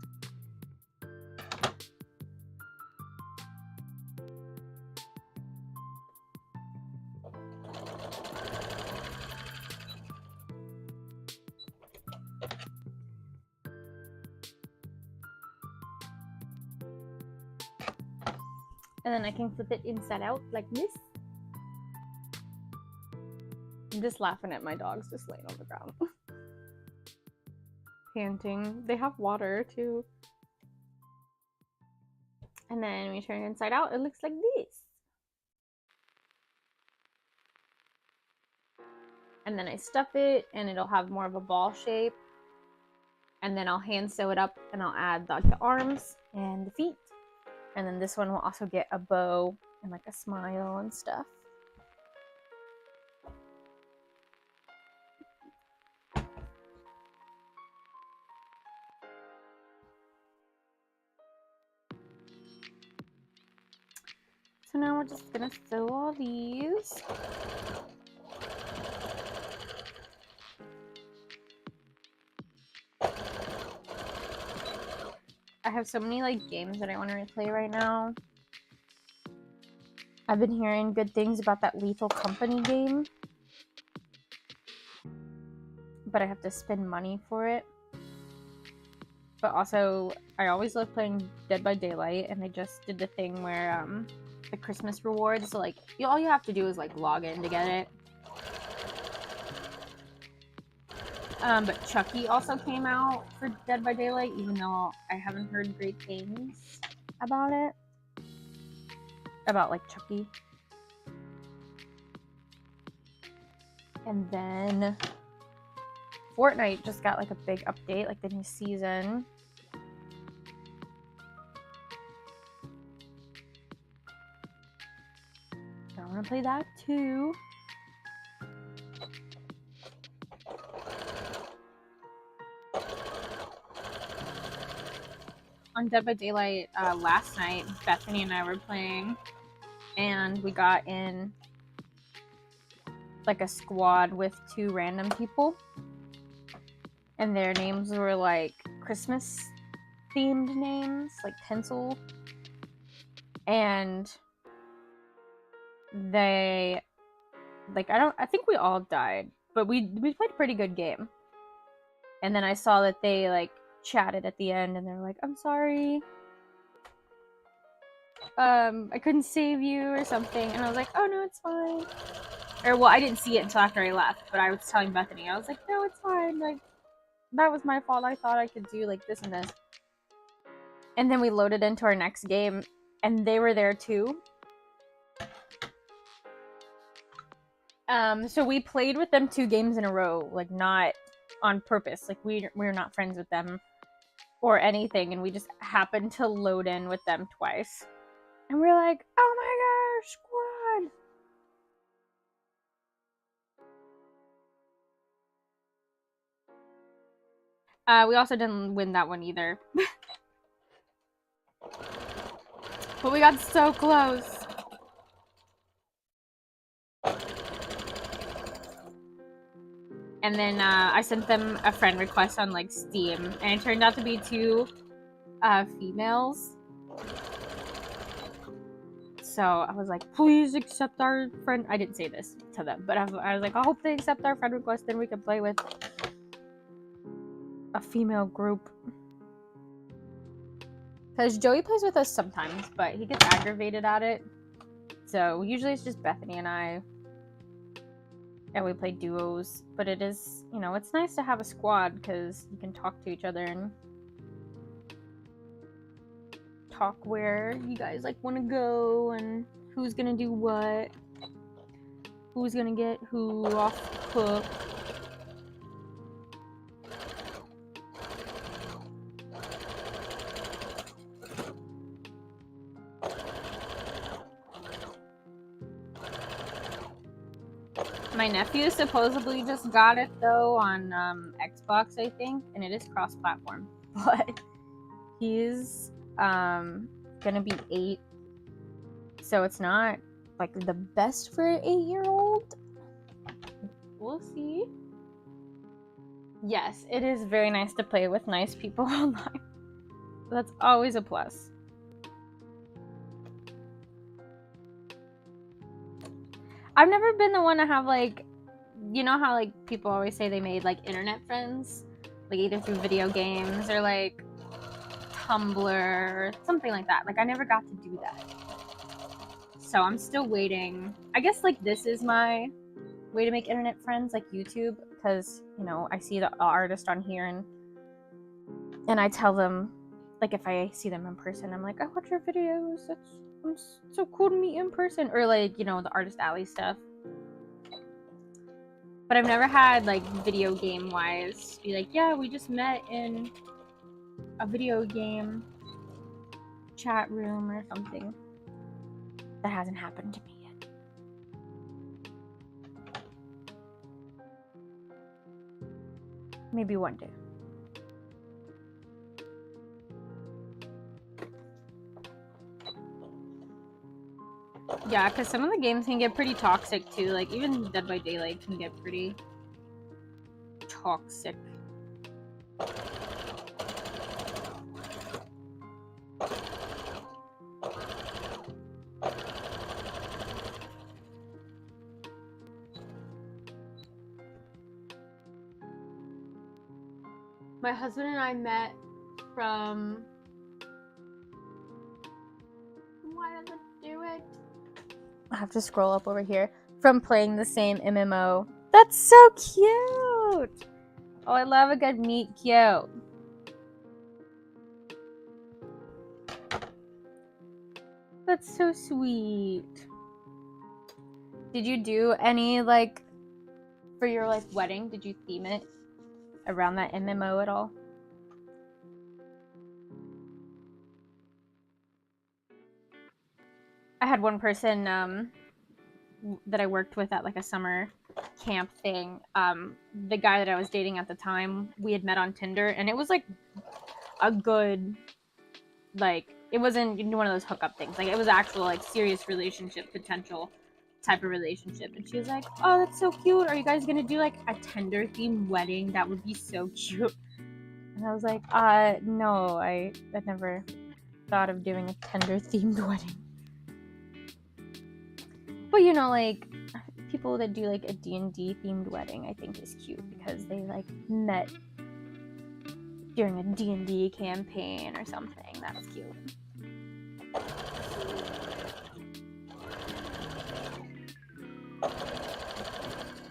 And then I can flip it inside out like this. I'm just laughing at my dogs just laying on the ground. Panting. They have water too. And then we turn it inside out. It looks like this. And then I stuff it and it'll have more of a ball shape. And then I'll hand sew it up and I'll add the arms and the feet. And then this one will also get a bow and like a smile and stuff. So now we're just gonna sew all these. I have so many like games that I want to replay right now. I've been hearing good things about that Lethal Company game, but I have to spend money for it. But also, I always love playing Dead by Daylight, and they just did the thing where the Christmas rewards, so like all you have to do is like log in to get it. But Chucky also came out for Dead by Daylight, even though I haven't heard great things about it. About like Chucky. And then Fortnite just got like a big update, like the new season. I want to play that too. On Dead by Daylight last night, Bethany and I were playing, and we got in like a squad with 2 random people, and their names were like Christmas themed names, like Tinsel, and they like I think we all died, but we played a pretty good game. And then I saw that they like chatted at the end and they're like, I'm sorry, I couldn't save you or something. And I was like, oh no, it's fine. Or well, I didn't see it until after I left, but I was telling Bethany, I was like, no, it's fine, like that was my fault. I thought I could do like this and this. And then we loaded into our next game and they were there too. So we played with them 2 games in a row, like not on purpose. Like we're not friends with them or anything, and we just happened to load in with them twice. And we're like, oh my gosh, squad! We also didn't win that one either. But we got so close. And then I sent them a friend request on like Steam, and it turned out to be 2 females. So I was like, please accept our friend. I didn't say this to them, but I was like, I hope they accept our friend request, then we can play with a female group. Because Joey plays with us sometimes, but he gets aggravated at it. So usually it's just Bethany and I. And we play duos. But it is, you know, it's nice to have a squad because you can talk to each other and talk where you guys like want to go and who's gonna do what, who's gonna get who off the hook. My nephew supposedly just got it though on Xbox, I think, and it is cross-platform. But he's gonna be 8, so it's not like the best for an 8-year-old. We'll see. Yes, it is very nice to play with nice people online. That's always a plus. I've never been the one to have like, you know how like people always say they made like internet friends, like either through video games or like Tumblr or something like that. Like I never got to do that. So I'm still waiting. I guess like this is my way to make internet friends, like YouTube, because you know I see the artist on here and I tell them, like if I see them in person, I'm like, I watch your videos. It's so cool to meet you in person, or like you know the Artist Alley stuff. But I've never had like video game wise be like, yeah, we just met in a video game chat room or something. That hasn't happened to me yet. Maybe one day. Yeah, because some of the games can get pretty toxic too. Like even Dead by Daylight can get pretty toxic. My husband and I met from... Why does it do it? I have to scroll up over here. From playing the same MMO. That's so cute! Oh, I love a good meet cute. That's so sweet. Did you do any, like, for your, like, wedding, did you theme it around that MMO at all? I had one person that I worked with at like a summer camp thing. The guy that I was dating at the time, we had met on Tinder, and it was like a good, like it wasn't one of those hookup things. Like it was actual like serious relationship potential type of relationship. And she was like, "Oh, that's so cute. Are you guys gonna do like a Tinder themed wedding? That would be so cute." And I was like, no, I never thought of doing a Tinder themed wedding. But you know, like people that do like a D&D themed wedding, I think is cute because they like met during a D&D campaign or something. That was cute.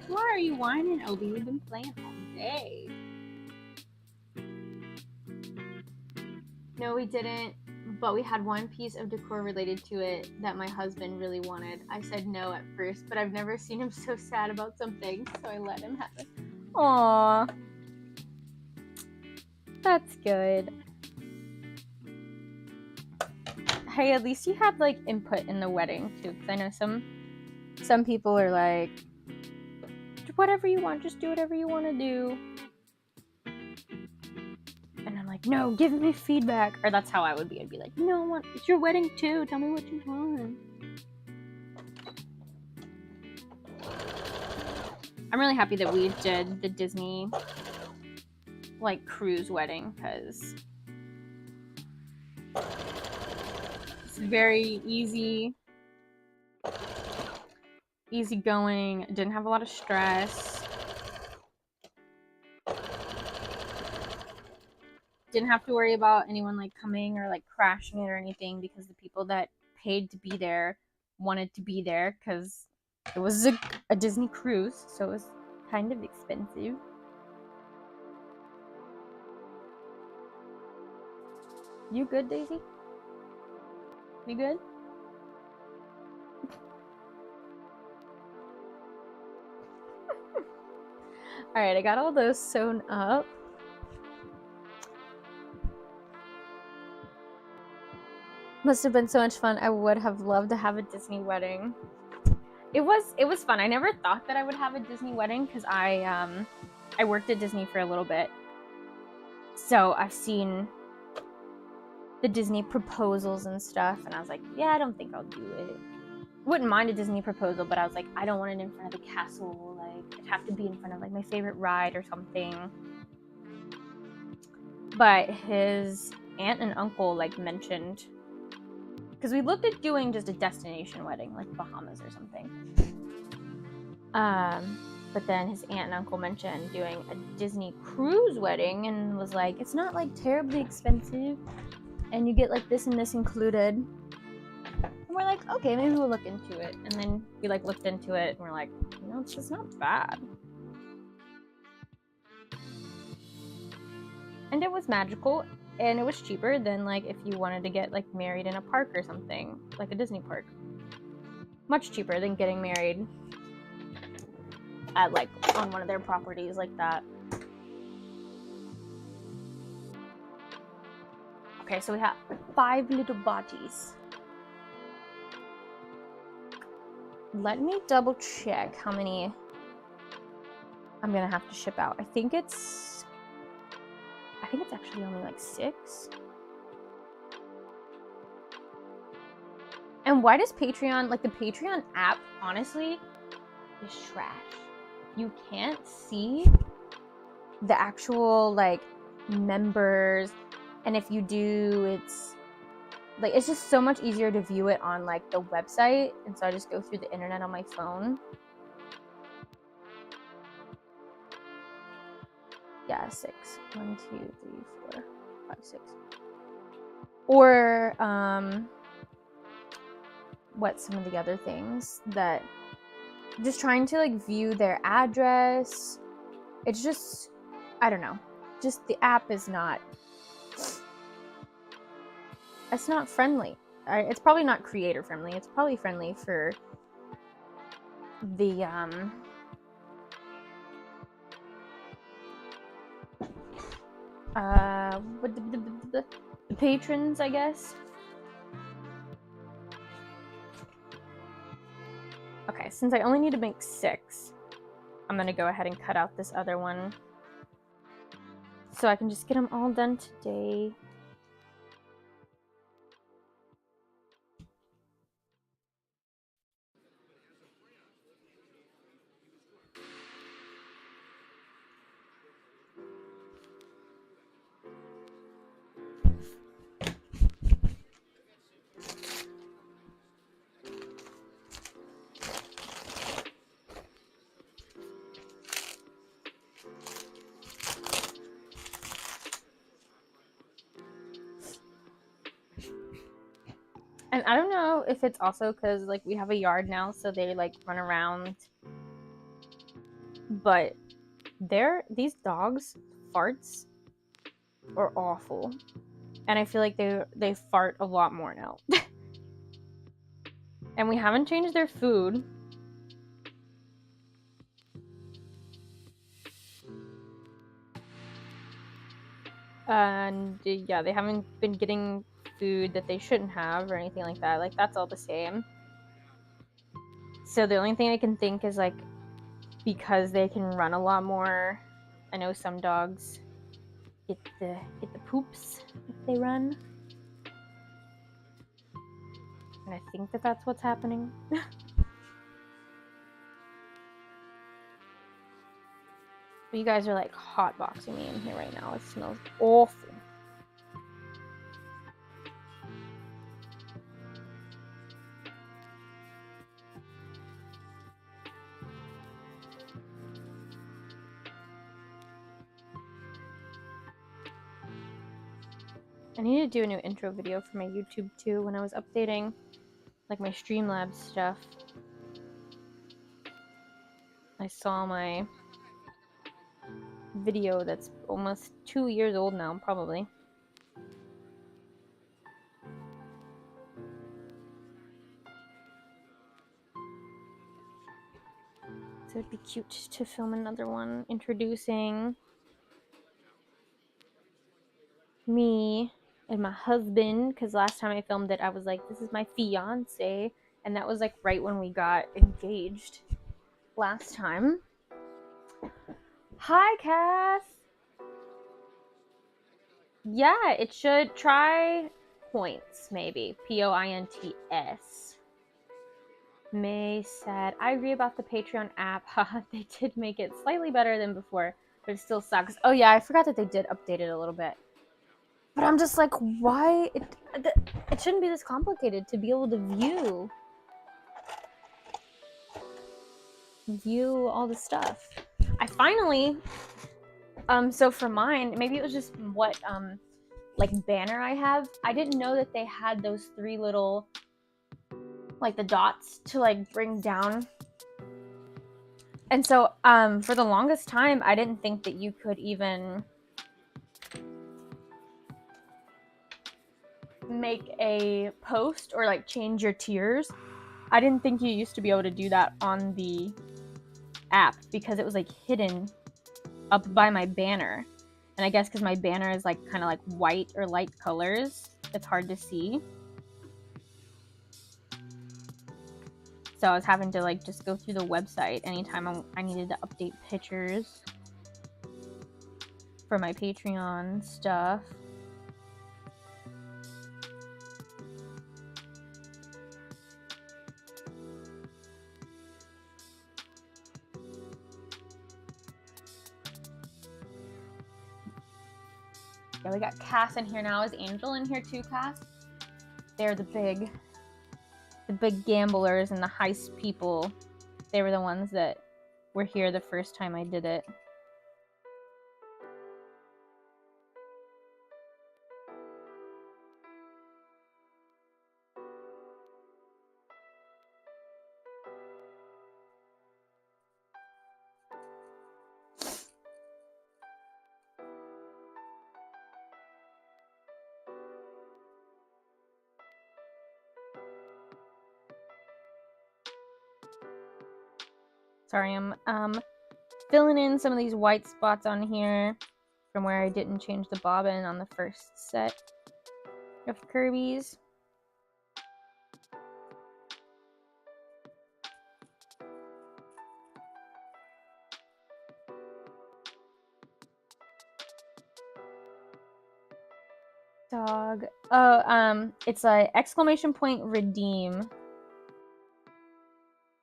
Why are you whining, Obi? We've been playing all day. No, we didn't. But we had one piece of decor related to it that my husband really wanted. I said no at first, but I've never seen him so sad about something, so I let him have it. Aww. That's good. Hey, at least you had like input in the wedding too, because I know some people are like, whatever you want, just do whatever you want to do. And I'm like, no, give me feedback. Or that's how I would be. I'd be like, no, it's your wedding too. Tell me what you want. I'm really happy that we did the Disney like cruise wedding because it's very easy going. Didn't have a lot of stress. Didn't have to worry about anyone like coming or like crashing it or anything because the people that paid to be there wanted to be there because it was a Disney cruise, so it was kind of expensive. You good, Daisy? You good? Alright, I got all those sewn up. Must have been so much fun. I would have loved to have a Disney wedding. It was fun. I never thought that I would have a Disney wedding because I worked at Disney for a little bit. So I've seen the Disney proposals and stuff, and I was like, yeah, I don't think I'll do it. Wouldn't mind a Disney proposal, but I was like, I don't want it in front of the castle. Like, it'd have to be in front of like my favorite ride or something. But his aunt and uncle like mentioned, because we looked at doing just a destination wedding, like Bahamas or something. But then his aunt and uncle mentioned doing a Disney cruise wedding and was like, it's not like terribly expensive, and you get like this and this included. And we're like, okay, maybe we'll look into it. And then we like looked into it and we're like, you know, it's just not bad. And it was magical, and it was cheaper than like if you wanted to get like married in a park or something, like a Disney park. Much cheaper than getting married at like on one of their properties like that. Okay, so we have 5 little bodies. Let me double check how many I'm gonna have to ship out. I think it's actually only like 6. And why does Patreon, like the Patreon app, honestly, is trash. You can't see the actual like members, and if you do, it's like it's just so much easier to view it on like the website, and so I just go through the internet on my phone. Yeah, 6. 1, 2, 3, 4, 5, 6. Or what's some of the other things that just trying to like view their address. It's just, I don't know. Just the app is not, it's not friendly. It's probably not creator friendly. It's probably friendly for the the patrons, I guess. Okay, since I only need to make 6, I'm gonna go ahead and cut out this other one so I can just get them all done today. And I don't know if it's also because like we have a yard now, so they like run around. But these dogs' farts are awful, and I feel like they fart a lot more now. And we haven't changed their food. And yeah, they haven't been getting food that they shouldn't have or anything like that. Like that's all the same. So the only thing I can think is like because they can run a lot more. I know some dogs get the poops if they run. And I think that that's what's happening. But you guys are like hotboxing me in here right now. It smells awful. I need to do a new intro video for my YouTube too. When I was updating like my Streamlabs stuff, I saw my video that's almost 2 years old now, probably. it would be cute to film another one introducing me and my husband, because last time I filmed it I was like, this is my fiance, and that was like right when we got engaged last time. Hi, Cass. Yeah, it should try points, maybe. Points. May said, I agree about the Patreon app. Haha, they did make it slightly better than before, but it still sucks. Oh yeah, I forgot that they did update it a little bit. But I'm just like, why? It shouldn't be this complicated to be able to view all the stuff. I finally, so for mine, maybe it was just what, like banner I have. I didn't know that they had those 3 little, like the dots to like bring down. And so, for the longest time, I didn't think that you could even make a post or like change your tiers. I didn't think you used to be able to do that on the app because it was like hidden up by my banner. And I guess because my banner is like kind of like white or light colors, it's hard to see. So I was having to like just go through the website anytime I needed to update pictures for my Patreon stuff. Yeah, we got Cass in here now. Is Angel in here too, Cass? They're the big gamblers and the heist people. They were the ones that were here the first time I did it. Sorry, I'm filling in some of these white spots on here from where I didn't change the bobbin on the first set of Kirby's. Dog. Oh, it's a exclamation point redeem.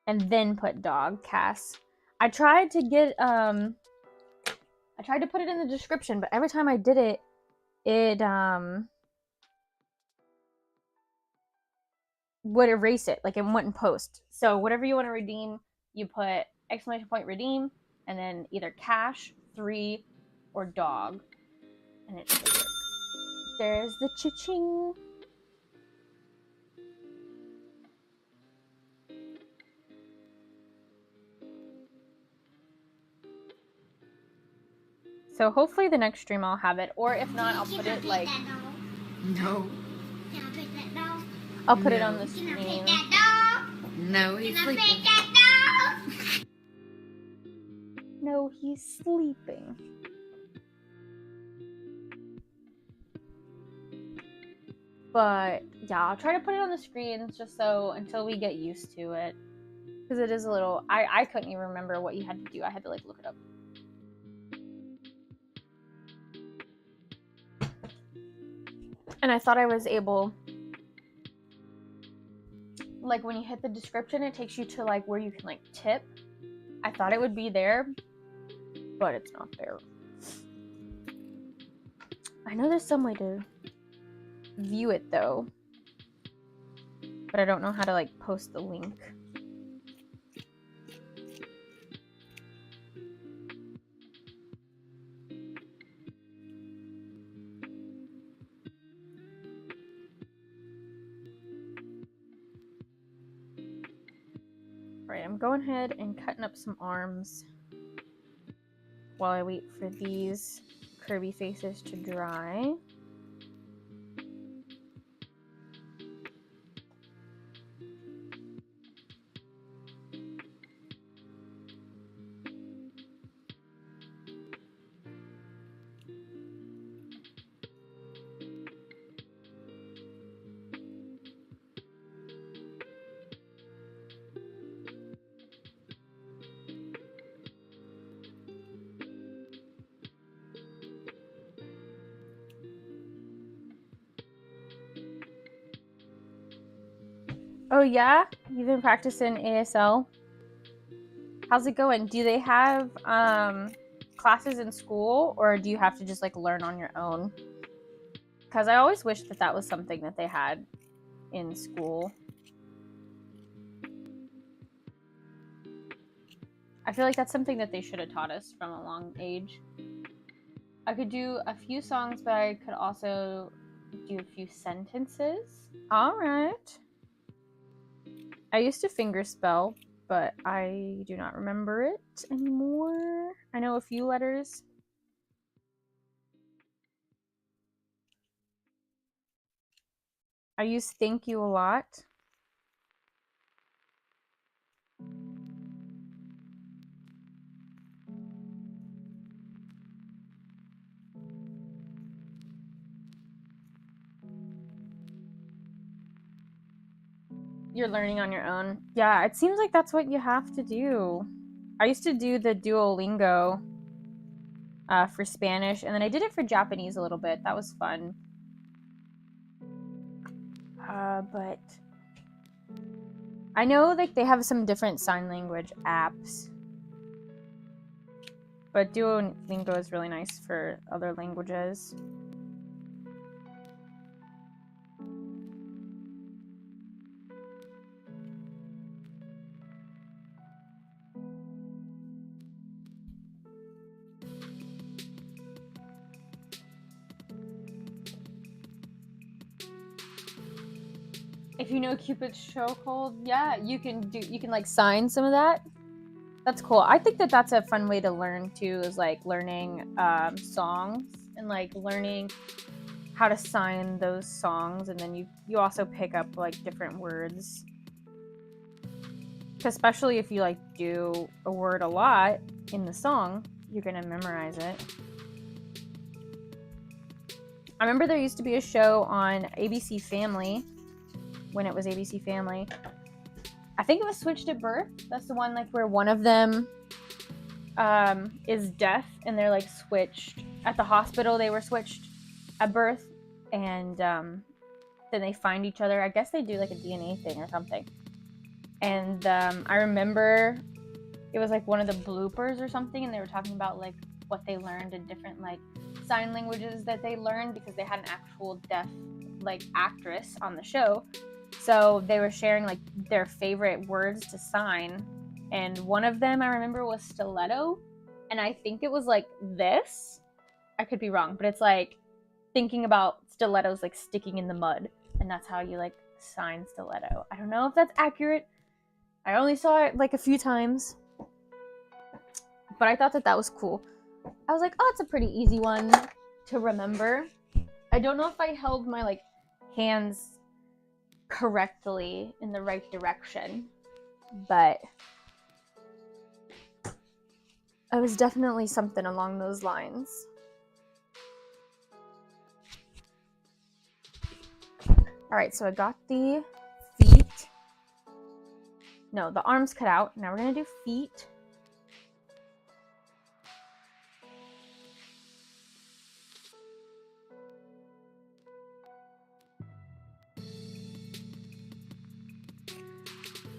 And then put dog, Cass. I tried to get, I tried to put it in the description, but every time I did it, it, would erase it. Like, it wouldn't post. So, whatever you want to redeem, you put exclamation point redeem, and then either cash, 3, or dog. And it should work. There's the cha-ching. So hopefully the next stream I'll have it, or if not, I'll put it like. No. Can I pet that dog? I'll put it on the Can I screen. pet that dog? No, he's Can I sleeping. pet that dog? No, he's sleeping. But yeah, I'll try to put it on the screens just so until we get used to it, because it is a little. I couldn't even remember what you had to do. I had to like look it up. And I thought I was able, like when you hit the description, it takes you to like where you can like tip. I thought it would be there, but it's not there. I know there's some way to view it though, but I don't know how to like post the link. Alright, I'm going ahead and cutting up some arms while I wait for these Kirby faces to dry. Oh yeah? You've been practicing ASL? How's it going? Do they have classes in school, or do you have to just like learn on your own? Because I always wish that that was something that they had in school. I feel like that's something that they should have taught us from a long age. I could do a few songs, but I could also do a few sentences. All right. I used to fingerspell, but I do not remember it anymore. I know a few letters. I use thank you a lot. You're learning on your own. Yeah, it seems like that's what you have to do. I used to do the Duolingo for Spanish, and then I did it for Japanese a little bit. That was fun. But I know like they have some different sign language apps, but Duolingo is really nice for other languages. If you know Cupid's chokehold, yeah, you can like sign some of that. That's cool. I think that that's a fun way to learn too, is like learning songs and like learning how to sign those songs, and then you also pick up like different words. Especially if you like do a word a lot in the song, you're gonna memorize it. I remember there used to be a show on ABC Family when it was ABC Family. I think it was Switched at Birth. That's the one like where one of them is deaf and they're like switched at the hospital. They were switched at birth, and then they find each other. I guess they do like a DNA thing or something. And I remember it was like one of the bloopers or something, and they were talking about like what they learned in different like sign languages that they learned, because they had an actual deaf like actress on the show. So they were sharing like their favorite words to sign, and one of them I remember was stiletto, and I think it was like this. I could be wrong, but it's like thinking about stilettos like sticking in the mud, and that's how you like sign stiletto. I don't know if that's accurate. I only saw it like a few times, but I thought that that was cool. I was like, oh, it's a pretty easy one to remember. I don't know if I held my like hands correctly in the right direction, but it was definitely something along those lines. All right, so I got the feet. No, the arms cut out. Now we're gonna do feet.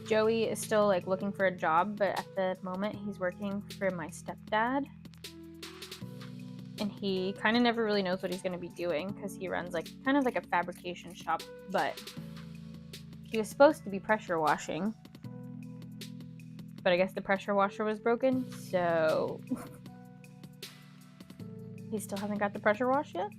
Joey is still like looking for a job, but at the moment he's working for my stepdad. And he kind of never really knows what he's going to be doing because he runs like kind of like a fabrication shop, but he was supposed to be pressure washing. But I guess the pressure washer was broken, so he still hasn't got the pressure wash yet.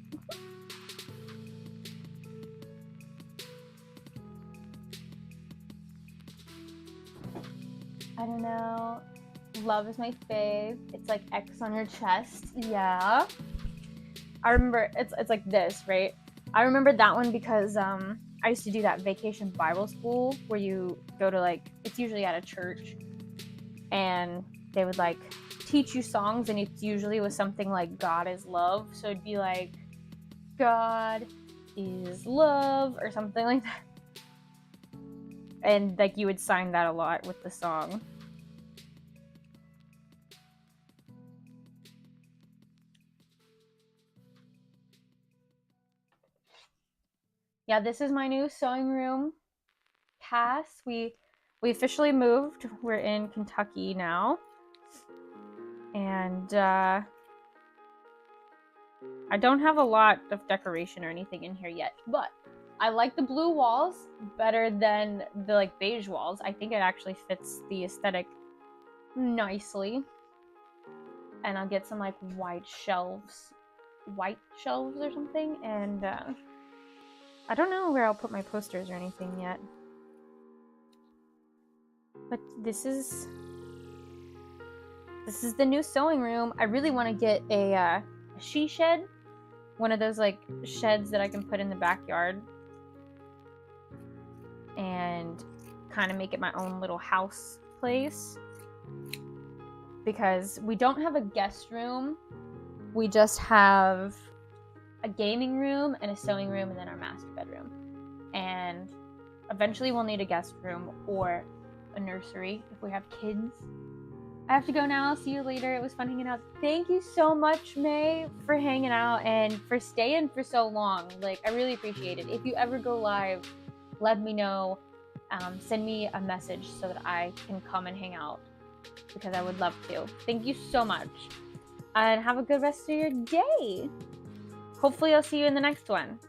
I don't know. Love is my fave. It's like X on your chest. Yeah. I remember it's like this, right? I remember that one because I used to do that vacation Bible school where you go to like, it's usually at a church, and they would like teach you songs, and it's usually was something like God is love. So it'd be like God is love or something like that. And like you would sign that a lot with the song. Yeah, this is my new sewing room. Cass, we officially moved. We're in Kentucky now. And I don't have a lot of decoration or anything in here yet, but I like the blue walls better than the like beige walls. I think it actually fits the aesthetic nicely. And I'll get some like white shelves or something. And I don't know where I'll put my posters or anything yet. But this is the new sewing room. I really want to get a she shed, one of those like sheds that I can put in the backyard and kind of make it my own little house place, because we don't have a guest room. We just have a gaming room and a sewing room and then our master bedroom. And eventually we'll need a guest room or a nursery if we have kids. I have to go now. See you later. It was fun hanging out. Thank you so much, May, for hanging out and for staying for so long. Like, I really appreciate it. If you ever go live, let me know. Send me a message so that I can come and hang out, because I would love to. Thank you so much. And have a good rest of your day. Hopefully I'll see you in the next one.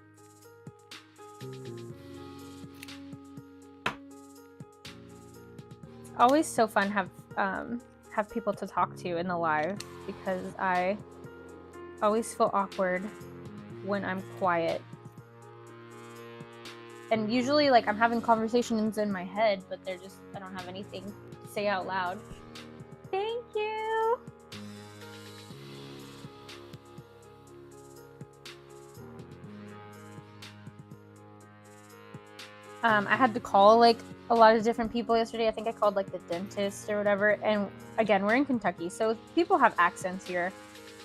It's always so fun have people to talk to in the live, because I always feel awkward when I'm quiet. And usually like I'm having conversations in my head, but I don't have anything to say out loud. Thank you. I had to call like a lot of different people yesterday. I think I called like the dentist or whatever. And again, we're in Kentucky, so people have accents here.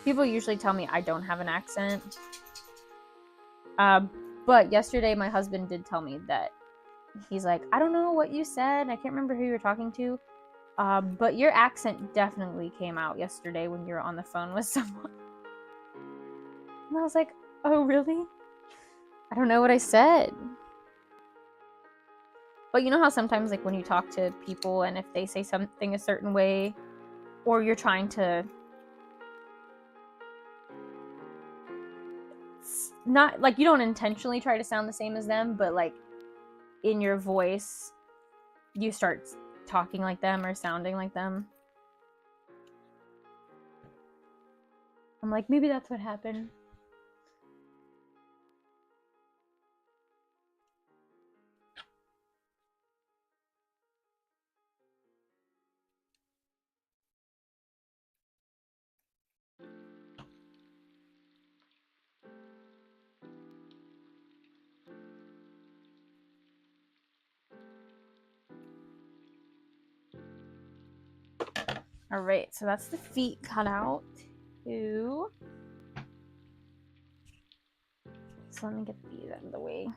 People usually tell me I don't have an accent. But yesterday my husband did tell me that he's like, I don't know what you said. I can't remember who you were talking to. But your accent definitely came out yesterday when you were on the phone with someone. And I was like, oh, really? I don't know what I said. But you know how sometimes like when you talk to people and if they say something a certain way, or you're trying to not like, you don't intentionally try to sound the same as them, but like in your voice you start talking like them or sounding like them. I'm like, maybe that's what happened. All right, so that's the feet cut out too. So let me get these out of the way.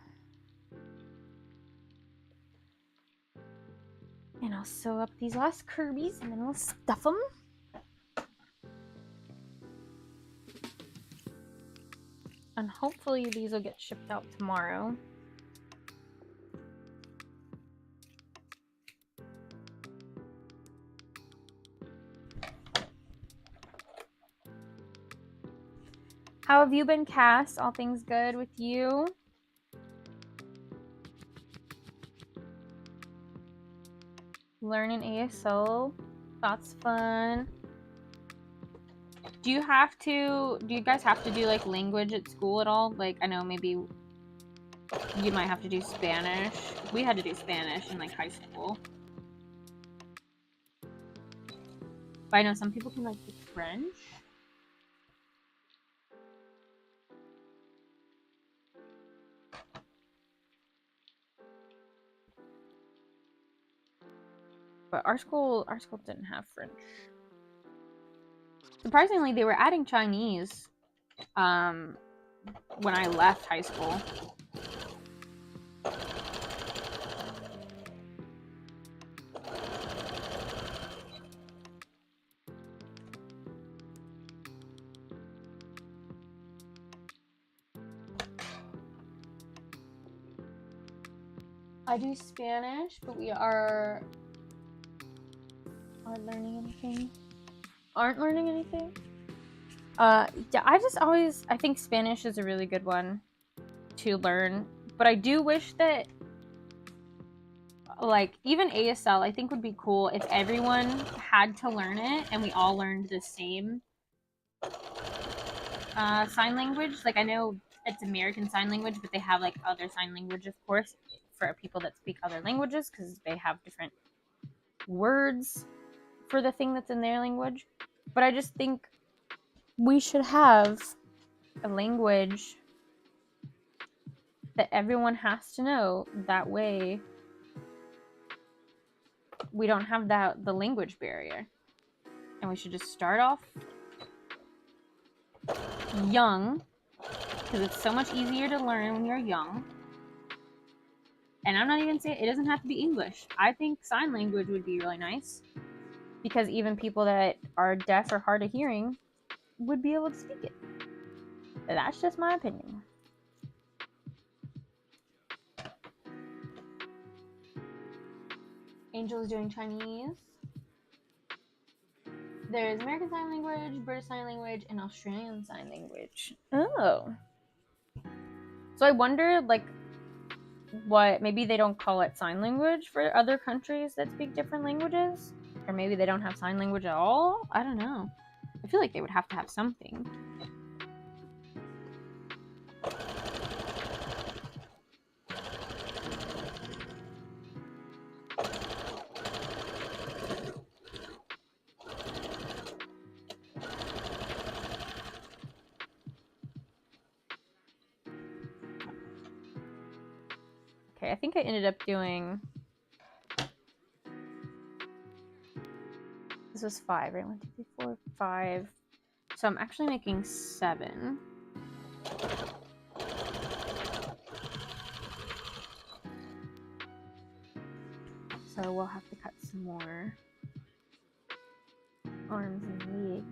And I'll sew up these last Kirby's and then we'll stuff them. And hopefully these will get shipped out tomorrow. How have you been, Cass? All things good with you? Learning ASL. That's fun. Do you guys have to do like language at school at all? Like, I know maybe you might have to do Spanish. We had to do Spanish in like high school. But I know some people can like do French. But our school didn't have French. Surprisingly, they were adding Chinese when I left high school. I do Spanish, but we are learning anything. Aren't learning anything. Yeah, I think Spanish is a really good one to learn, but I do wish that like even ASL I think would be cool if everyone had to learn it and we all learned the same sign language. Like I know it's American Sign Language, but they have like other sign language, of course, for people that speak other languages because they have different words for the thing that's in their language. But I just think we should have a language that everyone has to know. That way we don't have the language barrier. And we should just start off young because it's so much easier to learn when you're young. And I'm not even saying it doesn't have to be English. I think sign language would be really nice because even people that are deaf or hard of hearing would be able to speak it. That's just my opinion. Angel is doing Chinese. There's American Sign Language, British Sign Language, and Australian Sign Language. Oh. So I wonder, like, what, maybe they don't call it sign language for other countries that speak different languages? Or maybe they don't have sign language at all? I don't know. I feel like they would have to have something. Okay, I think I ended up doing... This was 5, right? 1, 2, 3, 4, 5. So I'm actually making 7. So we'll have to cut some more arms and legs.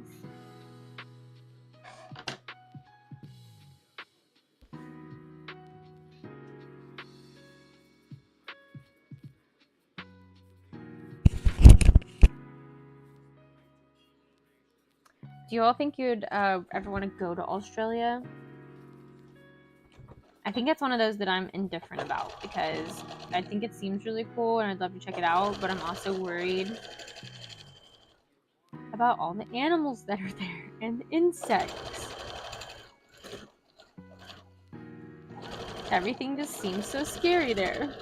Do you all think you'd ever want to go to Australia? I think it's one of those that I'm indifferent about because I think it seems really cool and I'd love to check it out, but I'm also worried about all the animals that are there and the insects. Everything just seems so scary there.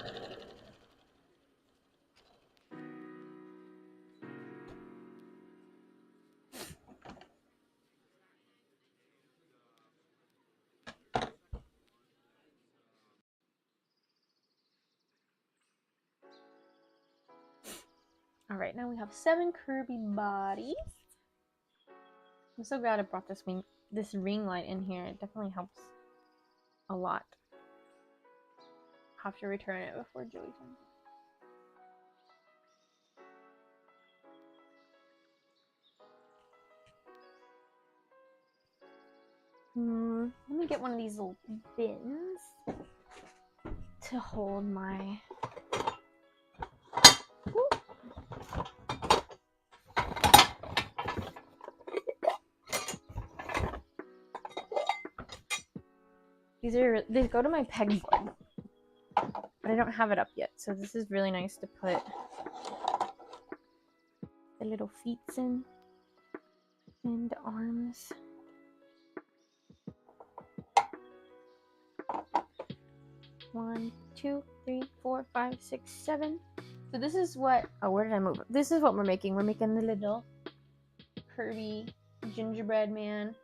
All right, now we have 7 Kirby bodies. I'm so glad I brought this ring light in here. It definitely helps a lot. I'll have to return it before Joey comes. Let me get one of these little bins to hold my... They go to my pegboard, but I don't have it up yet, so this is really nice to put the little feet in and the arms. One, 2, 3, 4, 5, 6, 7. So this is what... Oh, where did I move? This is what we're making. We're making the little Kirby gingerbread man,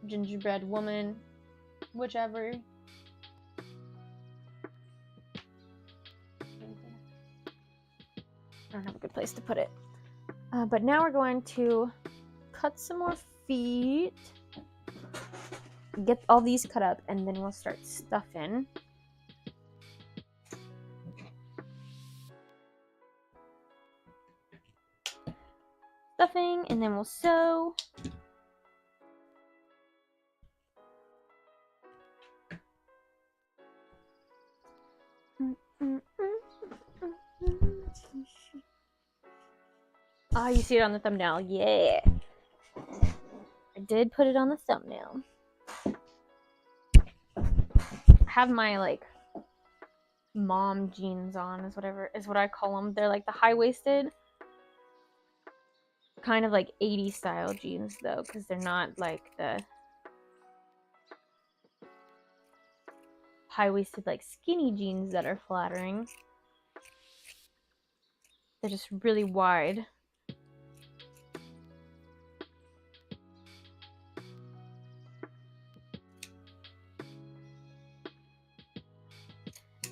gingerbread woman, whichever. I don't have a good place to put it. But now we're going to cut some more feet. Get all these cut up, and then we'll start stuffing. Stuffing, and then we'll sew. Oh, you see it on the thumbnail. Yeah. I did put it on the thumbnail. I have my like mom jeans on is what I call them. They're like the high-waisted kind of like 80s style jeans though, because they're not like the high-waisted like skinny jeans that are flattering. They're just really wide.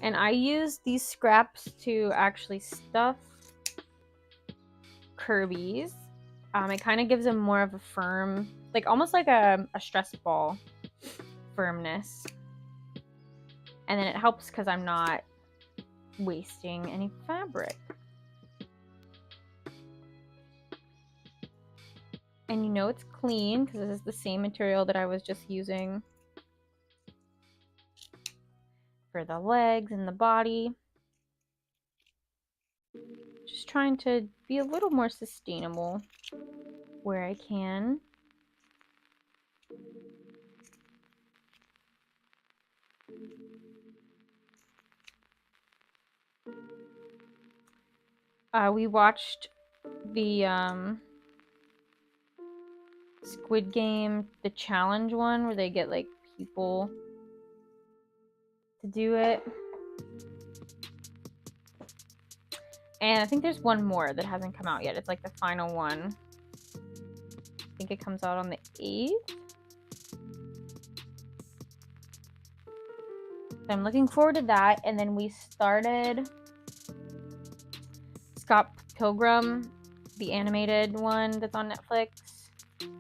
And I use these scraps to actually stuff Kirby's. It kind of gives them more of a firm, like almost like a stress ball firmness. And then it helps because I'm not wasting any fabric. And you know it's clean because this is the same material that I was just using for the legs and the body. Just trying to be a little more sustainable where I can. We watched the Squid Game, the challenge one, where they get like people to do it. And I think there's one more that hasn't come out yet. It's like the final one. I think it comes out on the 8th. So I'm looking forward to that. And then we started Scott Pilgrim, the animated one that's on Netflix.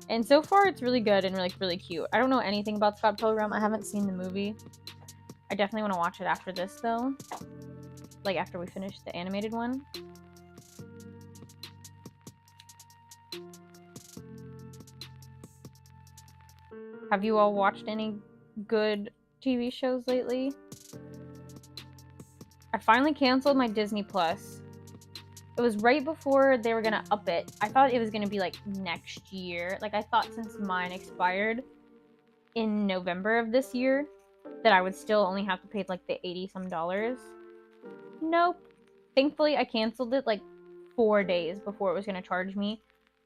And so far it's really good and like really cute. I don't know anything about Scott Pilgrim. I haven't seen the movie. I definitely want to watch it after this though. Like after we finish the animated one. Have you all watched any good TV shows lately? I finally canceled my Disney Plus. It was right before they were gonna up it. I thought it was gonna be like next year. Like I thought since mine expired in November of this year that I would still only have to pay like the $80-some. Nope. Thankfully I canceled it like 4 days before it was gonna charge me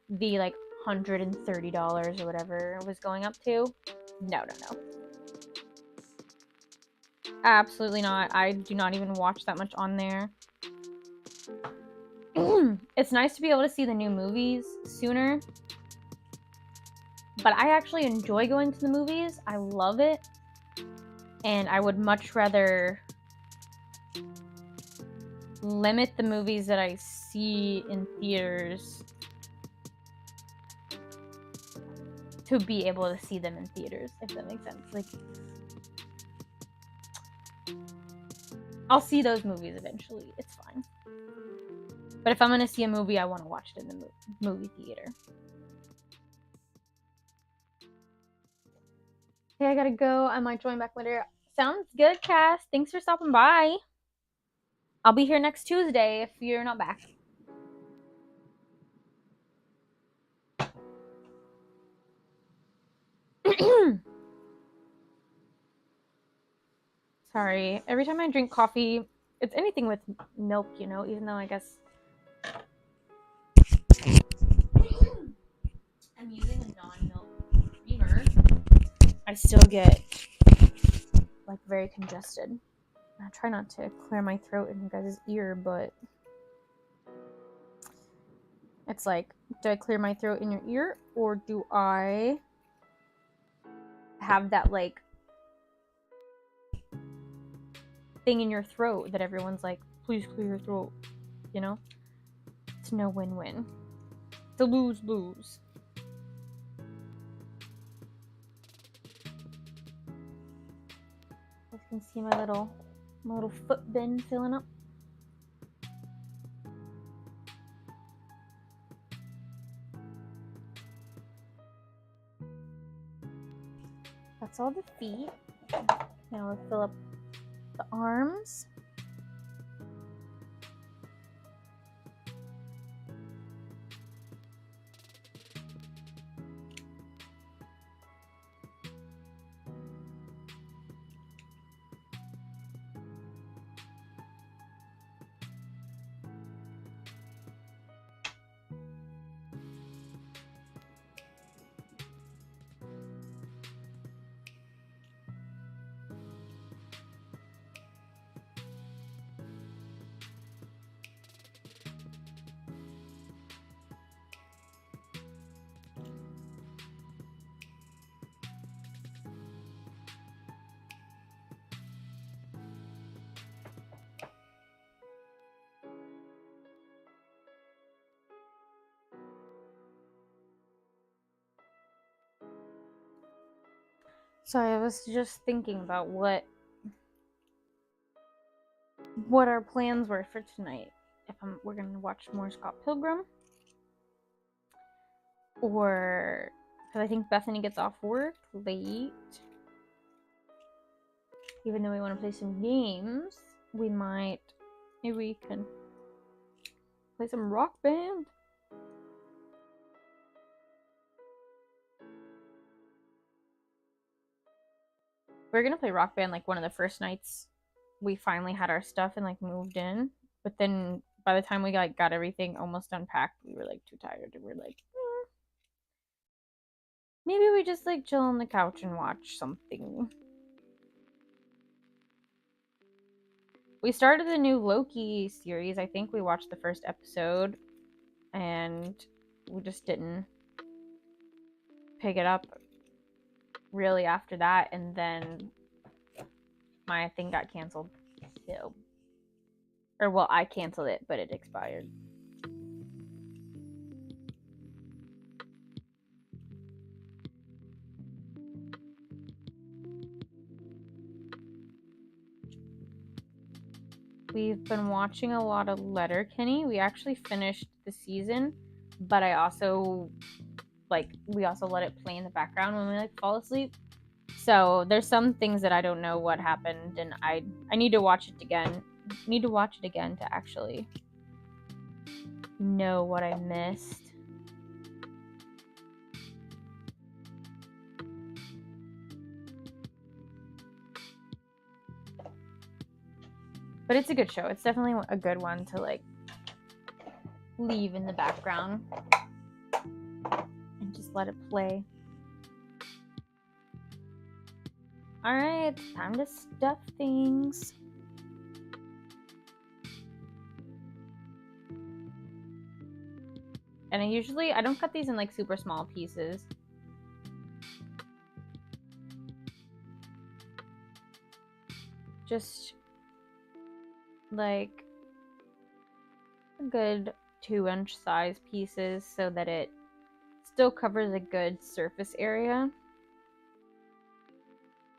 the like $130 or whatever it was going up to. No. Absolutely not. I do not even watch that much on there. It's nice to be able to see the new movies sooner. But I actually enjoy going to the movies. I love it. And I would much rather limit the movies that I see in theaters to be able to see them in theaters, if that makes sense. Like, I'll see those movies eventually. It's fine. But if I'm going to see a movie, I want to watch it in the movie theater. Okay, I gotta go. I might join back later. Sounds good, Cass. Thanks for stopping by. I'll be here next Tuesday if you're not back. Sorry. Every time I drink coffee, it's anything with milk, you know, even though I guess I'm using a non-milk creamer, I still get like very congested. I try not to clear my throat in you guys' ear, but it's like, do I clear my throat in your ear or do I have that like thing in your throat that everyone's like, please clear your throat, you know? It's no win-win. It's a lose-lose. You can see my little foot bin filling up. That's all the feet. Now we'll fill up the arms. So I was just thinking about what our plans were for tonight. If we're gonna watch more Scott Pilgrim, or because I think Bethany gets off work late. Even though we want to play some games, maybe we can play some Rock Band. We're gonna play Rock Band like one of the first nights we finally had our stuff and like moved in. But then by the time we got everything almost unpacked, we were like too tired. And we're like, maybe we just like chill on the couch and watch something. We started the new Loki series. I think we watched the first episode and we just didn't pick it up really after that, and then my thing got canceled. So, or well, I canceled it, but it expired. We've been watching a lot of Letterkenny. We actually finished the season, but we also let it play in the background when we like fall asleep. So there's some things that I don't know what happened, and I need to watch it again. To actually know what I missed. But it's a good show. It's definitely a good one to like leave in the background and just let it play. All right, it's time to stuff things. And I don't cut these in like super small pieces. Just like a good 2-inch size pieces so that it still covers a good surface area,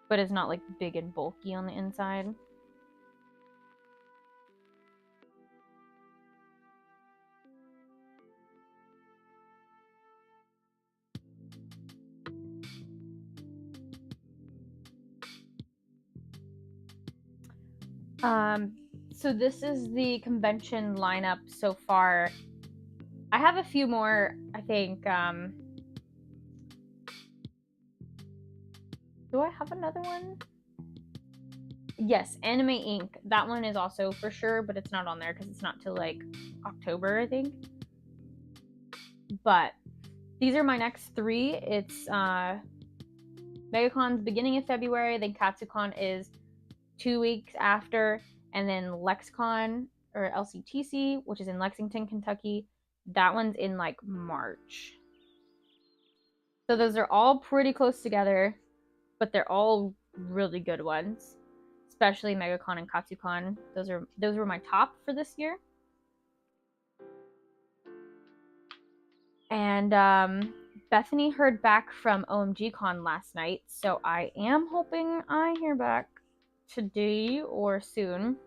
but it's not like big and bulky on the inside. So this is the convention lineup so far. I have a few more, I think. Do I have another one? Yes, Anime Inc. That one is also for sure, but it's not on there because it's not till like October, I think. But these are my next 3. It's MegaCon's beginning of February, then KatsuCon is 2 weeks after, and then LexCon or LCTC, which is in Lexington, Kentucky, that one's in like March. So those are all pretty close together, but they're all really good ones, especially MegaCon and KatsuCon. Those were my top for this year. And Bethany heard back from OMGCon last night, so I am hoping I hear back today or soon.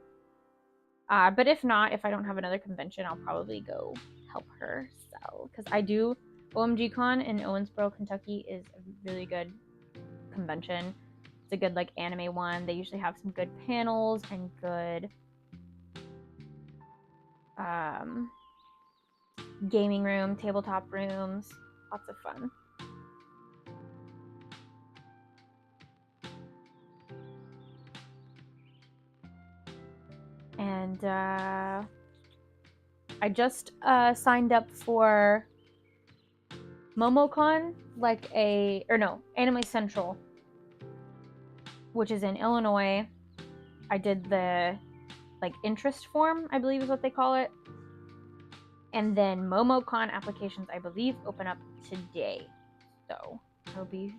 But if not, if I don't have another convention, I'll probably go help her sell. Because OMGCon in Owensboro, Kentucky is a really good convention. It's a good like anime one. They usually have some good panels and good gaming room, tabletop rooms. Lots of fun. And I just signed up for MomoCon, Anime Central, which is in Illinois. I did the like interest form, I believe is what they call it. And then MomoCon applications, I believe, open up today. So I'll be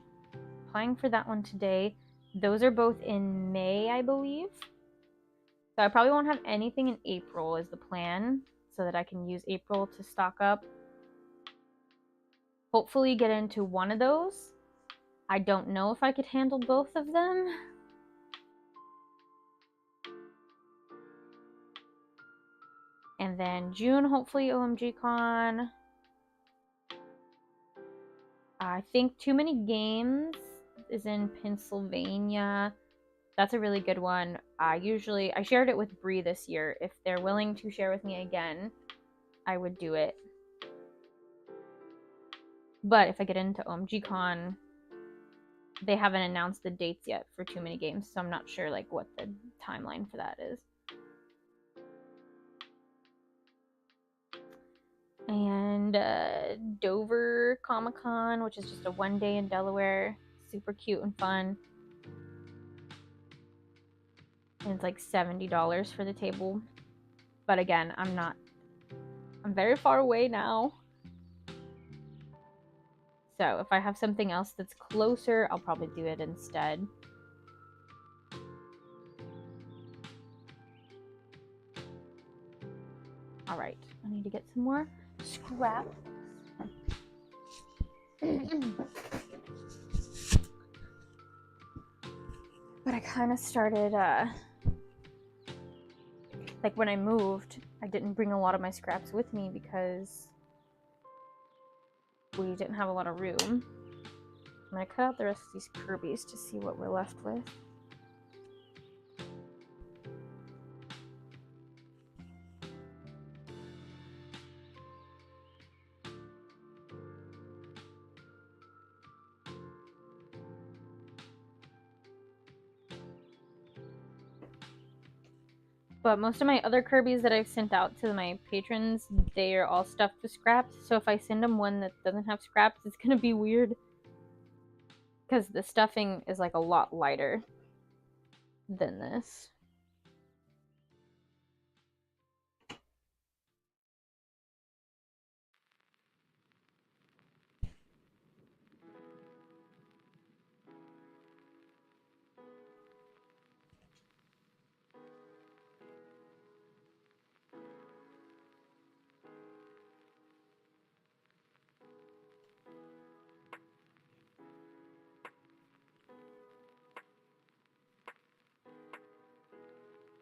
applying for that one today. Those are both in May, I believe. So I probably won't have anything in April is the plan, so that I can use April to stock up. Hopefully get into one of those. I don't know if I could handle both of them. And then June, hopefully OMG Con. I think Too Many Games is in Pennsylvania. That's a really good one. I shared it with Bree this year. If they're willing to share with me again, I would do it. But if I get into OMG Con, they haven't announced the dates yet for Too Many Games, so I'm not sure like what the timeline for that is. And Dover Comic-Con, which is just a one day in Delaware. Super cute and fun. And it's like $70 for the table. But again, I'm very far away now. So if I have something else that's closer, I'll probably do it instead. All right, I need to get some more scraps. But I kind of started, like when I moved, I didn't bring a lot of my scraps with me because we didn't have a lot of room. I'm gonna cut out the rest of these Kirby's to see what we're left with. But most of my other Kirby's that I've sent out to my patrons, they are all stuffed with scraps. So if I send them one that doesn't have scraps, it's gonna be weird. Because the stuffing is like a lot lighter than this.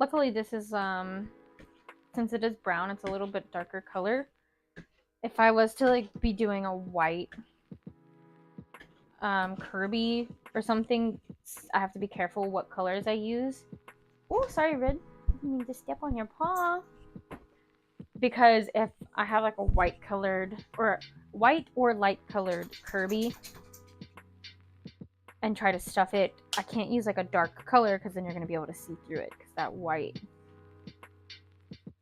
Luckily this is, since it is brown, it's a little bit darker color. If I was to like be doing a white Kirby or something, I have to be careful what colors I use. Oh, sorry, Red. I didn't mean to step on your paw. Because if I have like a white or light colored Kirby and try to stuff it, I can't use like a dark color because then you're going to be able to see through it because that white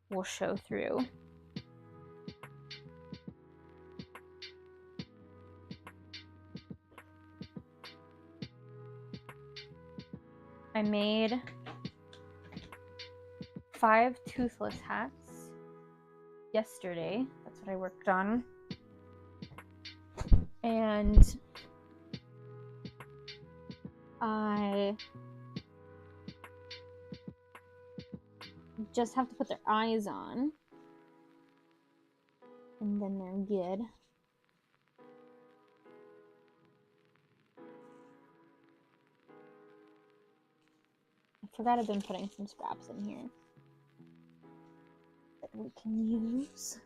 will show through. I made 5 toothless hats yesterday. That's what I worked on. And I just have to put their eyes on, and then they're good. I forgot I've been putting some scraps in here that we can use.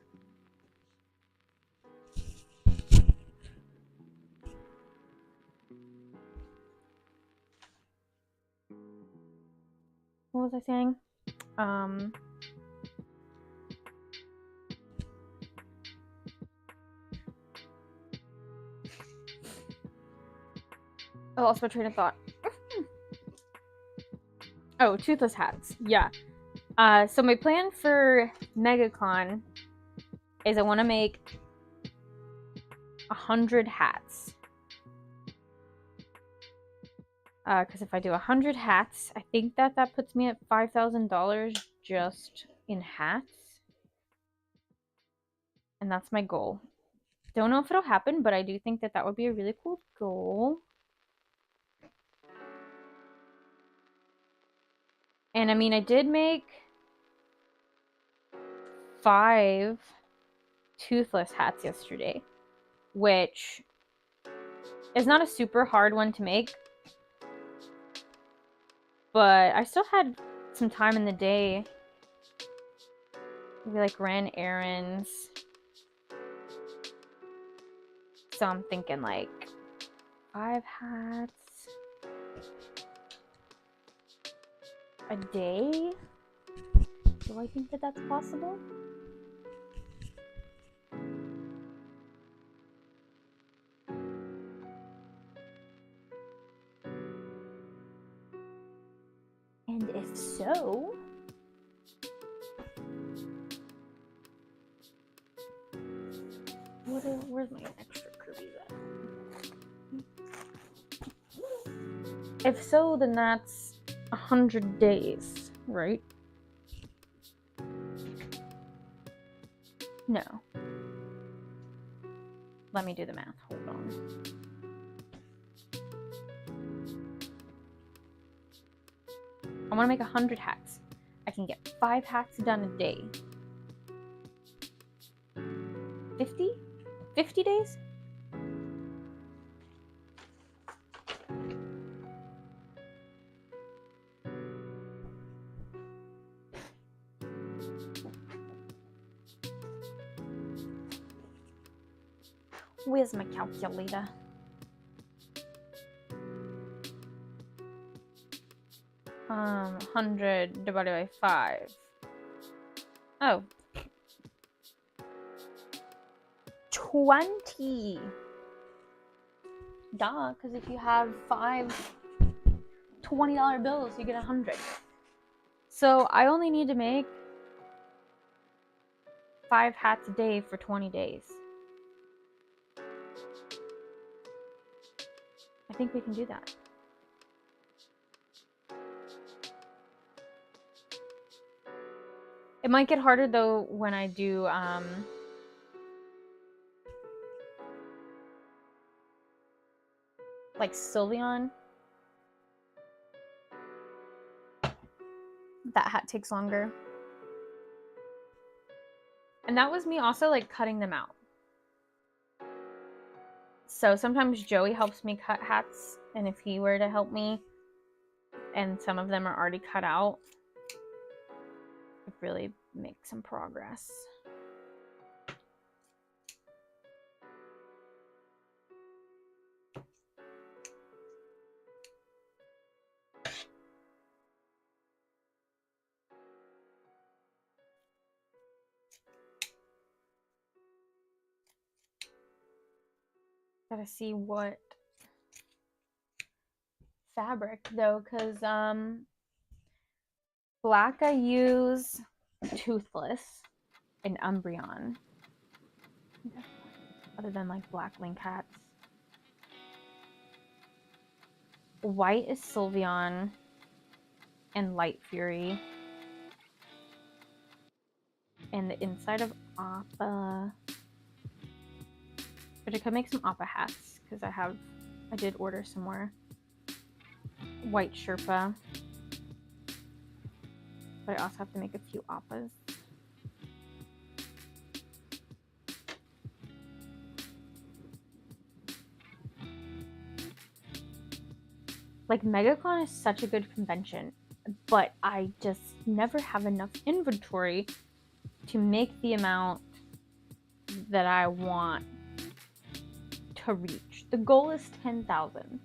What was I saying? I lost my train of thought. Oh, toothless hats. Yeah. So my plan for MegaCon is I want to make 100 hats. Because if I do 100 hats, I think that puts me at $5,000 just in hats. And that's my goal. Don't know if it'll happen, but I do think that would be a really cool goal. And I mean, I did make 5 toothless hats yesterday, which It's not a super hard one to make, but I still had some time in the day. Maybe like ran errands. So I'm thinking like 5 hats a day. Do I think that that's possible? And if so, where's my extra Kirby's at? If so, then that's 100 days, right? No. Let me do the math. Hold on. I want to make 100 hats. I can get 5 hats done a day. 50? 50 days? Where's my calculator? Um, 100 divided by 5. Oh. 20. Duh, because if you have 5 $20 bills, you get 100. So I only need to make 5 hats a day for 20 days. I think we can do that. It might get harder though when I do like Sylveon. That hat takes longer. And that was me also like cutting them out. So sometimes Joey helps me cut hats, and if he were to help me and some of them are already cut out, it really makes some progress. Gotta see what fabric though, because black I use Toothless and Umbreon. Other than like black link hats. White is Sylveon and Light Fury. And the inside of Appa. But I could make some Appa hats because I did order some more. White Sherpa. But I also have to make a few Appas. Like MegaCon is such a good convention, but I just never have enough inventory to make the amount that I want to reach. The goal is $10,000.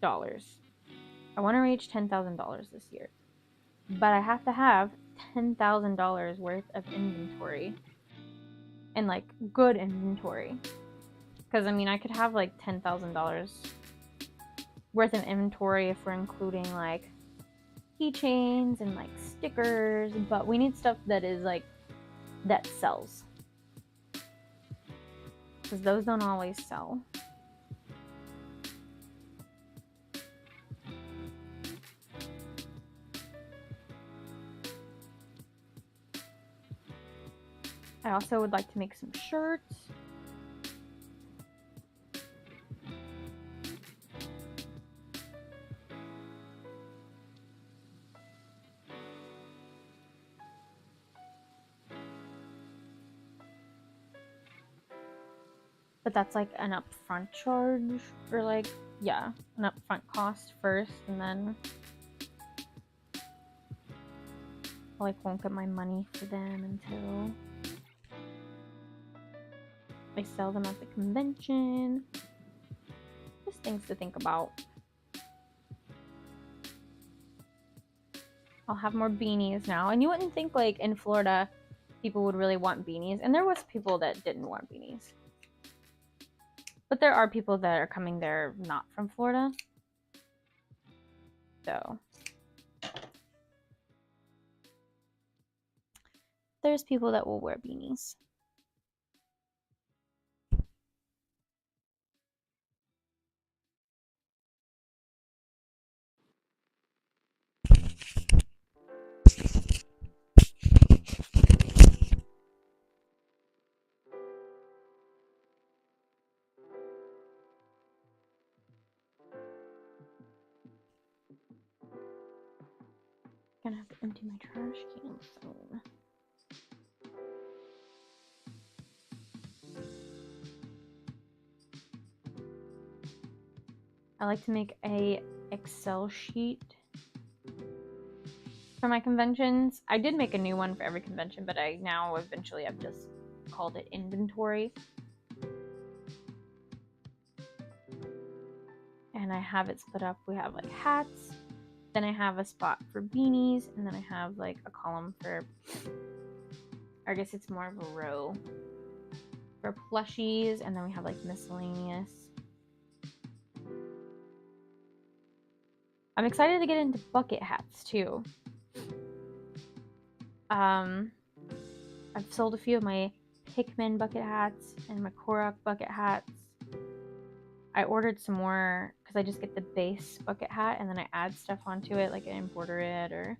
I want to reach $10,000 this year, but I have to have $10,000 worth of inventory and like good inventory. Because I mean, I could have like $10,000 worth of inventory if we're including like keychains and like stickers, but we need stuff that is like that sells, because those don't always sell. I also would like to make some shirts. But that's like an upfront charge, or like, yeah, an upfront cost first, and then I like won't get my money for them until I sell them at the convention. Just things to think about. I'll have more beanies now. And you wouldn't think like in Florida people would really want beanies. And there was people that didn't want beanies. But there are people that are coming there not from Florida. So there's people that will wear beanies. Gonna have to empty my trash can on the phone. I like to make a Excel sheet for my conventions. I did make a new one for every convention, but I now eventually I've just called it inventory. And I have it split up. We have like hats, then I have a spot for beanies, and then I have like a column for, or I guess it's more of a row for plushies, and then we have like miscellaneous. I'm excited to get into bucket hats too. I've sold a few of my Pikmin bucket hats and my Korok bucket hats. I ordered some more because I just get the base bucket hat and then I add stuff onto it, like I embroider it or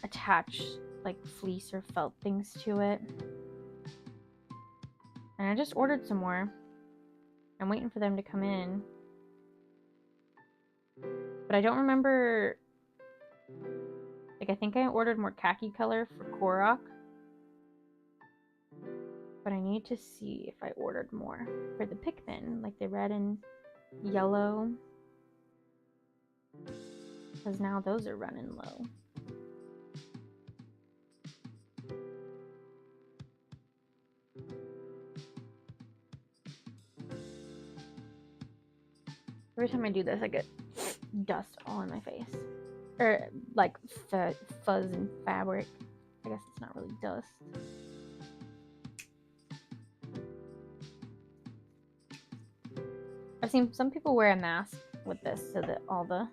attach like fleece or felt things to it. And I just ordered some more. I'm waiting for them to come in. But I don't remember, like I think I ordered more khaki color for Korok. But I need to see if I ordered more for the Pikmin, like the red and yellow. Because now those are running low. Every time I do this, I get dust all in my face. Or like fuzz and fabric. I guess it's not really dust. I've seen some people wear a mask with this so that all the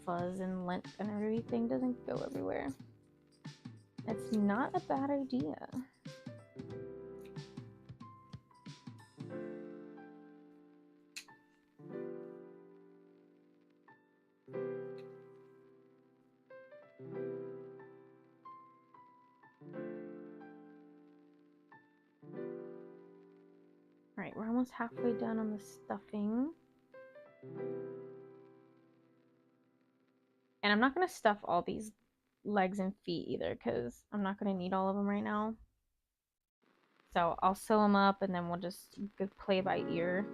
fuzz and lint and everything doesn't go everywhere. It's not a bad idea. Alright, we're almost halfway done on the stuffing. And I'm not going to stuff all these legs and feet either because I'm not going to need all of them right now. So I'll sew them up and then we'll just play by ear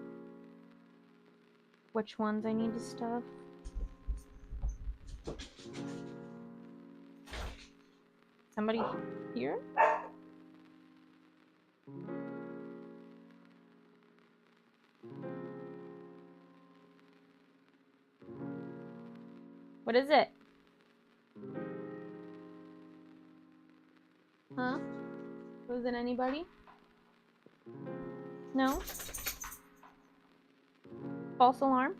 which ones I need to stuff. Somebody here? What is it? Huh? Was it anybody? No? False alarm?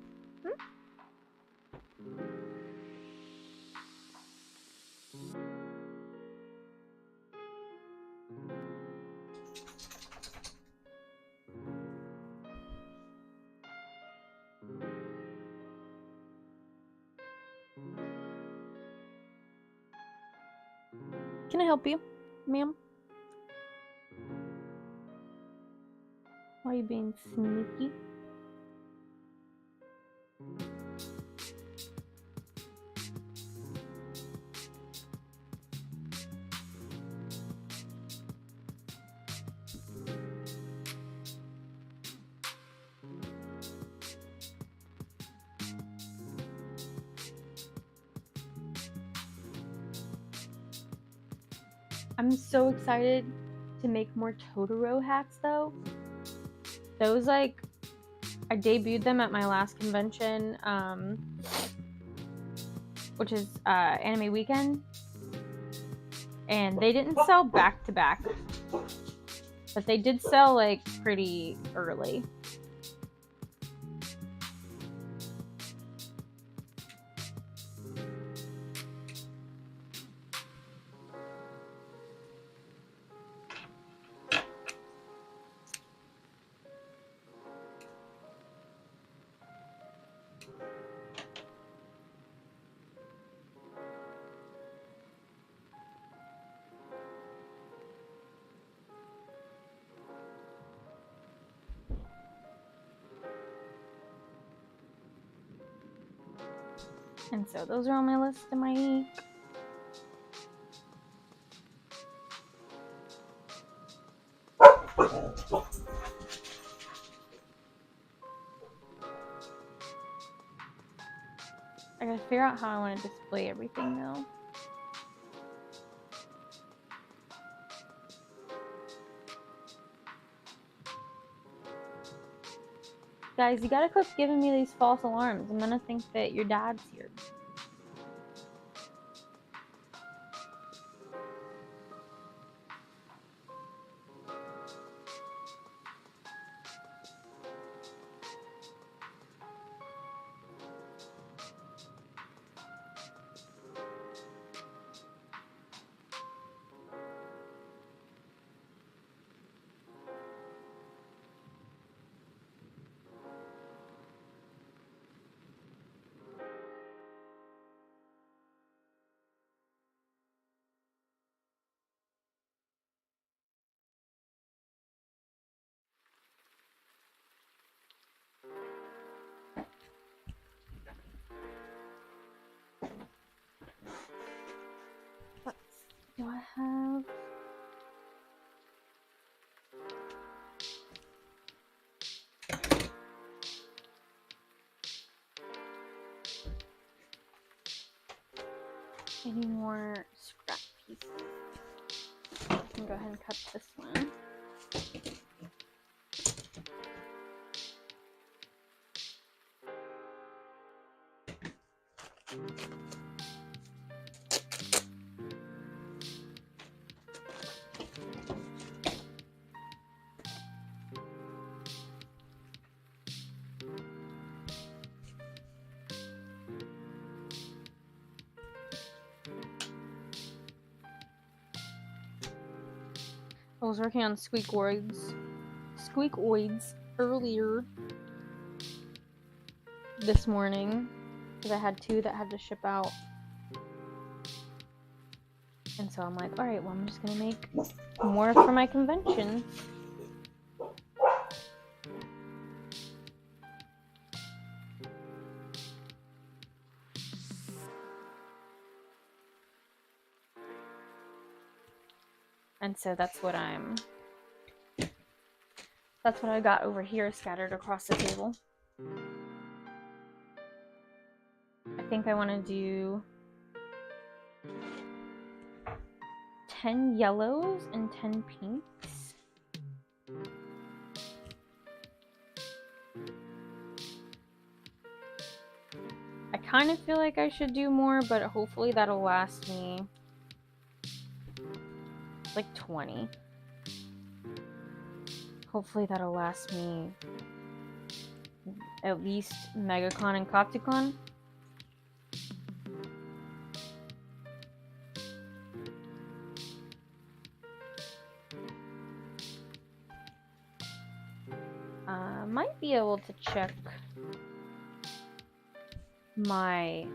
Can I help you, ma'am? Why are you being sneaky? I'm so excited to make more Totoro hats though. Those like I debuted them at my last convention, which is Anime Weekend, and they didn't sell back to back, but they did sell like pretty early. And so those are on my list in my week. I gotta figure out how I want to display everything though. Guys, you gotta quit giving me these false alarms. I'm gonna think that your dad's here. Do I have... any more scrap pieces? I can go ahead and cut this one. I was working on squeakoids earlier this morning because I had 2 that had to ship out. And so I'm like, alright, well, I'm just gonna make more for my convention. And so that's what I got over here scattered across the table. I think I want to do 10 yellows and 10 pinks. I kind of feel like I should do more, but hopefully that'll last me like 20. Hopefully that'll last me at least MegaCon and Katsucon. Might be able to check my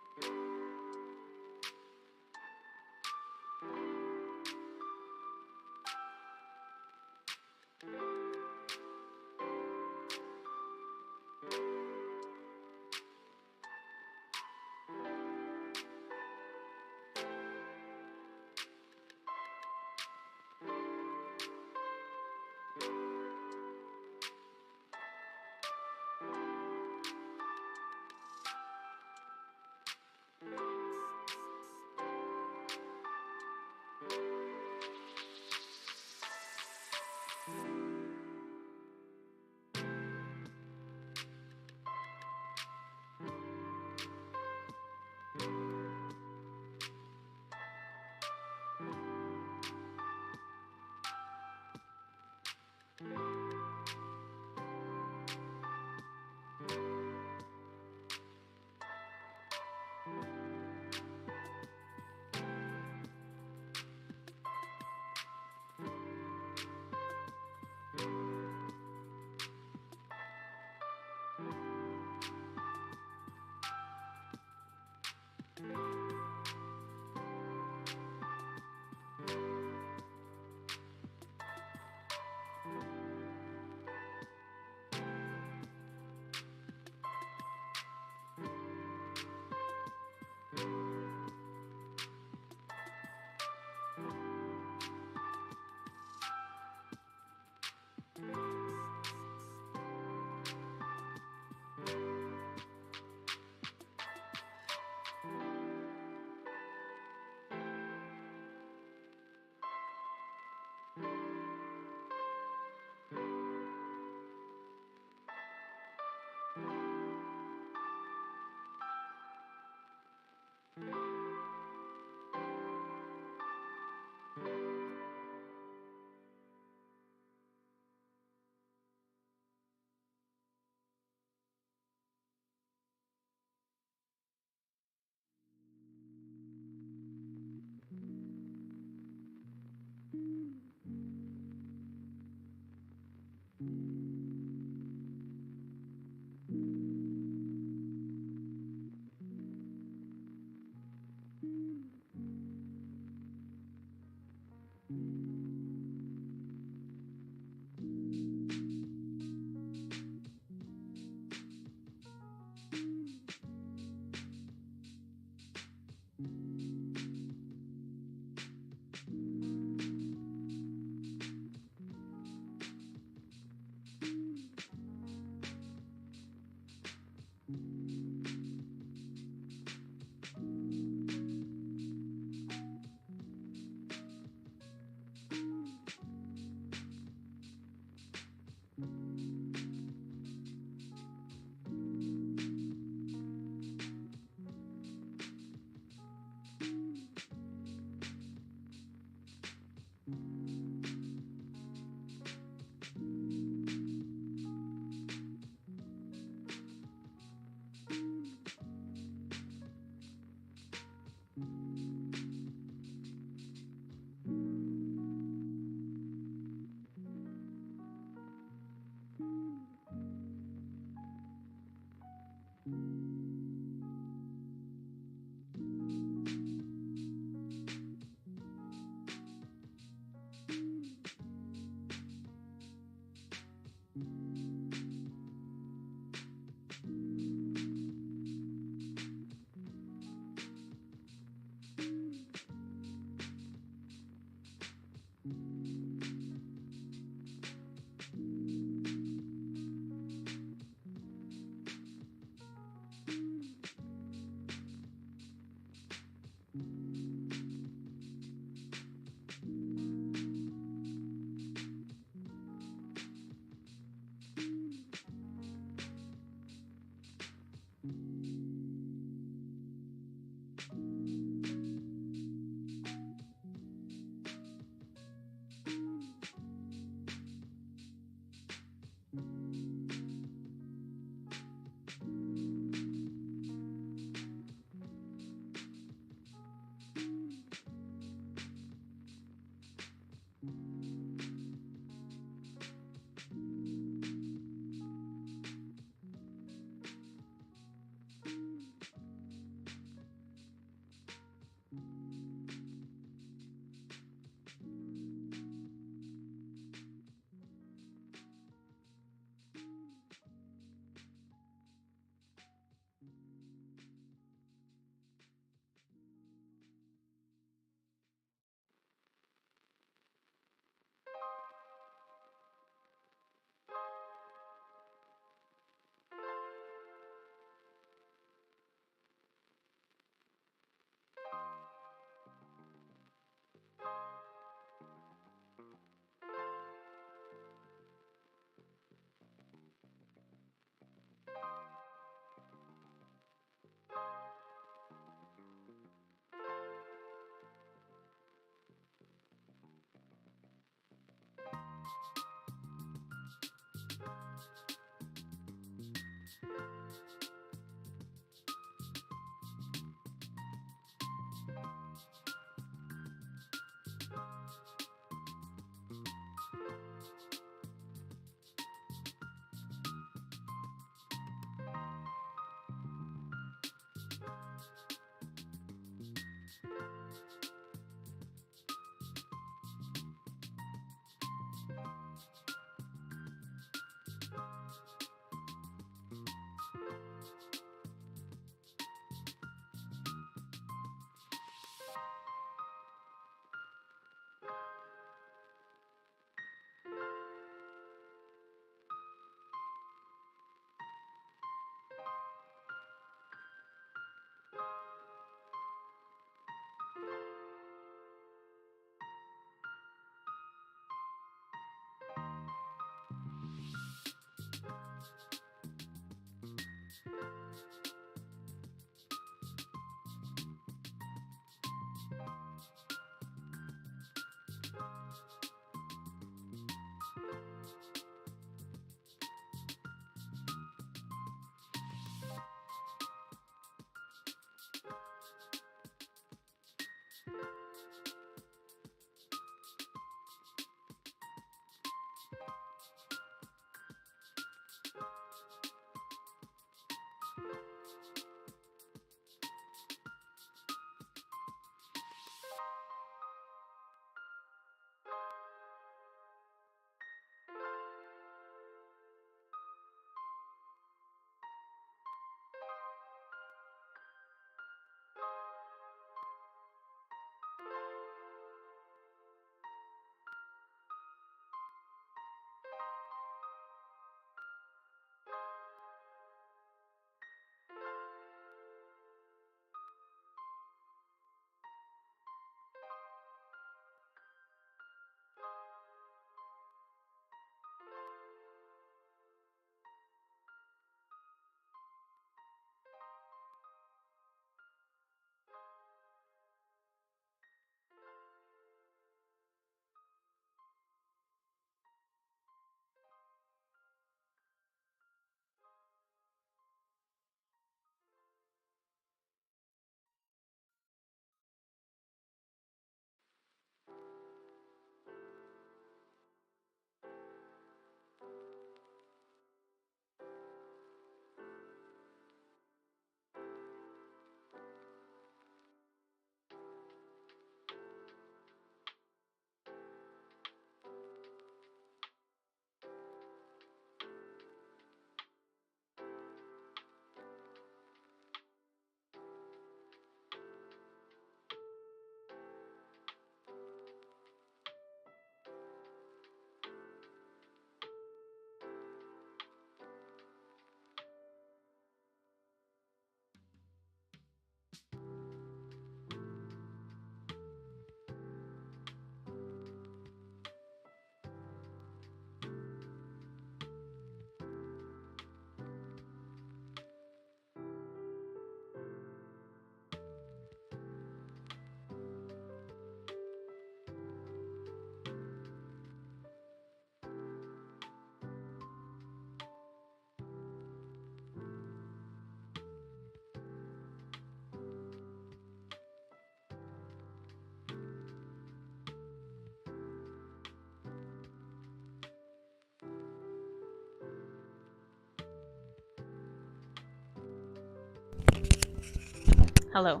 Hello.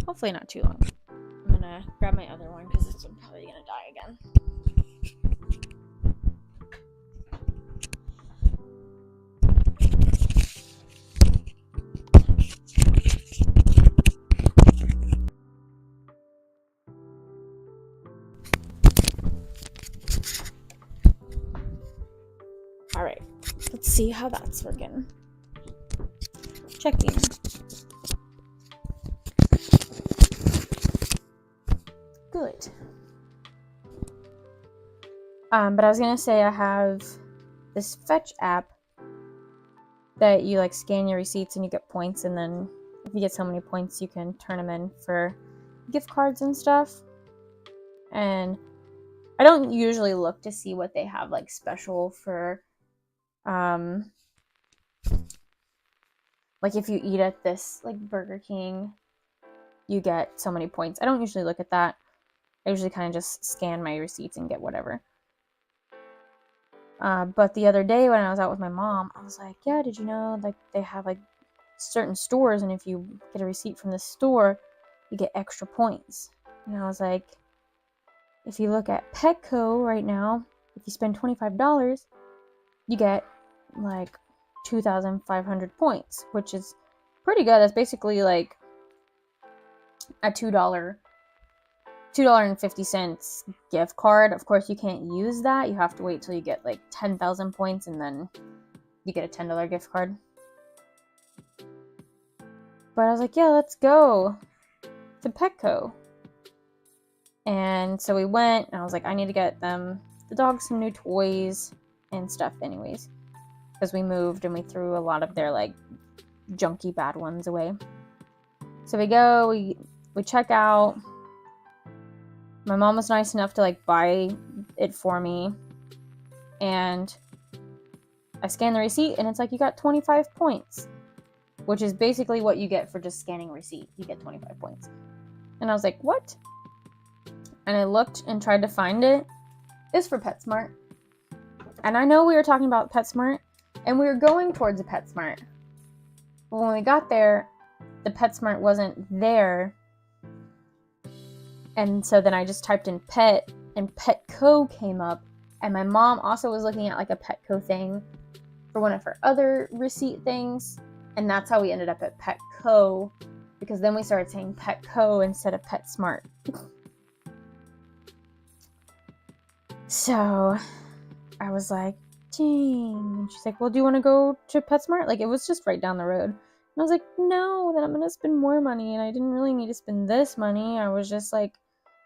Hopefully not too long. I'm gonna grab my other one because it's probably gonna die again. Alright, let's see how that's working. Checking. Good. But I was gonna say I have this Fetch app that you like scan your receipts and you get points, and then if you get so many points you can turn them in for gift cards and stuff. And I don't usually look to see what they have like special for like if you eat at this like Burger King you get so many points. I don't usually look at that. I usually kind of just scan my receipts and get whatever. But the other day when I was out with my mom, I was like, yeah, did you know like they have like certain stores, and if you get a receipt from the store, you get extra points. And I was like, if you look at Petco right now, if you spend $25, you get like 2,500 points, which is pretty good. That's basically like a $2.50 gift card. Of course, you can't use that. You have to wait till you get like 10,000 points, and then you get a $10 gift card. But I was like, yeah, let's go to Petco. And so we went, and I was like, I need to get the dogs some new toys and stuff anyways. Because we moved and we threw a lot of their like junky bad ones away. So we go, we check out. My mom was nice enough to like buy it for me. And I scanned the receipt, and it's like, you got 25 points. Which is basically what you get for just scanning a receipt. You get 25 points. And I was like, what? And I looked and tried to find it. It's for PetSmart. And I know we were talking about PetSmart, and we were going towards a PetSmart. But when we got there, the PetSmart wasn't there. And so then I just typed in pet, and Petco came up. And my mom also was looking at like a Petco thing for one of her other receipt things. And that's how we ended up at Petco, because then we started saying Petco instead of PetSmart. So I was like, dang. And she's like, well, do you want to go to PetSmart? Like, it was just right down the road. And I was like, no, then I'm going to spend more money. And I didn't really need to spend this money. I was just like,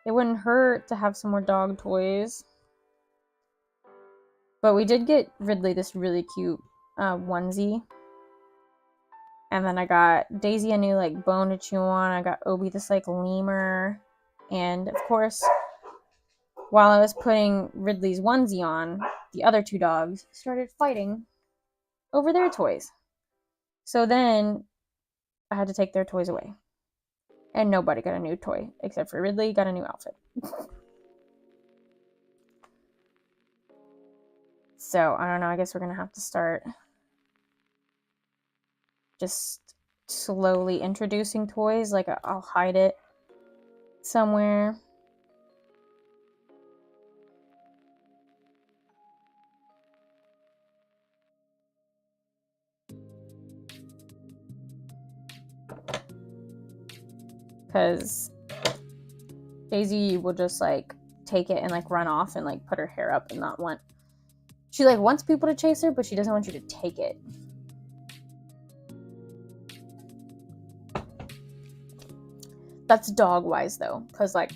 it wouldn't hurt to have some more dog toys. But we did get Ridley this really cute onesie. And then I got Daisy a new like bone to chew on. I got Obi this like lemur. And of course, while I was putting Ridley's onesie on, the other two dogs started fighting over their toys. So then I had to take their toys away. And nobody got a new toy, except for Ridley got a new outfit. So, I don't know, I guess we're going to have to start just slowly introducing toys. Like, I'll hide it somewhere. Because Daisy will just like take it and like run off and like put her hair up and not want. She like wants people to chase her, but she doesn't want you to take it. That's dog wise though, because like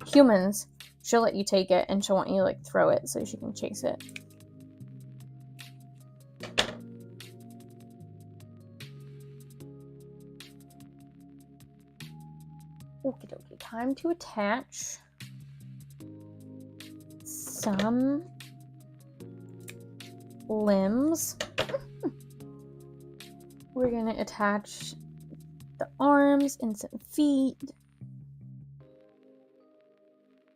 humans, she'll let you take it and she'll want you to like throw it so she can chase it. Okie dokie, time to attach some limbs. We're gonna attach the arms and some feet.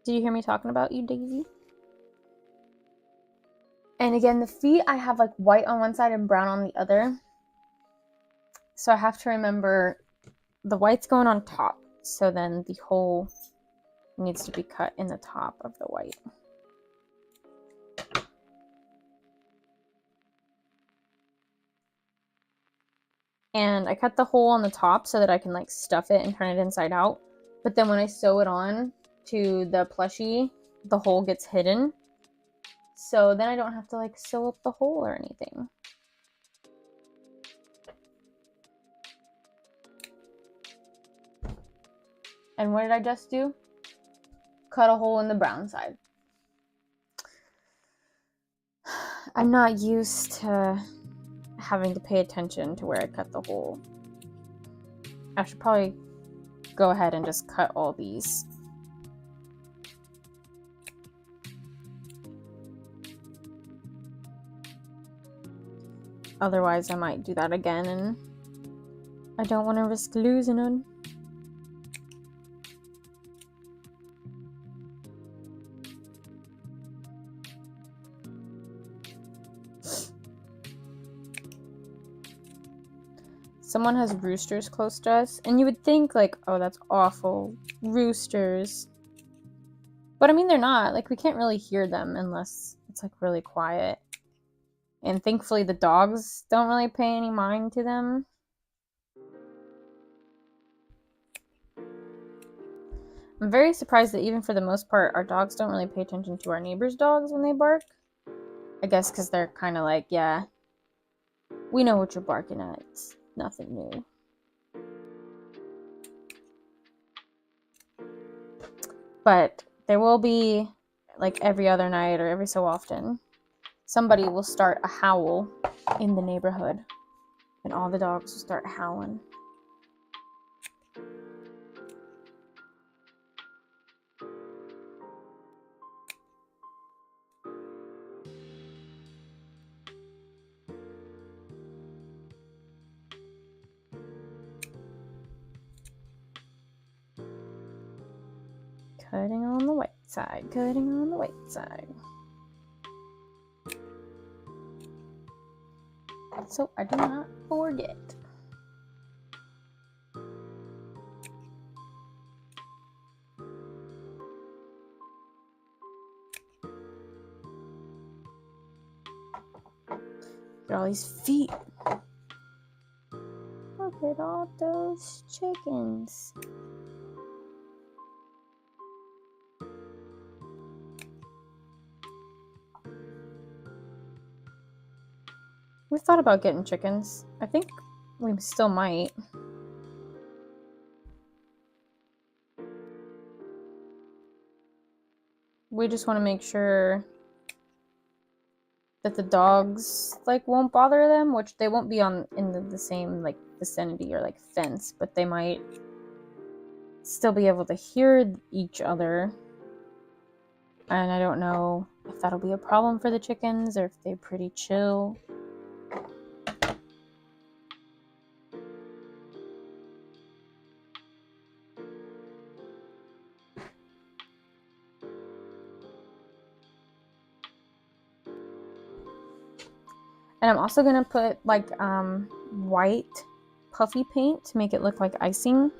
Did you hear me talking about you, Daisy? And again, the feet, I have like white on one side and brown on the other. So I have to remember the white's going on top, so then the hole needs to be cut in the top of the white. And I cut the hole on the top so that I can like stuff it and turn it inside out. But then when I sew it on to the plushie, the hole gets hidden. So then I don't have to like sew up the hole or anything. And what did I just do? Cut a hole in the brown side. I'm not used to having to pay attention to where I cut the hole. I should probably go ahead and just cut all these. Otherwise, I might do that again, and I don't want to risk losing it. Someone has roosters close to us, and you would think, like, oh, that's awful. Roosters. But I mean, they're not. Like, we can't really hear them unless it's, like, really quiet. And thankfully, the dogs don't really pay any mind to them. I'm very surprised that even for the most part, our dogs don't really pay attention to our neighbors' dogs when they bark. I guess because they're kind of like, yeah, we know what you're barking at. It's nothing new. But there will be, like every other night or every so often, somebody will start a howl in the neighborhood. And all the dogs will start howling. Cutting on the white side, cutting on the white side. So I do not forget. Look at all these feet. Look at all those chickens. We've thought about getting chickens. I think we still might. We just want to make sure that the dogs like won't bother them, which they won't be in the same like vicinity or like fence, but they might still be able to hear each other. And I don't know if that'll be a problem for the chickens or if they're pretty chill. And I'm also gonna put like white puffy paint to make it look like icing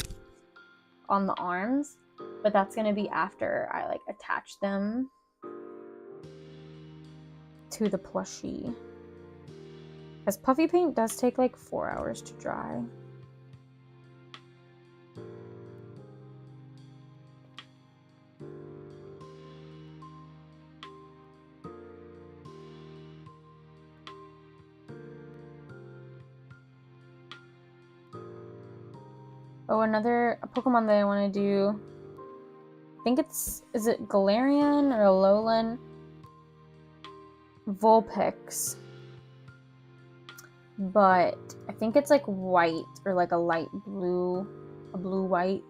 on the arms, but that's gonna be after I like attach them to the plushie. Because puffy paint does take like 4 hours to dry. Oh, another Pokemon that I want to do, I think is it Galarian or Alolan? Vulpix. But I think it's like white or like a light blue, a blue-white.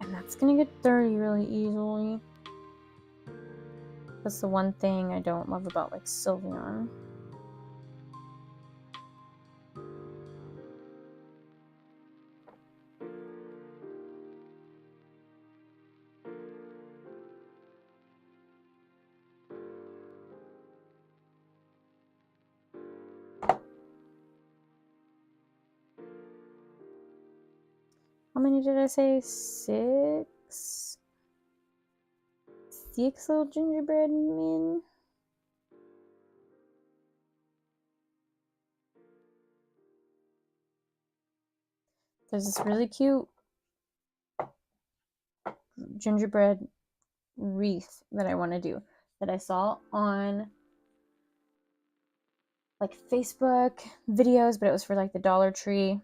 And that's gonna get dirty really easily. That's the one thing I don't love about like Sylveon. How many did I say? 6? 6 little gingerbread men. There's this really cute gingerbread wreath that I want to do that I saw on like Facebook videos, but it was for like the Dollar Tree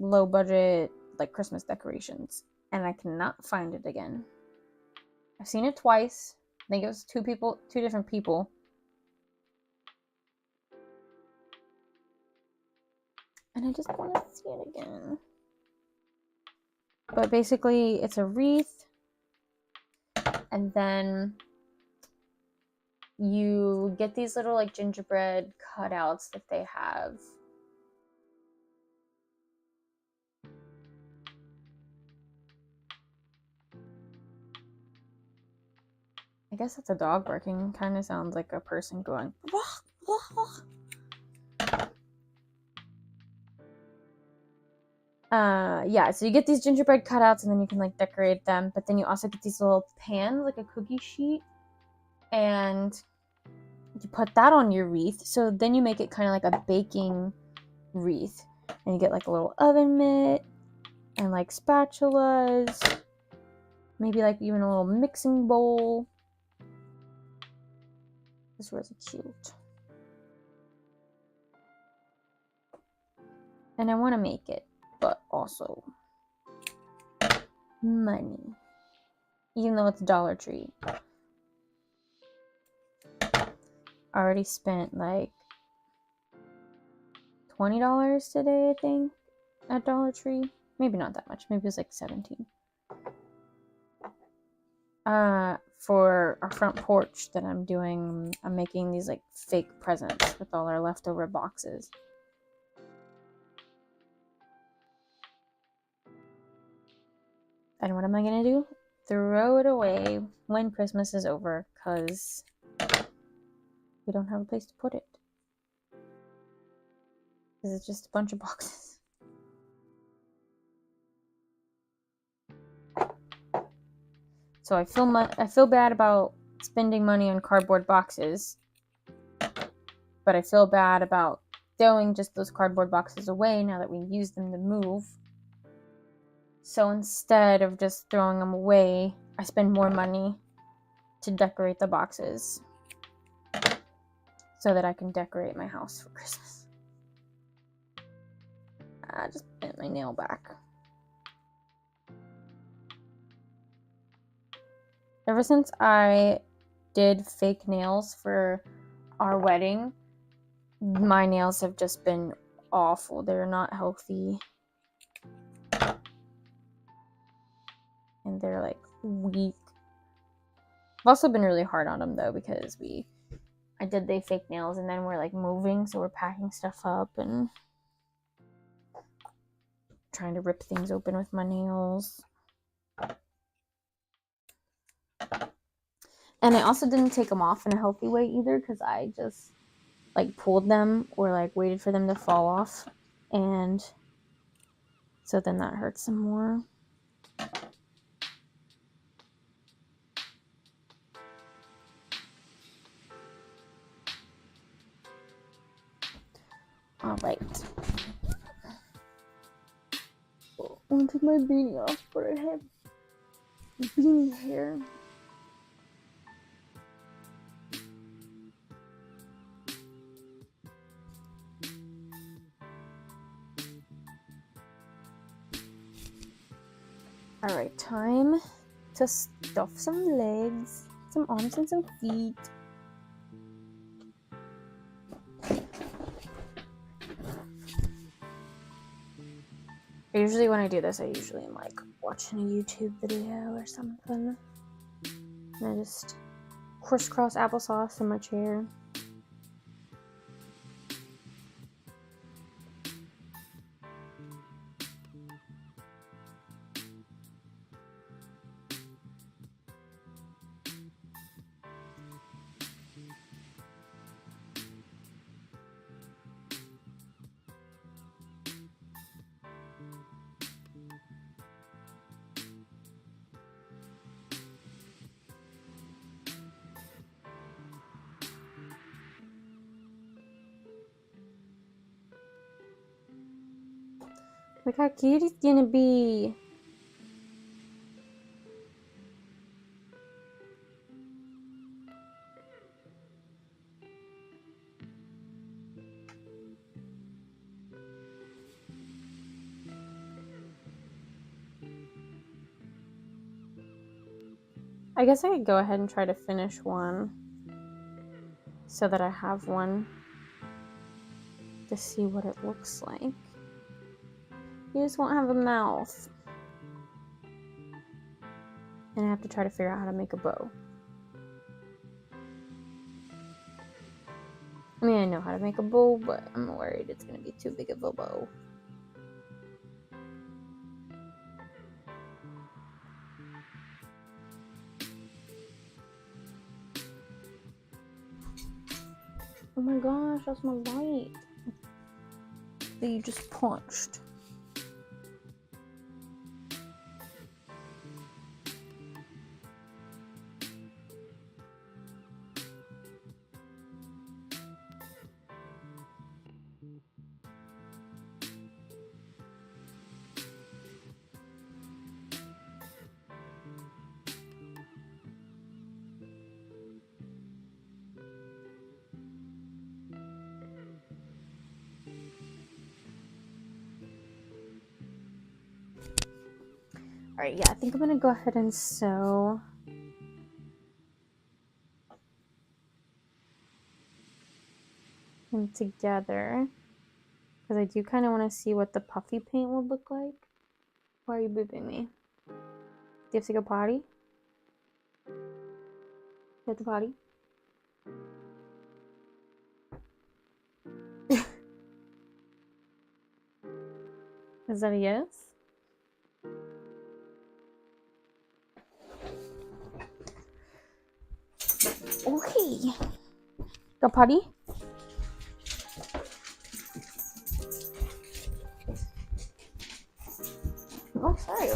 low budget like Christmas decorations, and I cannot find it again. I've seen it twice. I think it was two different people. And I just want to see it again. But basically, it's a wreath, and then you get these little like gingerbread cutouts that they have. I guess that's a dog barking. Kind of sounds like a person going, wah, wah, wah. Yeah, so you get these gingerbread cutouts and then you can like decorate them, but then you also get these little pans, like a cookie sheet, and you put that on your wreath. So then you make it kind of like a baking wreath, and you get like a little oven mitt and like spatulas, maybe like even a little mixing bowl. It's really cute. And I want to make it, but also money. Even though it's Dollar Tree. I already spent like $20 today, I think, at Dollar Tree. Maybe not that much. Maybe it was like 17. For our front porch that I'm making these like fake presents with all our leftover boxes. And what am I gonna do? Throw it away when Christmas is over, because we don't have a place to put it. Because it's just a bunch of boxes. So I feel bad about spending money on cardboard boxes, but I feel bad about throwing just those cardboard boxes away now that we use them to move. So instead of just throwing them away, I spend more money to decorate the boxes so that I can decorate my house for Christmas. I just bent my nail back. Ever since I did fake nails for our wedding, my nails have just been awful. They're not healthy. And they're like weak. I've also been really hard on them though, because I did the fake nails and then we're like moving, so we're packing stuff up and trying to rip things open with my nails. And I also didn't take them off in a healthy way either, because I just like pulled them or like waited for them to fall off, and so then that hurts some more. Alright. I'm gonna take my beanie off, but I have beanie hair. Alright, time to stuff some legs, some arms, and some feet. Usually when I do this, I usually am like watching a YouTube video or something. And I just crisscross applesauce in my chair. Look how cute he's gonna be. I guess I could go ahead and try to finish one so that I have one to see what it looks like. You just won't have a mouth. And I have to try to figure out how to make a bow. I mean, I know how to make a bow, but I'm worried it's gonna be too big of a bow. Oh my gosh, that's my light that you just punched. Alright, yeah, I think I'm gonna go ahead and sew them together because I do kind of want to see what the puffy paint would look like. Why are you booping me? Do you have to go potty? You have to potty? Is that a yes? Okay. Go potty? Oh, sorry.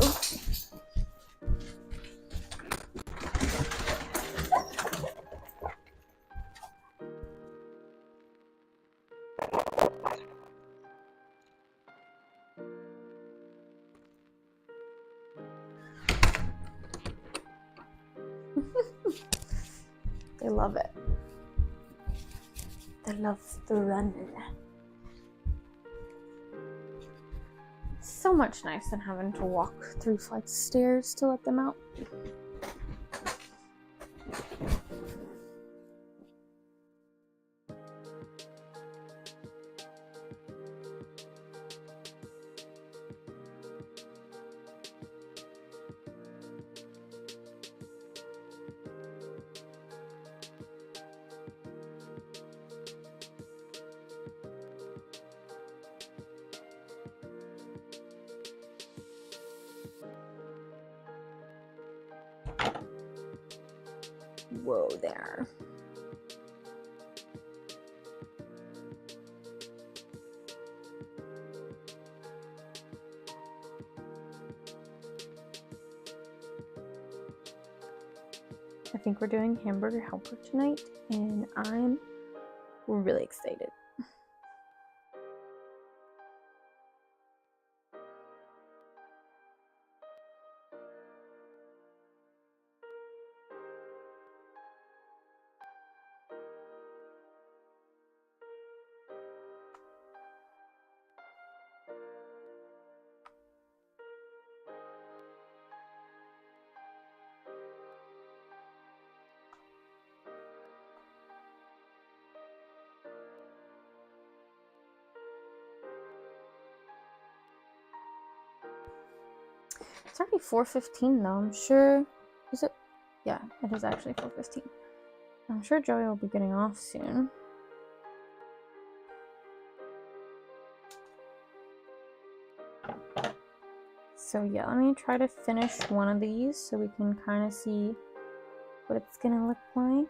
They love it. They love the run. It's so much nicer than having to walk 3 flights of stairs to let them out. Whoa there. I think we're doing Hamburger Helper tonight, and I'm really excited. It's already 4:15 though, I'm sure. Is it? Yeah, it is actually 4:15. I'm sure Joey will be getting off soon. So yeah, let me try to finish one of these so we can kind of see what it's gonna look like.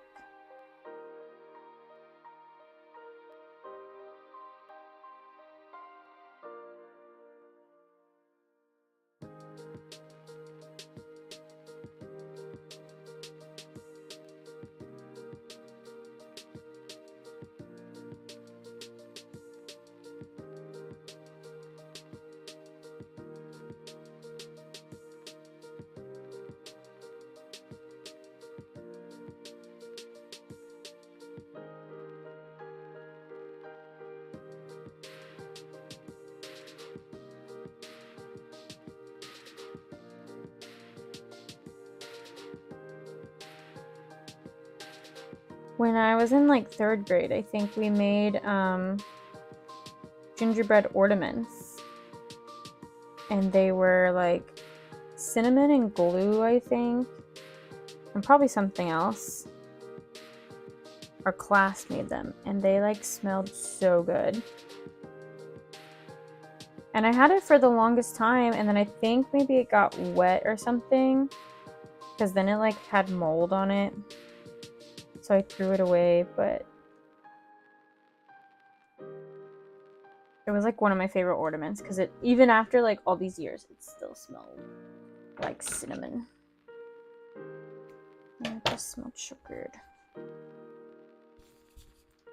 When I was in like 3rd grade, I think we made gingerbread ornaments. And they were like cinnamon and glue, I think. And probably something else. Our class made them, and they like smelled so good. And I had it for the longest time, and then I think maybe it got wet or something, because then it like had mold on it. So I threw it away, but it was like one of my favorite ornaments, because it, even after like all these years, it still smelled like cinnamon. And it just smelled so good.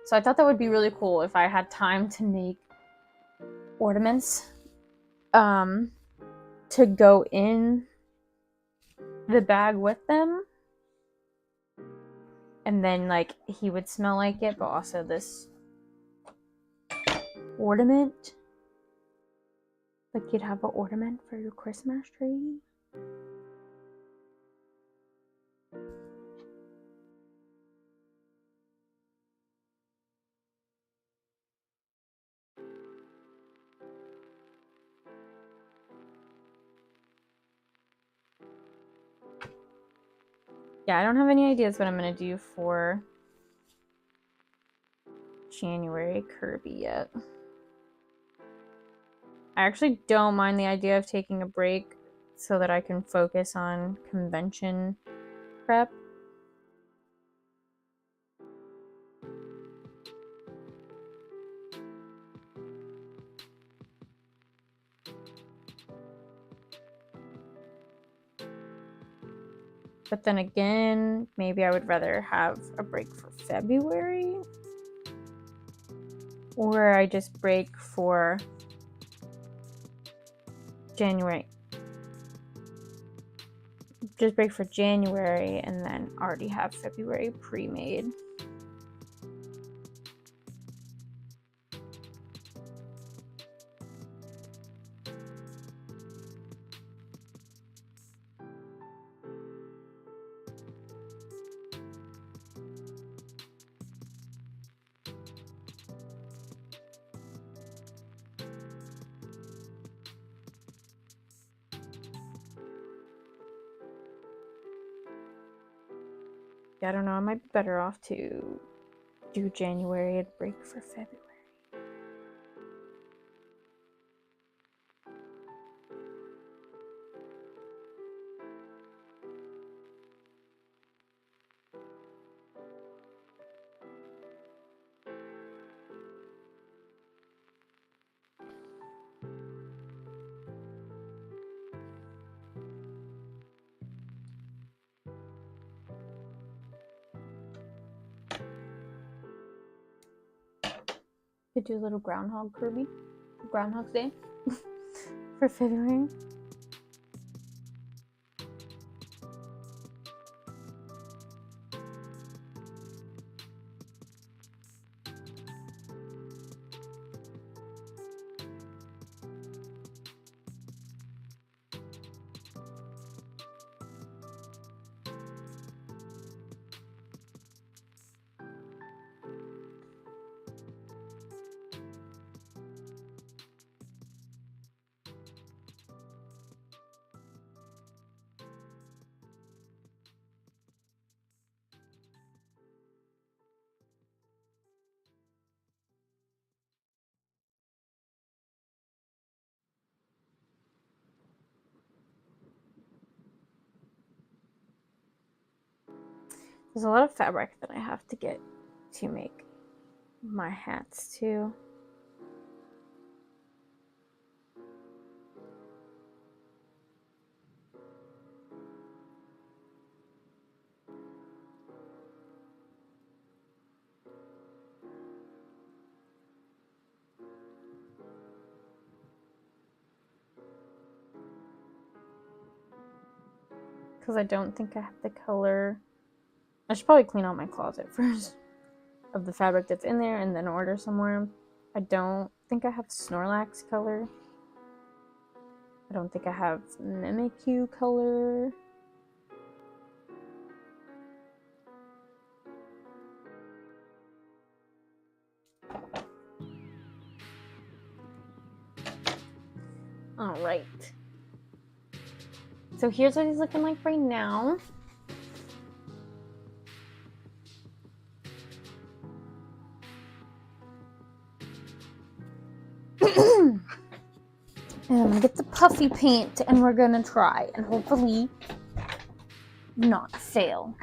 So I thought that would be really cool if I had time to make ornaments to go in the bag with them. And then like he would smell like it, but also this ornament. Like you'd have an ornament for your Christmas tree. Yeah, I don't have any ideas what I'm gonna do for January Kirby yet. I actually don't mind the idea of taking a break so that I can focus on convention prep. But then again, maybe I would rather have a break for February. Or I just break for January. Just break for January and then already have February pre-made. Yeah, I don't know. I might be better off to do January and break for February. Could do a little Groundhog Kirby, Groundhog's Day for February. There's a lot of fabric that I have to get to make my hats too. Because I don't think I have the color. I should probably clean out my closet first of the fabric that's in there and then order somewhere. I don't think I have Snorlax color. I don't think I have Mimikyu color. All right. So here's what he's looking like right now. And I'm gonna get the puffy paint and we're gonna try and hopefully not fail.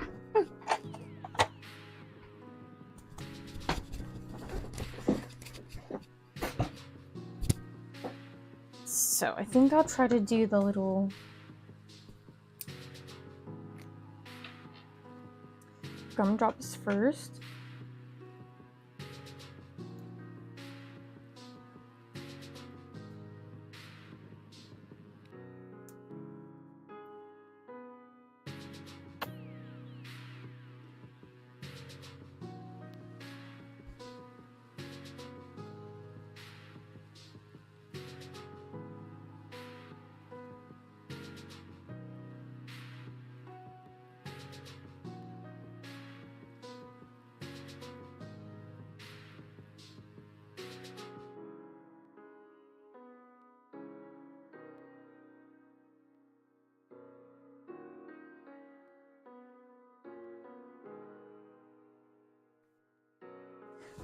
So I think I'll try to do the little gumdrops first.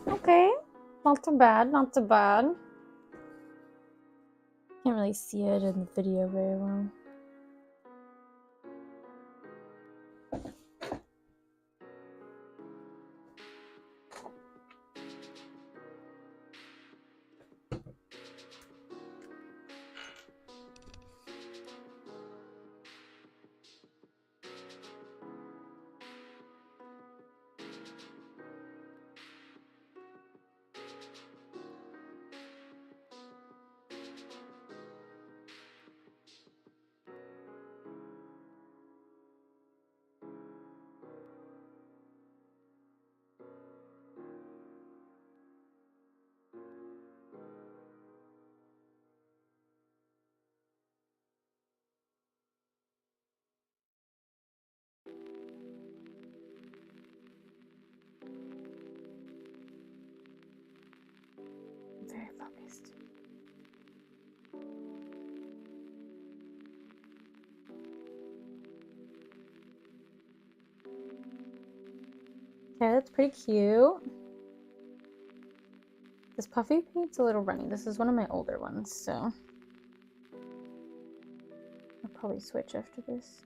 Okay, not too bad, not too bad. Can't really see it in the video very well. Very focused. Okay, that's pretty cute. This puffy paint's a little runny. This is one of my older ones, so I'll probably switch after this.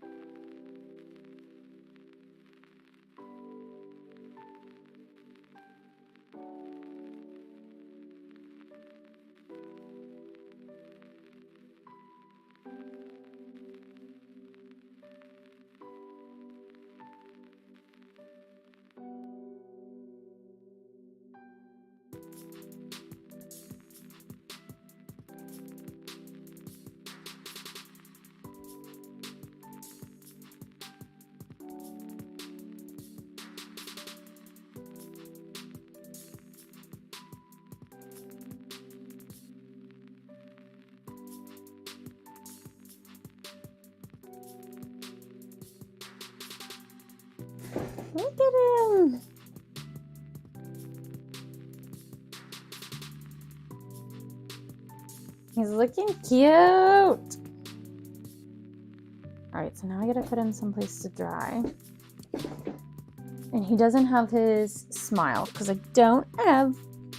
Look at him! He's looking cute! Alright, so now I gotta put him someplace to dry. And he doesn't have his smile because I don't have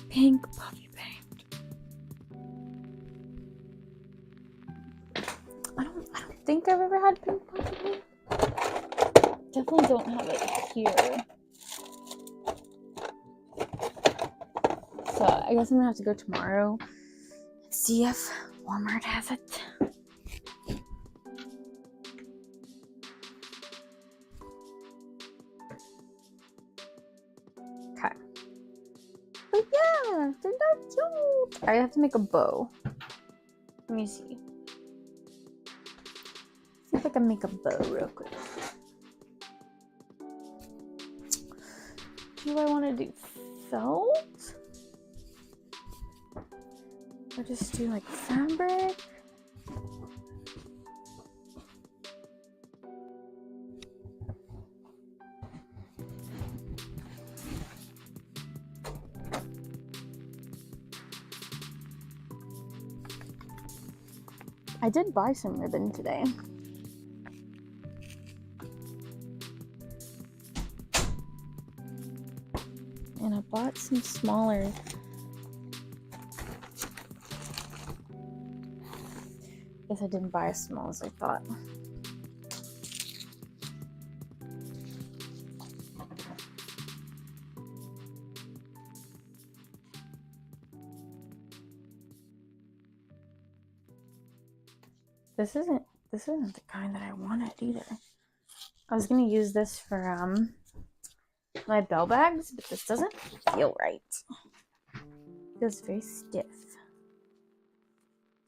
pink puffy paint. I don't think I've ever had pink puffy paint. Definitely don't have it here. So I guess I'm gonna have to go tomorrow and see if Walmart has it. Okay. But yeah, they're not cute. I have to make a bow. Let me see. See if I can make a bow real quick. Do I want to do felt? Or just do like fabric? I did buy some ribbon today. And I bought some smaller. Guess I didn't buy as small as I thought. This isn't the kind that I wanted either. I was gonna use this for my bell bags, but this doesn't feel right. It feels very stiff.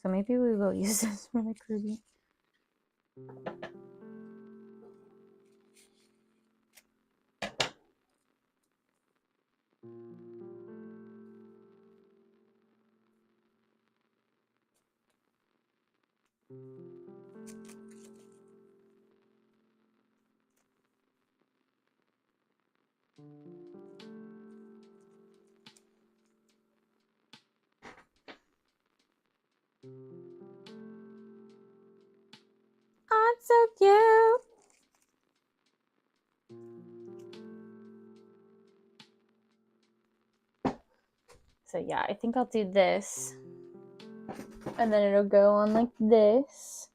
So maybe we will use this for the Kirby. Oh, it's so cute. So yeah, I think I'll do this. And then it'll go on like this.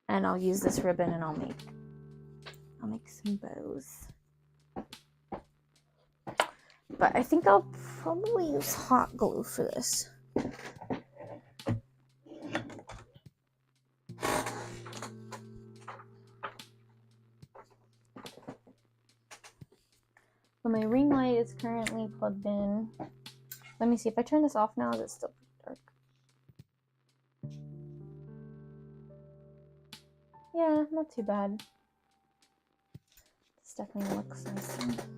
And I'll use this ribbon and I'll make some bows. But I think I'll probably use hot glue for this. So my ring light is currently plugged in. Let me see, if I turn this off now, is it still dark? Yeah, not too bad. This definitely looks nicer.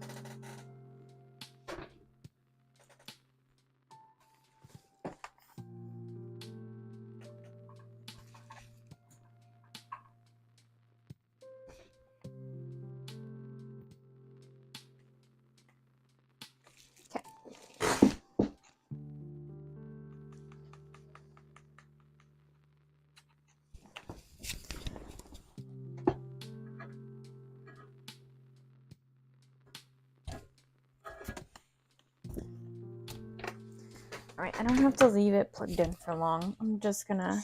Alright, I don't have to leave it plugged in for long. I'm just gonna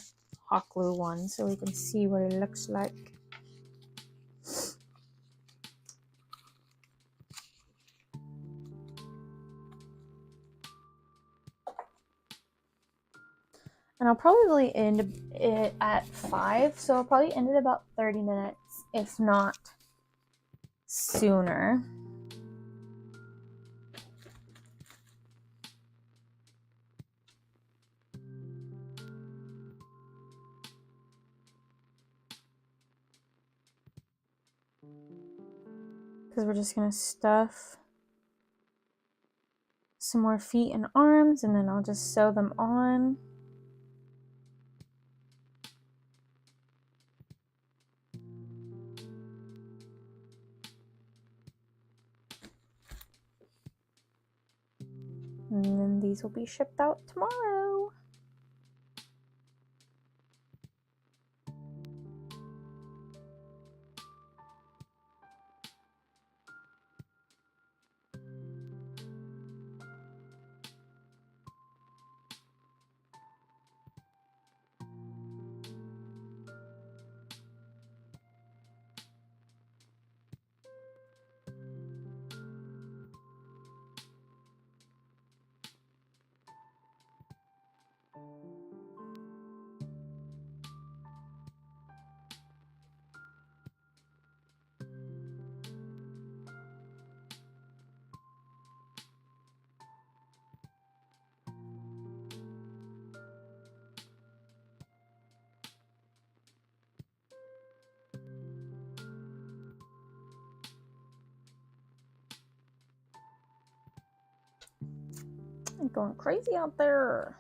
hot glue one so we can see what it looks like. And I'll probably end it at 5, so I'll probably end it about 30 minutes, if not sooner. Because we're just gonna stuff some more feet and arms, and then I'll just sew them on. And then these will be shipped out tomorrow. I'm going crazy out there.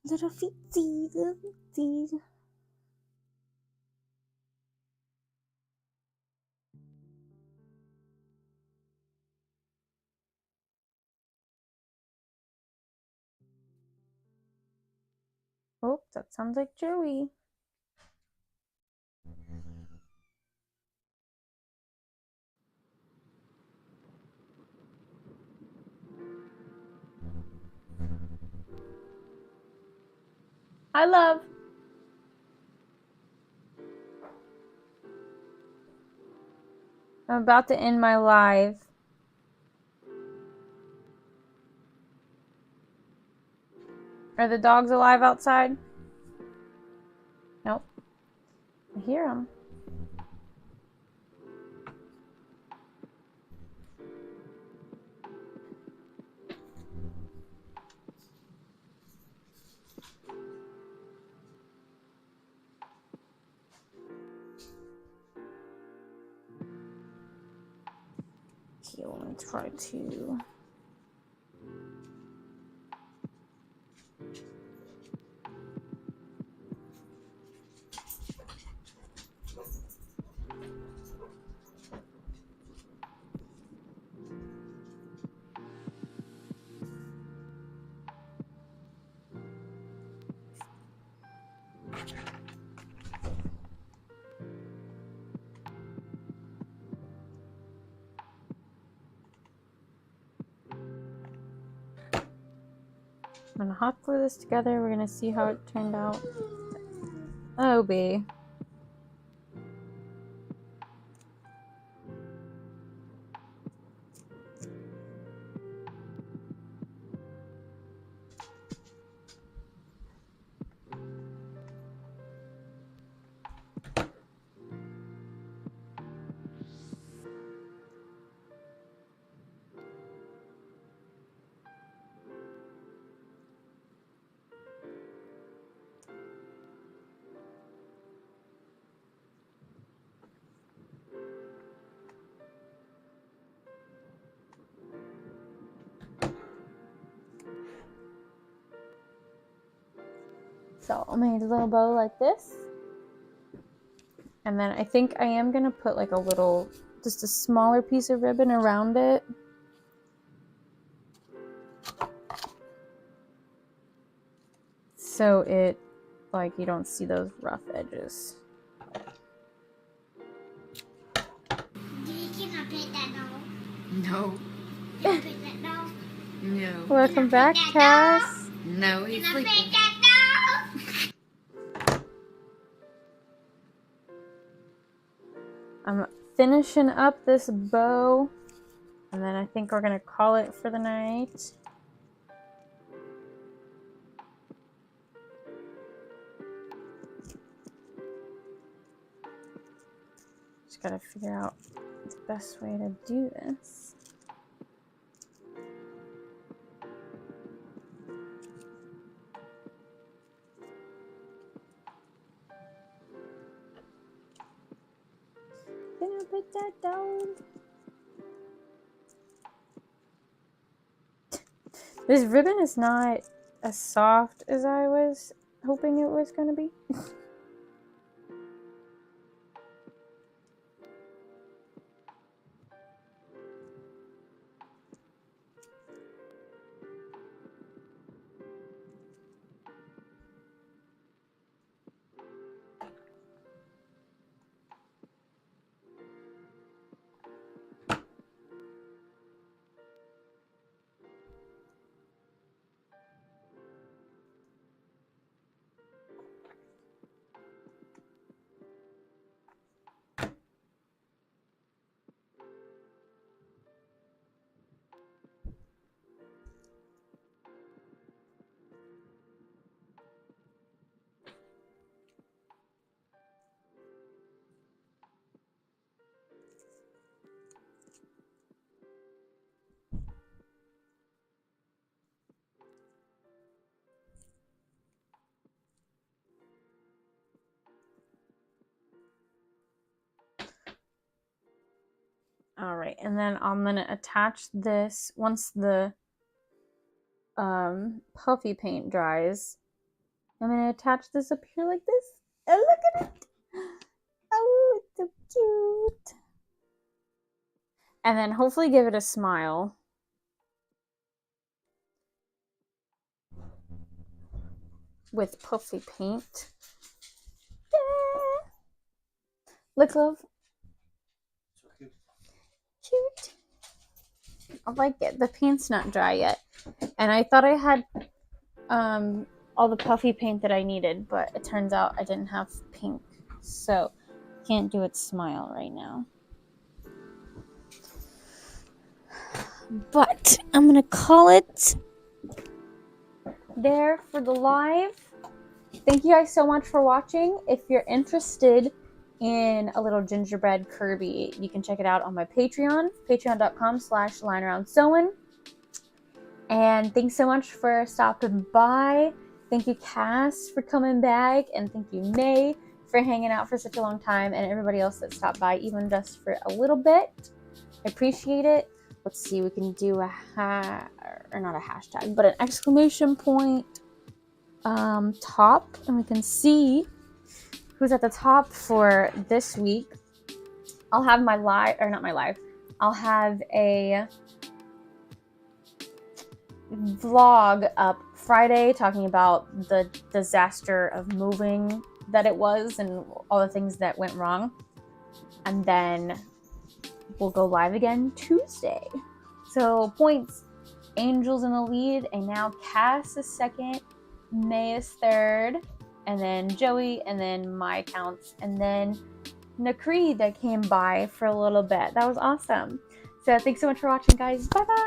Little feetsies, little feetsies. Oh, that sounds like Joey. Hi, love. I'm about to end my live. Are the dogs alive outside? Nope. I hear them. Okay, let me try to. I'm gonna hot glue this together. We're gonna see how it turned out. Oh, B. So I made a little bow like this. And then I think I am gonna put like a little, just a smaller piece of ribbon around it. So it, like, you don't see those rough edges. You cannot pet that dog. No, You cannot pet that dog. no, Welcome back, Cass. no, You he's cannot pet sleeping. that dog. I'm finishing up this bow, and then I think we're gonna call it for the night. Just gotta figure out the best way to do this. Gonna put that down. This ribbon is not as soft as I was hoping it was gonna be. All right, and then I'm gonna attach this once the puffy paint dries. I'm going to attach this up here like this. And look at it. Oh, it's so cute. And then hopefully give it a smile. With puffy paint. Yeah. Look, love. Cute. I like it. The paint's not dry yet. And I thought I had all the puffy paint that I needed, but it turns out I didn't have pink. So can't do its smile right now. But I'm gonna call it there for the live. Thank you guys so much for watching. If you're interested in a little gingerbread Kirby, you can check it out on my Patreon, patreon.com/LyneAroundSewing. And thanks so much for stopping by. Thank you, Cass, for coming back, and thank you, May, for hanging out for such a long time, and everybody else that stopped by, even just for a little bit. I appreciate it. Let's see, we can do not a hashtag, but an exclamation point top, and we can see who's at the top for this week. I'll have my live, or not my live, I'll have a vlog up Friday talking about the disaster of moving that it was and all the things that went wrong. And then we'll go live again Tuesday. So points, Angel's in the lead, and now Cass is second, May is third, and then Joey, and then my accounts, and then Nakri that came by for a little bit. That was awesome. So thanks so much for watching, guys. Bye bye.